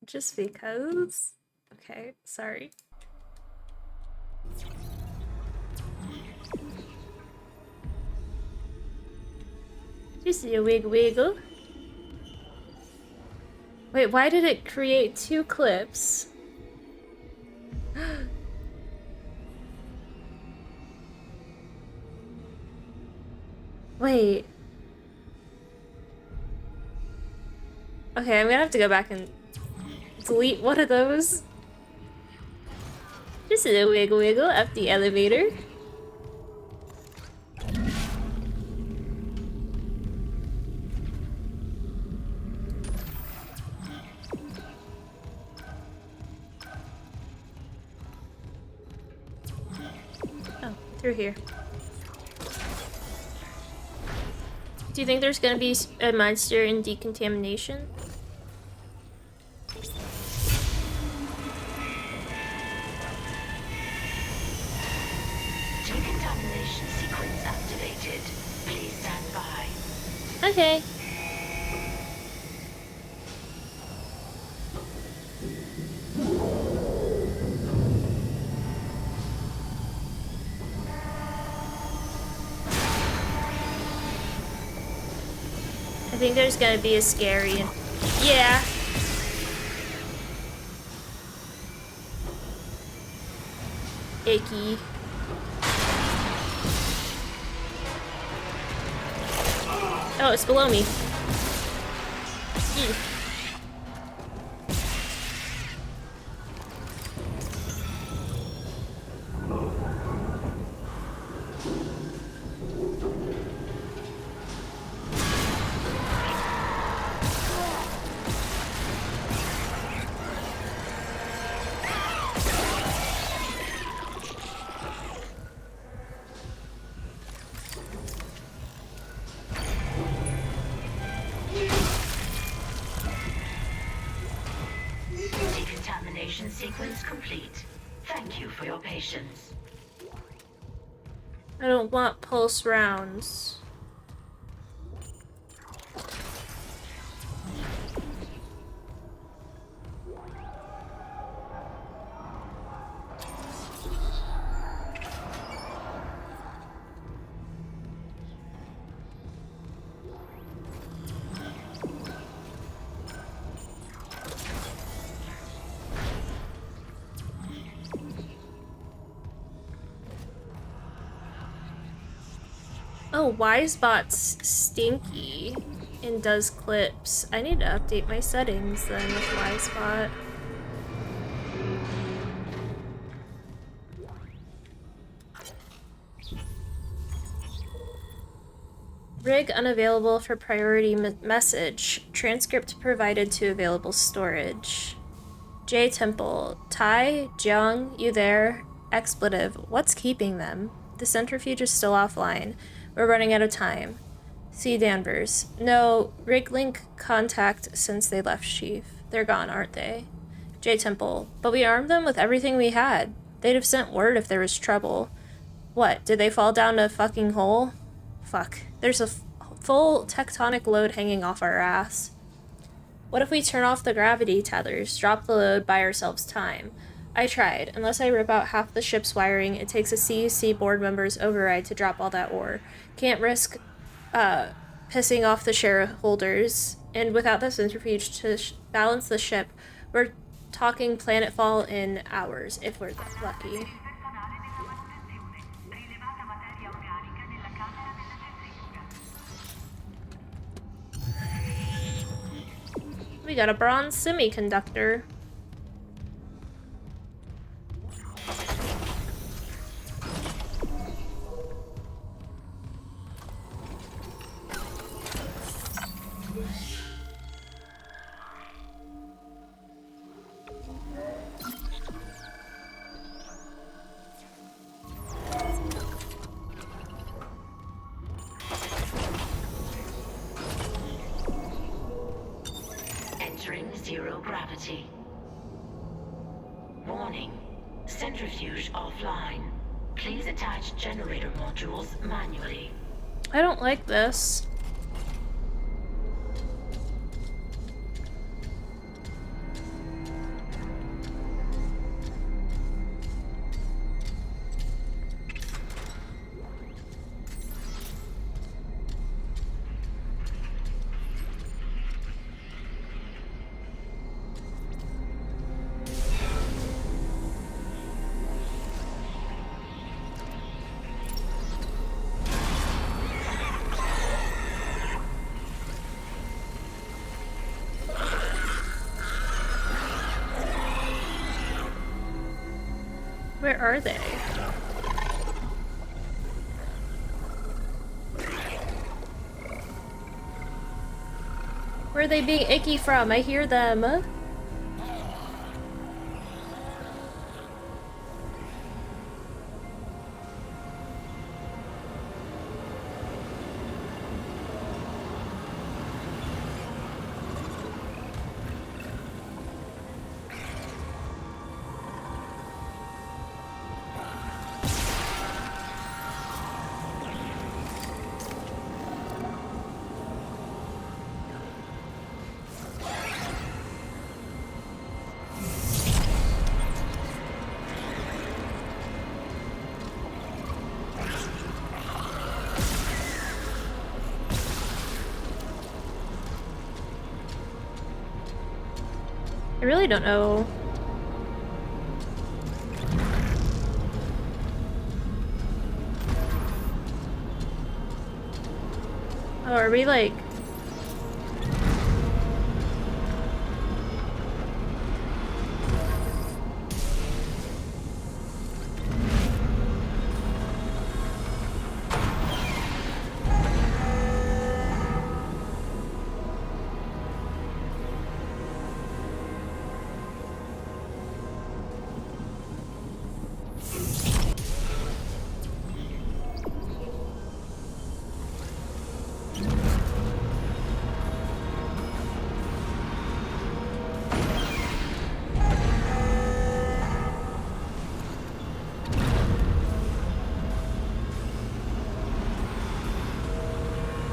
Just because. Okay, sorry. Just a wiggle. Wait, why did it create 2 clips? Wait. Okay, I'm gonna have to go back and delete one of those. Just a little wiggle wiggle up the elevator. Oh, through here. Do you think there's gonna be a monster in decontamination? Decontamination sequence activated. Please stand by. Okay. I think there's gonna be a scary and yeah. Icky. Oh, it's below me. Decontamination sequence complete. Thank you for your patience. I don't want pulse rounds. Oh, Wisebot's stinky and does clips. I need to update my settings then with Wisebot. Rig unavailable for priority message. Transcript provided to available storage. J Temple. Tai, Jiang, you there? Expletive. What's keeping them? The centrifuge is still offline. We're running out of time. C. Danvers. No, rig link contact since they left, Chief. They're gone, aren't they? J Temple. But we armed them with everything we had. They'd have sent word if there was trouble. What, did they fall down a fucking hole? Fuck. There's a full tectonic load hanging off our ass. What if we turn off the gravity tethers, drop the load, buy ourselves time? I tried. Unless I rip out half the ship's wiring, it takes a CUC board member's override to drop all that ore. Can't risk pissing off the shareholders. And without the centrifuge to balance the ship, we're talking planetfall in hours, if we're lucky. We got a bronze semiconductor. Zero gravity. Warning. Centrifuge offline. Please attach generator modules manually. I don't like this. Where are they? Where are they being icky from? I hear them. I really don't know. Oh, are we like...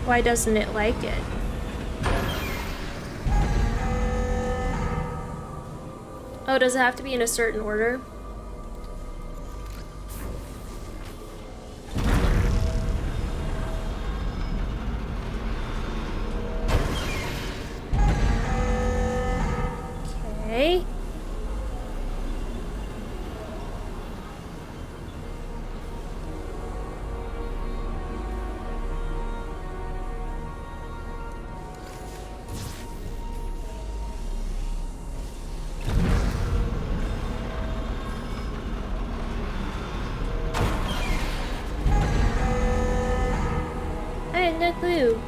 Why doesn't it like it? Oh, does it have to be in a certain order? Okay. I had no clue.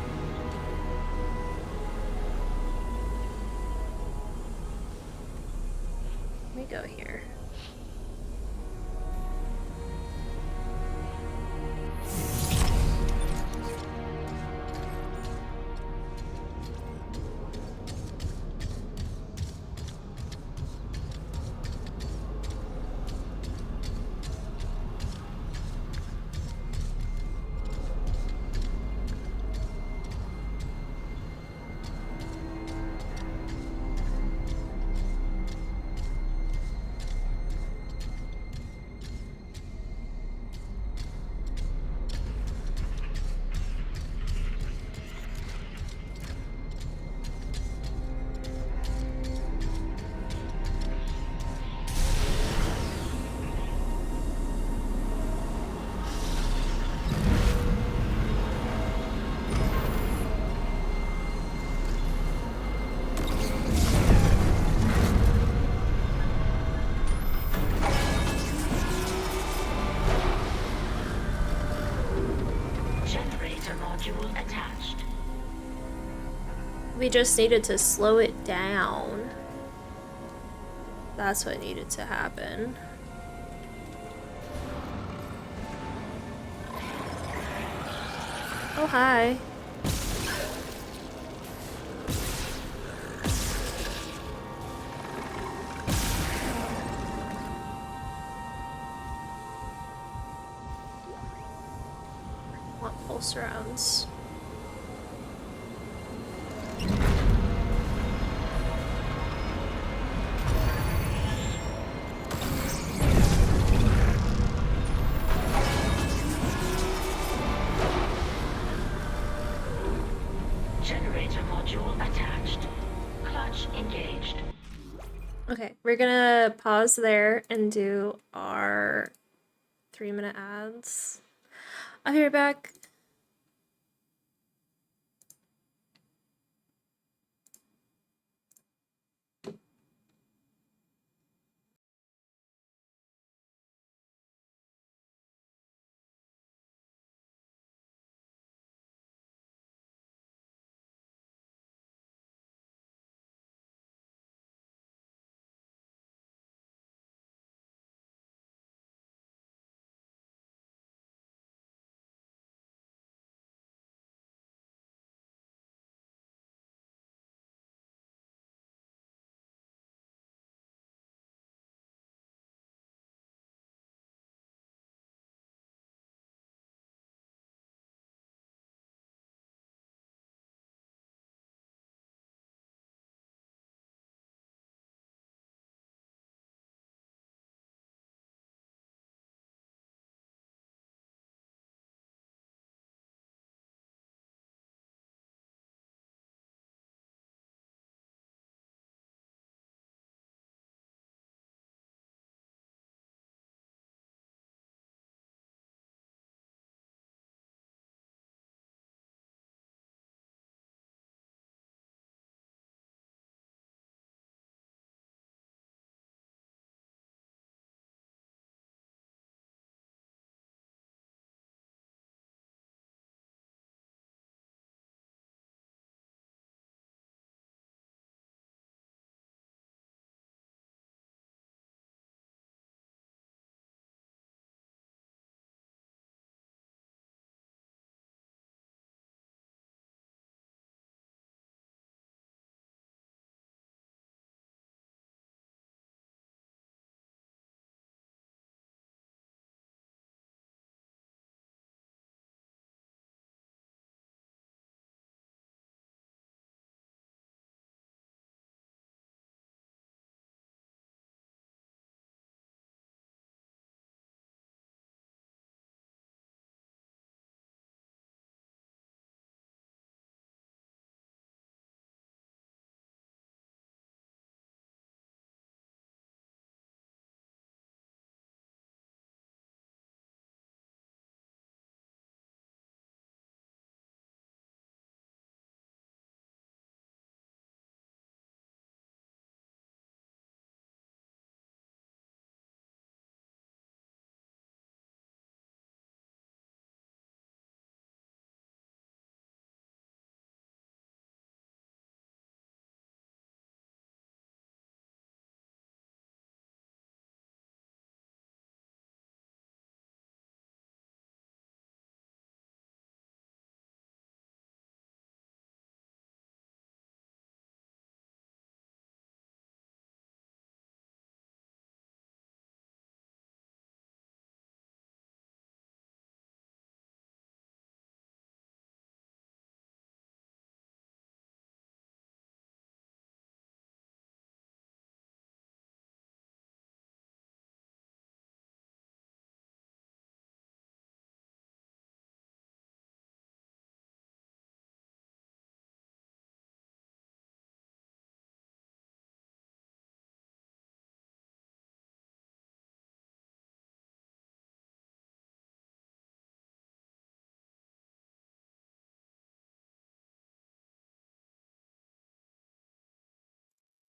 Let me go here. Generator module attached. We just needed to slow it down. That's what needed to happen. Oh, hi. Want pulse rounds. Generator module attached. Clutch engaged. Okay, we're gonna pause there and do our 3-minute ads. I'll be right back.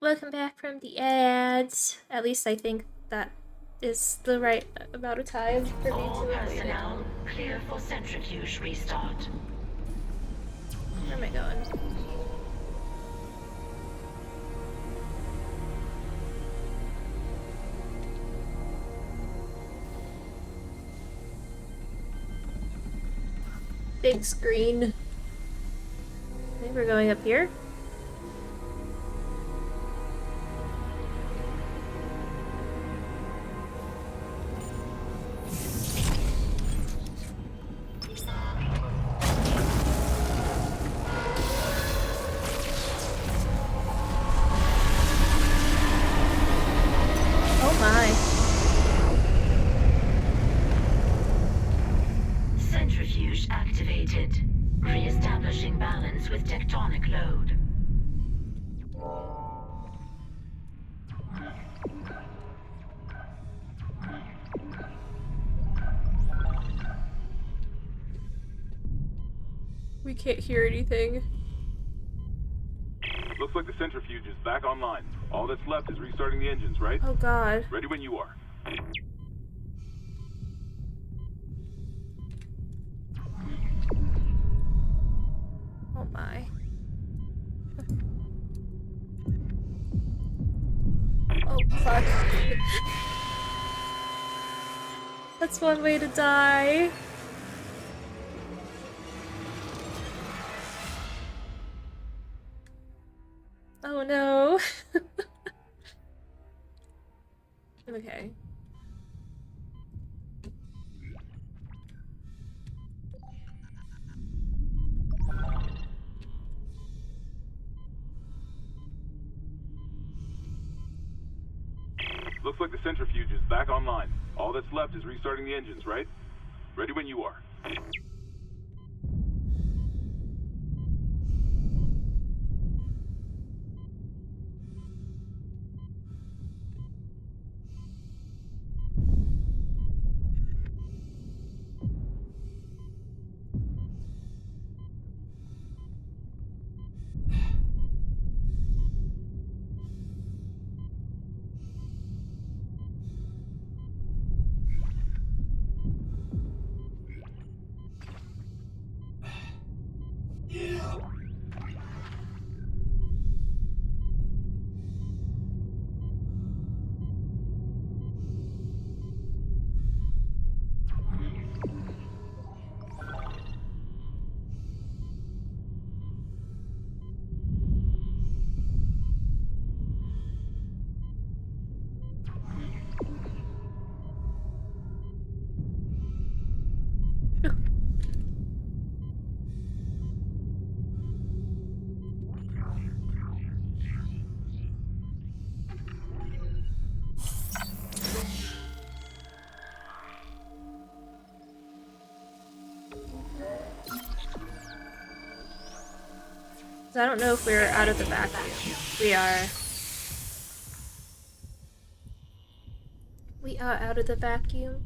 welcome back from the ads. At least I think that is the right amount of time for me All to have waited. personnel clear for centrifuge restart. Where am I going? Big screen. I think we're going up here. Oh my. Centrifuge activated. Re-establishing balance with tectonic load. We can't hear anything. Looks like the centrifuge is back online. All that's left is restarting the engines, right? Oh god. Ready when you are. Oh my. Oh fuck. That's one way to die. Oh no. Okay. Looks like the centrifuge is back online. All that's left is restarting the engines, right? Ready when you are. So I don't know if we're out of the vacuum. We are. We are out of the vacuum.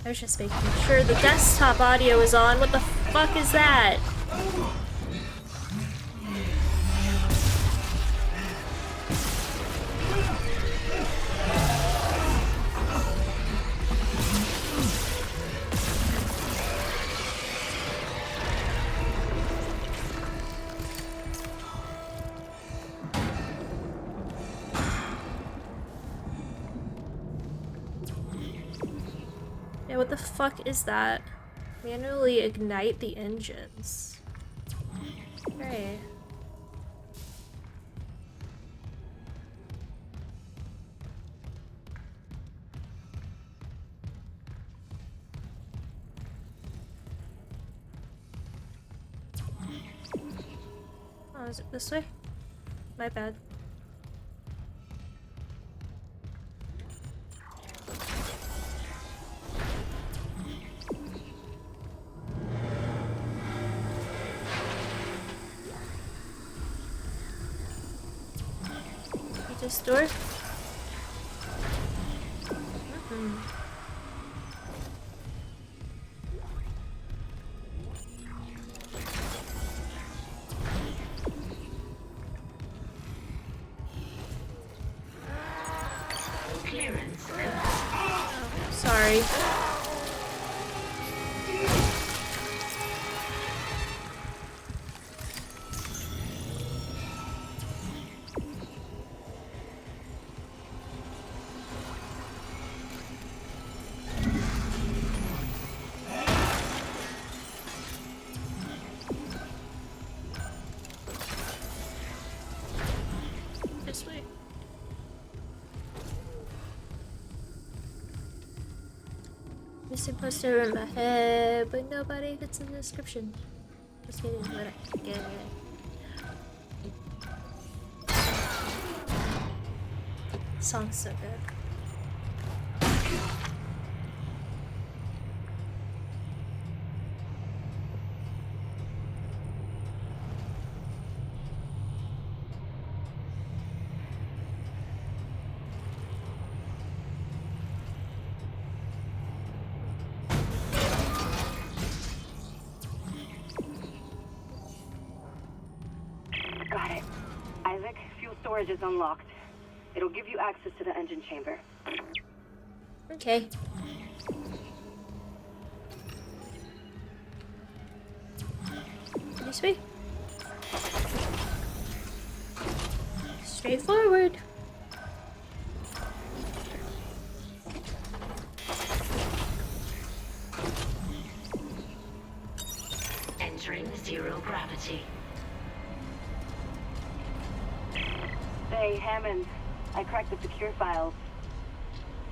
I was just making sure the desktop audio is on. What the fuck is that? Yeah, what the fuck is that? Manually ignite the engines. Great. Oh, is it this way? My bad. This door? supposed to run my head, but nobody fits in the description. Just kidding, but I get it. Song's so good. Got it. Isaac, fuel storage is unlocked. It'll give you access to the engine chamber. Okay. This way. Straightforward. Entering zero gravity. Hey, Hammond. I cracked the secure files.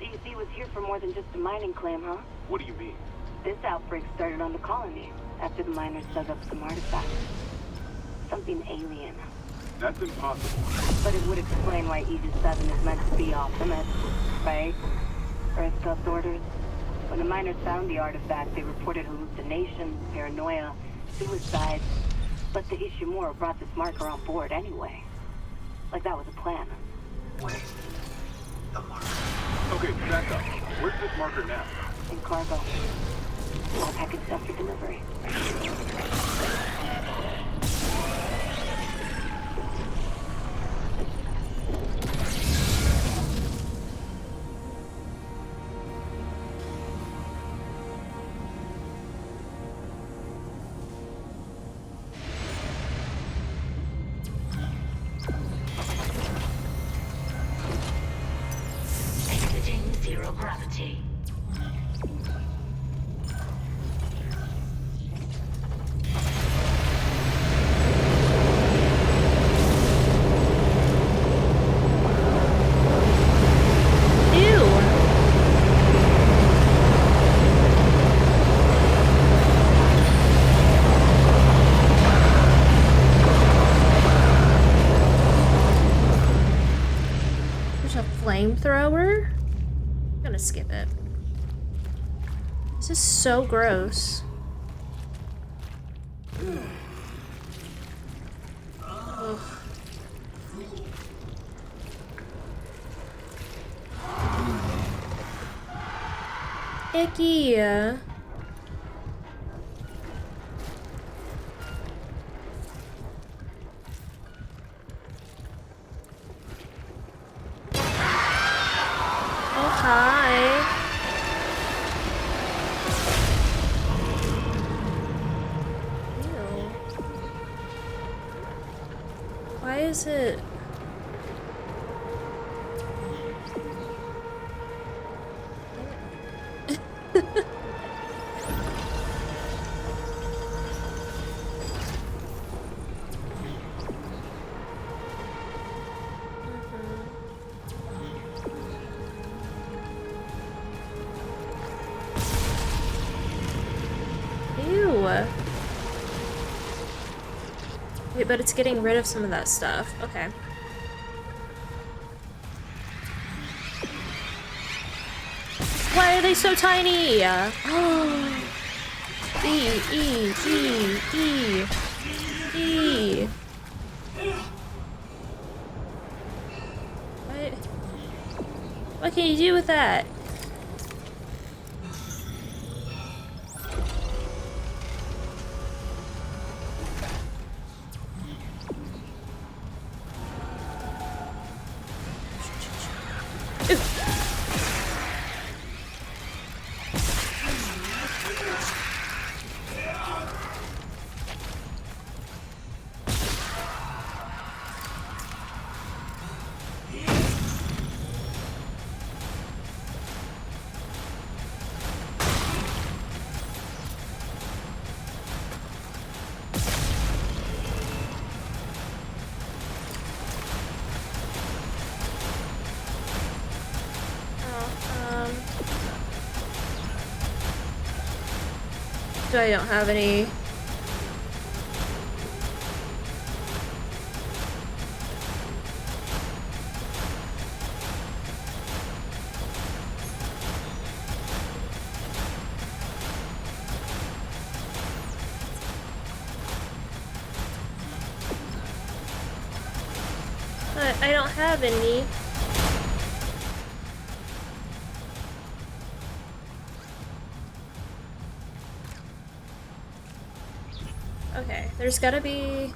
CEC was here for more than just a mining claim, huh? What do you mean? This outbreak started on the colony after the miners dug up some artifacts. Something alien. That's impossible. But it would explain why Aegis 7 is meant to be off limits, right? Earth's orders. When the miners found the artifact, they reported hallucinations, paranoia, suicide. But the Ishimura brought this marker on board anyway. Like that was a plan. Wait. The marker. Okay, back up. Where's this marker now? In cargo. All packaged up for delivery. Exiting zero gravity. Flamethrower? I'm gonna skip it. This is so gross. Ugh. Icky. Hi. Ew. Why is it? Wait, but it's getting rid of some of that stuff. Okay. Why are they so tiny? Oh. E. What can you do with that? So I don't have any. But I don't have any. Okay, there's gotta be...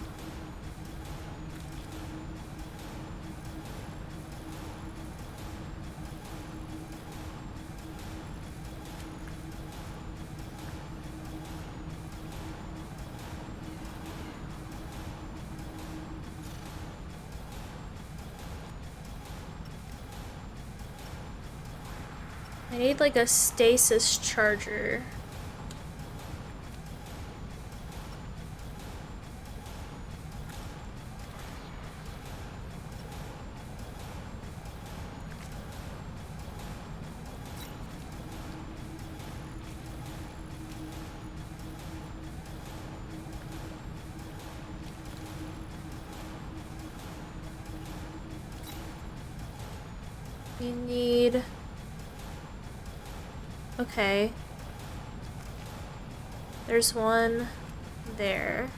I need like a stasis charger. We need... Okay. There's one there.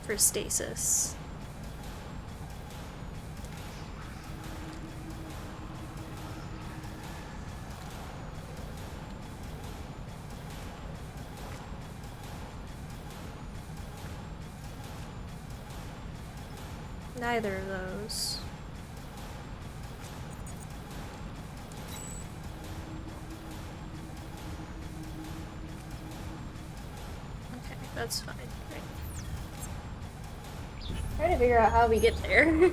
For stasis. Neither of those. Okay, that's fine. Right. Trying to figure out how we get there.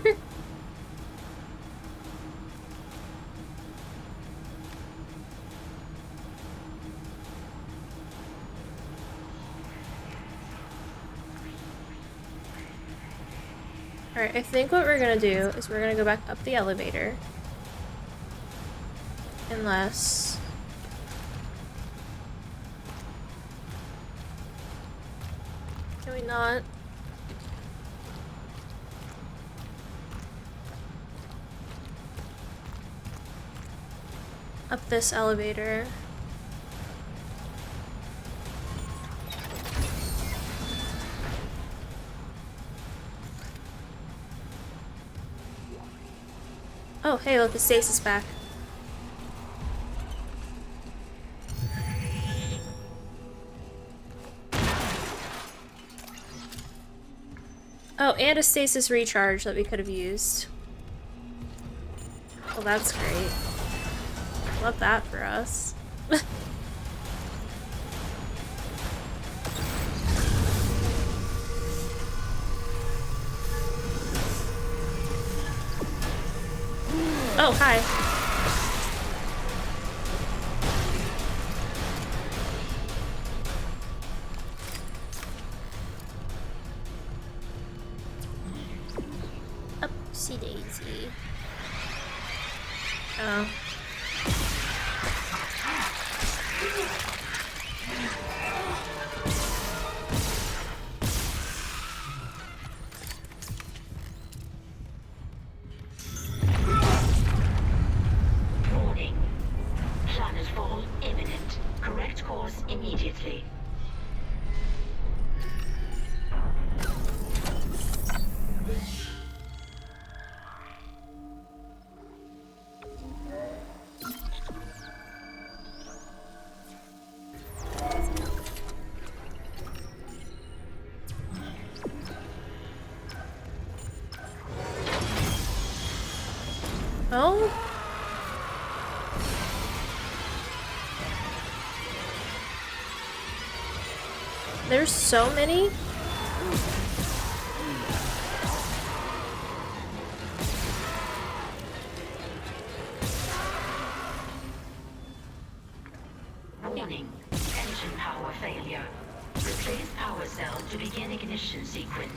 Alright, I think what we're gonna do is we're gonna go back up the elevator. Unless... Can we not? Up this elevator. Oh, hey, look, the stasis back. Oh, and a stasis recharge that we could have used. Well, that's great. Love that for us. Oh, hi. Upsy daisy. Oh. Warning. Planetfall imminent. Correct course immediately. Oh? There's so many? Warning. Engine power failure. Replace power cell to begin ignition sequence.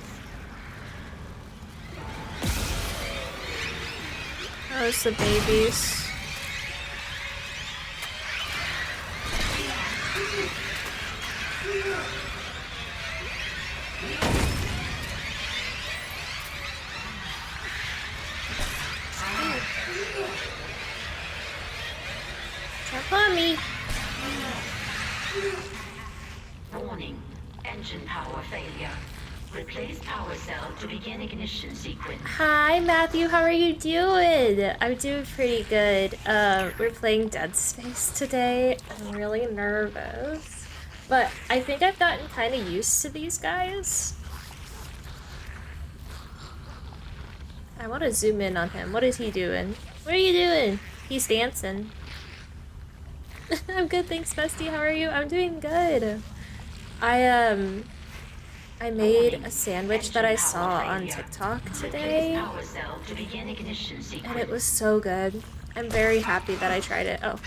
Oh, it's the babies. Jump on me. Warning. Engine power failure. Replace power cell to begin ignition sequence. Hi Matthew, how are you doing? I'm doing pretty good. We're playing Dead Space today. I'm really nervous. But I think I've gotten kind of used to these guys. I want to zoom in on him. What is he doing? What are you doing? He's dancing. I'm good, thanks, bestie. How are you? I'm doing good. I made a sandwich that I saw on TikTok today, and it was so good. I'm very happy that I tried it. Oh.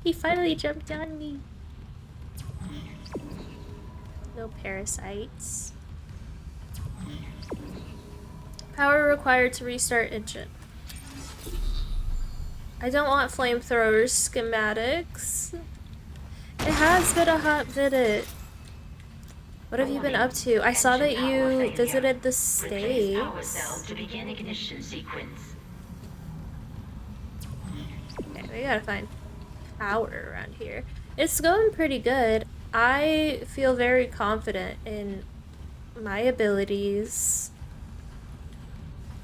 He finally jumped on me. No parasites. Power required to restart engine. I don't want flamethrowers schematics. It has been a hot minute. What have you been up to? I saw that you visited the States. Okay, we gotta find power around here. It's going pretty good. I feel very confident in my abilities.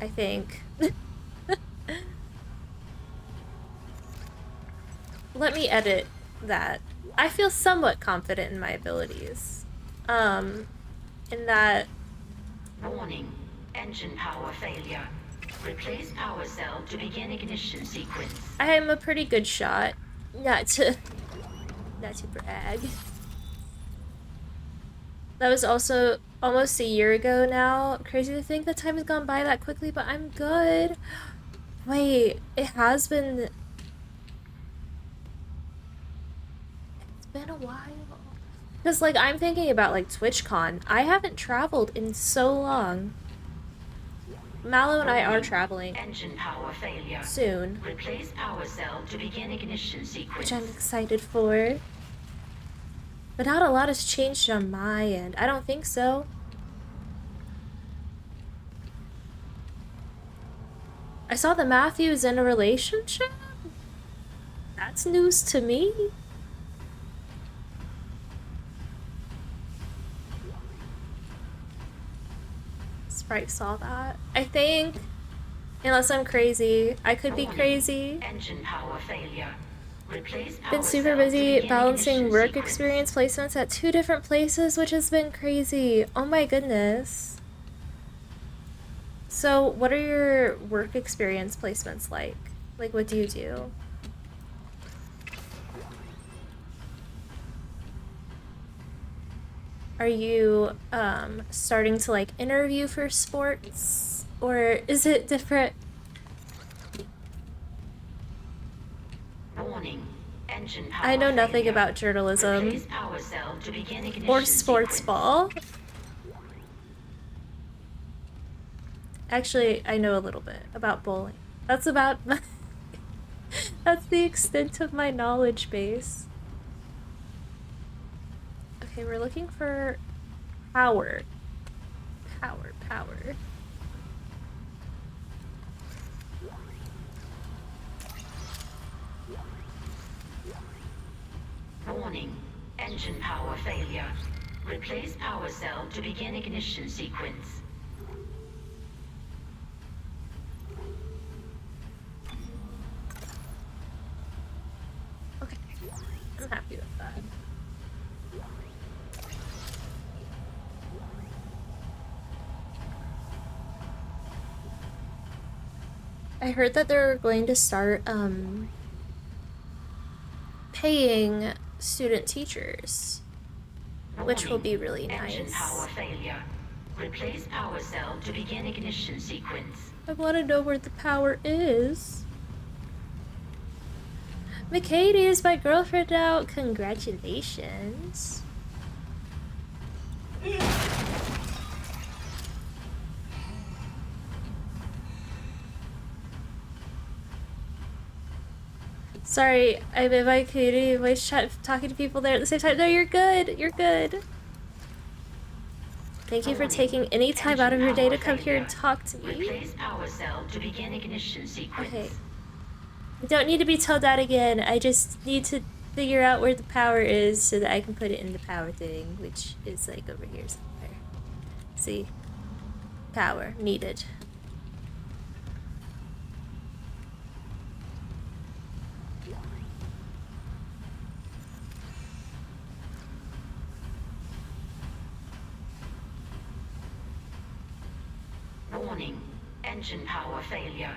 I think. Let me edit that. I feel somewhat confident in my abilities. In that... Warning. Engine power failure. Replace power cell to begin ignition sequence. I am a pretty good shot. Not to brag. That was also almost a year ago now. Crazy to think the time has gone by that quickly, but I'm good. Wait, it has been... It's been a while. Because, like, I'm thinking about, like, TwitchCon. I haven't traveled in so long. Mallow and I are traveling soon, Replace power cell to begin ignition sequence. which I'm excited for. But not a lot has changed on my end. I don't think so. I saw that Matthew's in a relationship? That's news to me. Sprite saw that. I think, unless I'm crazy, I could be crazy. Engine power failure. Replace power Been super cell busy to balancing begin work ignition experience placements at 2 different places, which has been crazy. Oh my goodness. So, what are your work experience placements like? Like, what do you do? Are you starting to like interview for sports, or is it different? Warning. Engine power I know nothing failure. about journalism Replace power cell to begin ignition or sports sequence. ball. Actually, I know a little bit about bowling. That's about that's the extent of my knowledge base. Okay, we're looking for power. Power. Warning. Engine power failure. Replace power cell to begin ignition sequence. Okay, I'm happy with that. I heard that they're going to start paying student teachers, which will be really Engine nice. power failure. Replace power cell to begin ignition sequence. I want to know where the power is. McKady is my girlfriend now. Congratulations. Sorry, I'm in my community voice chat talking to people there at the same time. No, you're good. You're good. Thank you for taking any time out of your day to come here and talk to me. Replace power cell to begin ignition sequence. Okay. I don't need to be told that again. I just need to figure out where the power is so that I can put it in the power thing, which is like over here somewhere. See? Power needed. Warning. Engine power failure.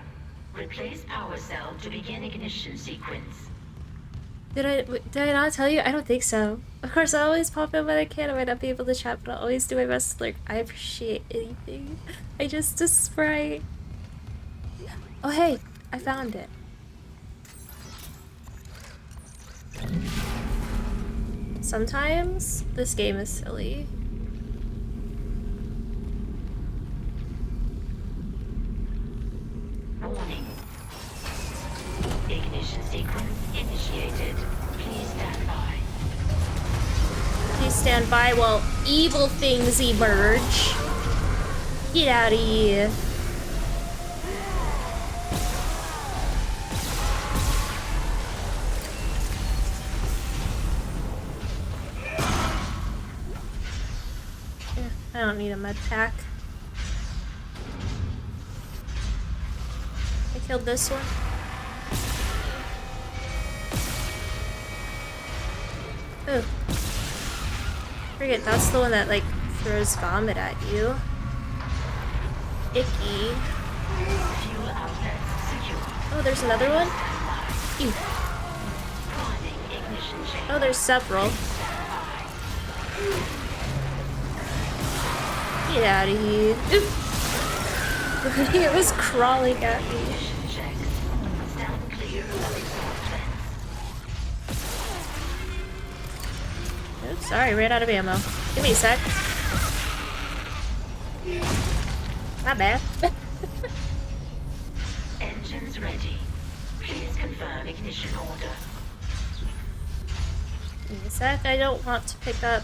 Replace power cell to begin ignition sequence. Did I not tell you? I don't think so. Of course, I always pop in when I can. I might not be able to chat, but I'll always do my best to lurk. I appreciate anything. I just sprite. Oh hey, I found it. Sometimes this game is silly. Warning. Ignition sequence initiated. Please stand by. Please stand by while evil things emerge. Get out of here. Yeah, I don't need a med pack. I killed this one. Ooh. Forget, that's the one that like throws vomit at you. Icky. Oh, there's another one? Ew. Oh, there's several. Get out of here. Oof. It was crawling at me. Oops, sorry, ran out of ammo. Give me a sec. Not bad. Engines ready. Please confirm ignition order. Give me a sec. I don't want to pick up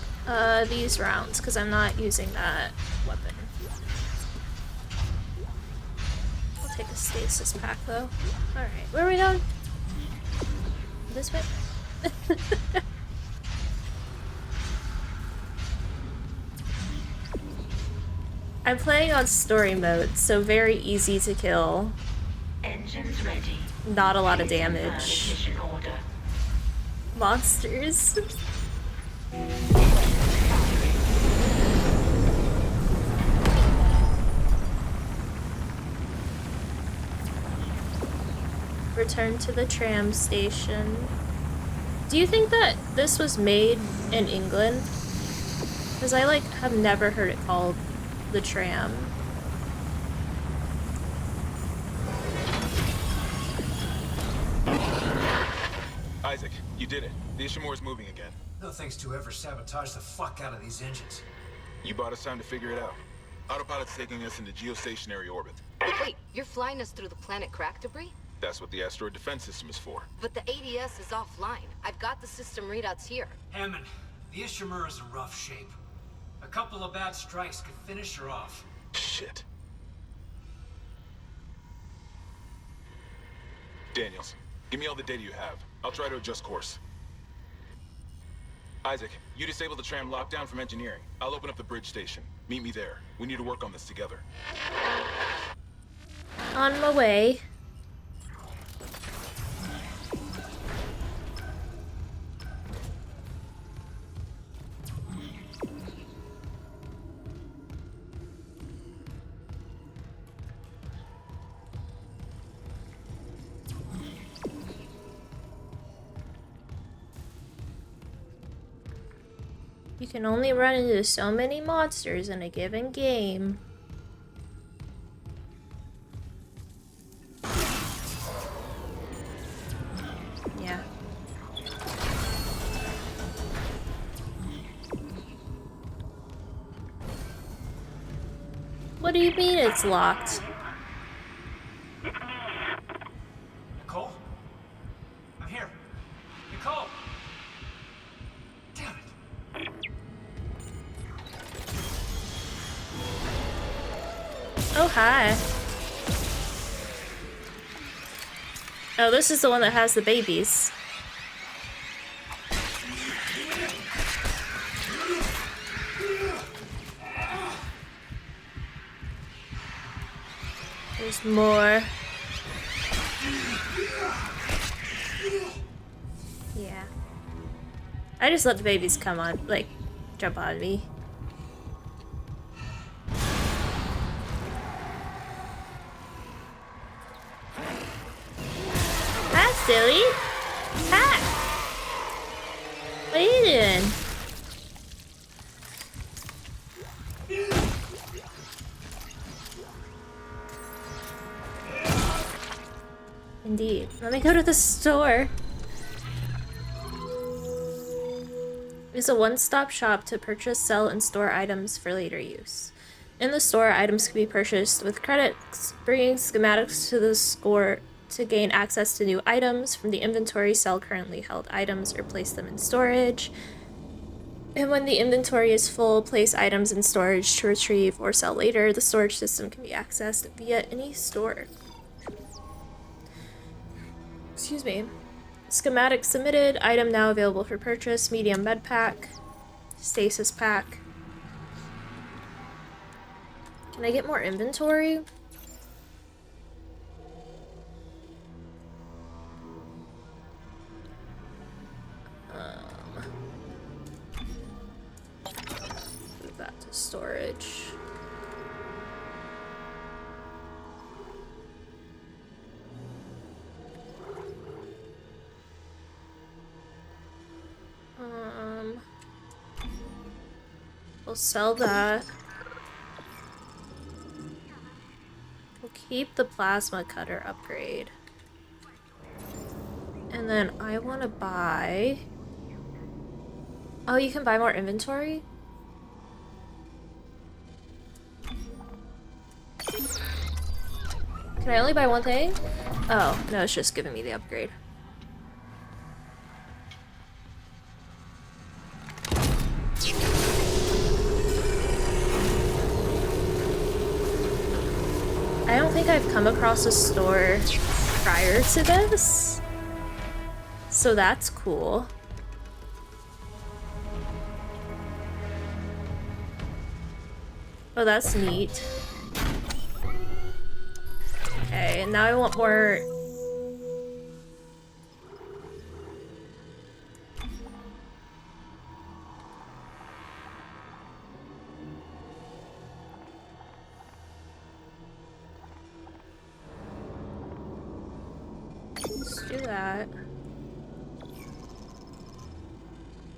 these rounds because I'm not using that weapon. I'll take a stasis pack though. Alright, where are we going? This way? I'm playing on story mode, so very easy to kill. Engines ready. Not a lot of damage. Monsters. Return to the tram station. Do you think that this was made in England? Because I like have never heard it called the tram. Isaac, you did it. The Ishimura's moving again. No thanks to whoever sabotaged the fuck out of these engines. You bought us time to figure it out. Autopilot's taking us into geostationary orbit. Wait, you're flying us through the planet crack debris? That's what the asteroid defense system is for. But the ADS is offline. I've got the system readouts here. Hammond, the Ishimura's in rough shape. A couple of bad strikes could finish her off. Shit. Daniels, give me all the data you have. I'll try to adjust course. Isaac, you disable the tram lockdown from engineering. I'll open up the bridge station. Meet me there. We need to work on this together. On my way. You can only run into so many monsters in a given game. Yeah. What do you mean it's locked? Nicole? I'm here. Oh, hi. Oh, this is the one that has the babies. There's more. Yeah. I just let the babies come on, like, jump on me. Hi, silly. Hi. What are you doing? Indeed. Let me go to the store. It's a one-stop shop to purchase, sell, and store items for later use. In the store, items can be purchased with credits, bringing schematics to the store to gain access to new items. From the inventory, sell currently held items or place them in storage. And when the inventory is full, place items in storage to retrieve or sell later. The storage system can be accessed via any store. Excuse me. Schematic submitted. Item now available for purchase. Medium med pack. Stasis pack. Can I get more inventory? Move that to storage. We'll sell that. We'll keep the plasma cutter upgrade. And then I want to buy... Oh, you can buy more inventory? Can I only buy one thing? Oh, no, it's just giving me the upgrade. I don't think I've come across a store prior to this, so that's cool. Oh, that's neat. Okay, and now I want more... Let's do that.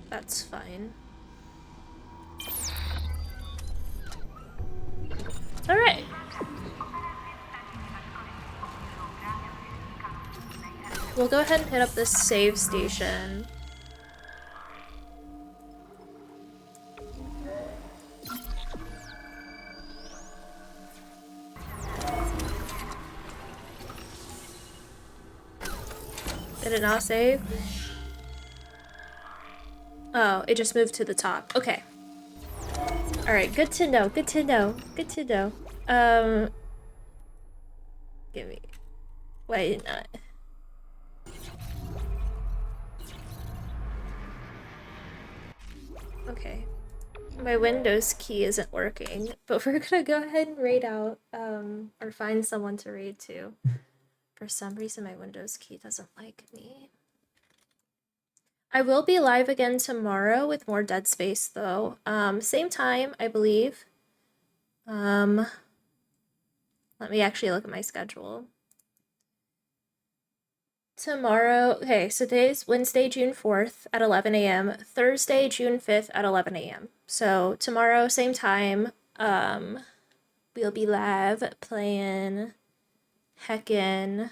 That's fine. Alright. We'll go ahead and hit up this save station. Did it not save? Oh, it just moved to the top. Okay. Alright, good to know, good to know, good to know. Give me... Why not? Okay. My Windows key isn't working, but we're gonna go ahead and raid out, or find someone to raid to. For some reason, my Windows key doesn't like me. I will be live again tomorrow with more Dead Space, though. Same time, I believe. Let me actually look at my schedule. Tomorrow, okay, so today's Wednesday, June 4th at 11 a.m. Thursday, June 5th at 11 a.m. So tomorrow, same time, we'll be live playing heckin'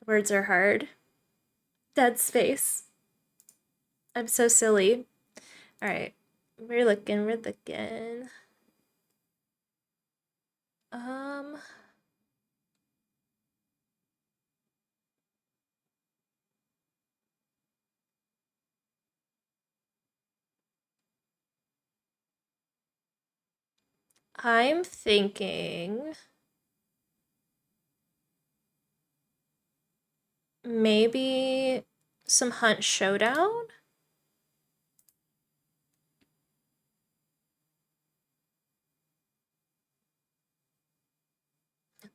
words are hard. Dead Space. I'm so silly. Alright. We're looking. I'm thinking maybe some Hunt Showdown?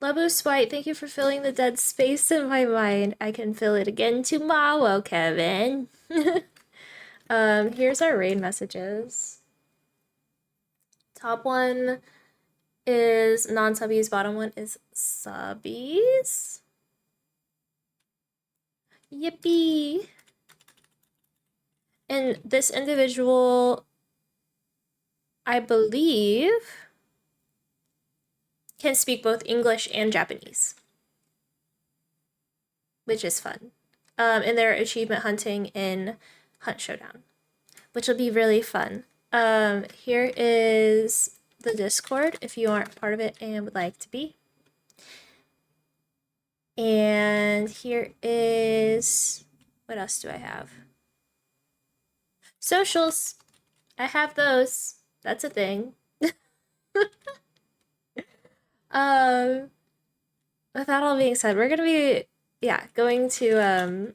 Labu Spite, thank you for filling the dead space in my mind. I can fill it again tomorrow, Kevin. Here's our raid messages. Top one is non-subbies, bottom one is subbies. Yippee! And this individual, I believe, can speak both English and Japanese, which is fun. And they're achievement hunting in Hunt Showdown, which will be really fun. Here is the Discord if you aren't part of it and would like to be. And here is, what else do I have? Socials. I have those. That's a thing. With that all being said, we're gonna be, going to,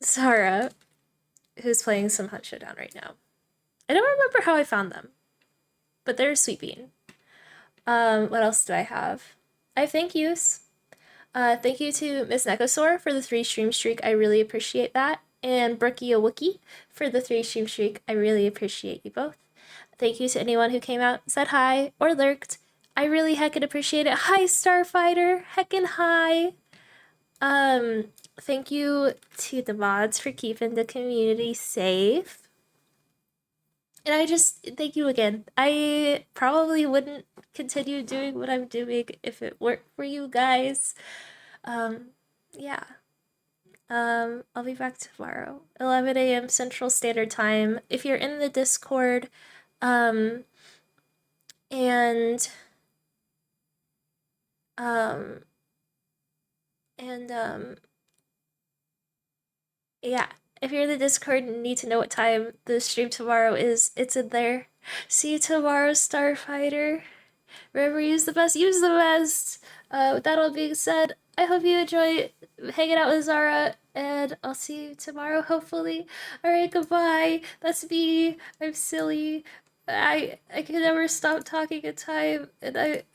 Zara, who's playing some Hunt Showdown right now. I don't remember how I found them, but they're a sweet bean. What else do I have? I have thank yous. Thank you to Miss Nekosaur for the 3 stream streak. I really appreciate that. And Brookie a Wookie for the 3 stream streak. I really appreciate you both. Thank you to anyone who came out, said hi, or lurked. I really heckin' appreciate it. Hi, Starfighter. Heckin' hi. Thank you to the mods for keeping the community safe. And I just thank you again. I probably wouldn't continue doing what I'm doing if it weren't for you guys. Yeah. I'll be back tomorrow, 11 a.m. Central Standard Time. If you're in the Discord, and yeah, if you're in the Discord and need to know what time the stream tomorrow is, it's in there. See you tomorrow, Starfighter. Remember, use the best, use the best. With that all being said, I hope you enjoy hanging out with Zara, and I'll see you tomorrow, hopefully. Alright, goodbye. That's me. I'm silly. I can never stop talking in time, and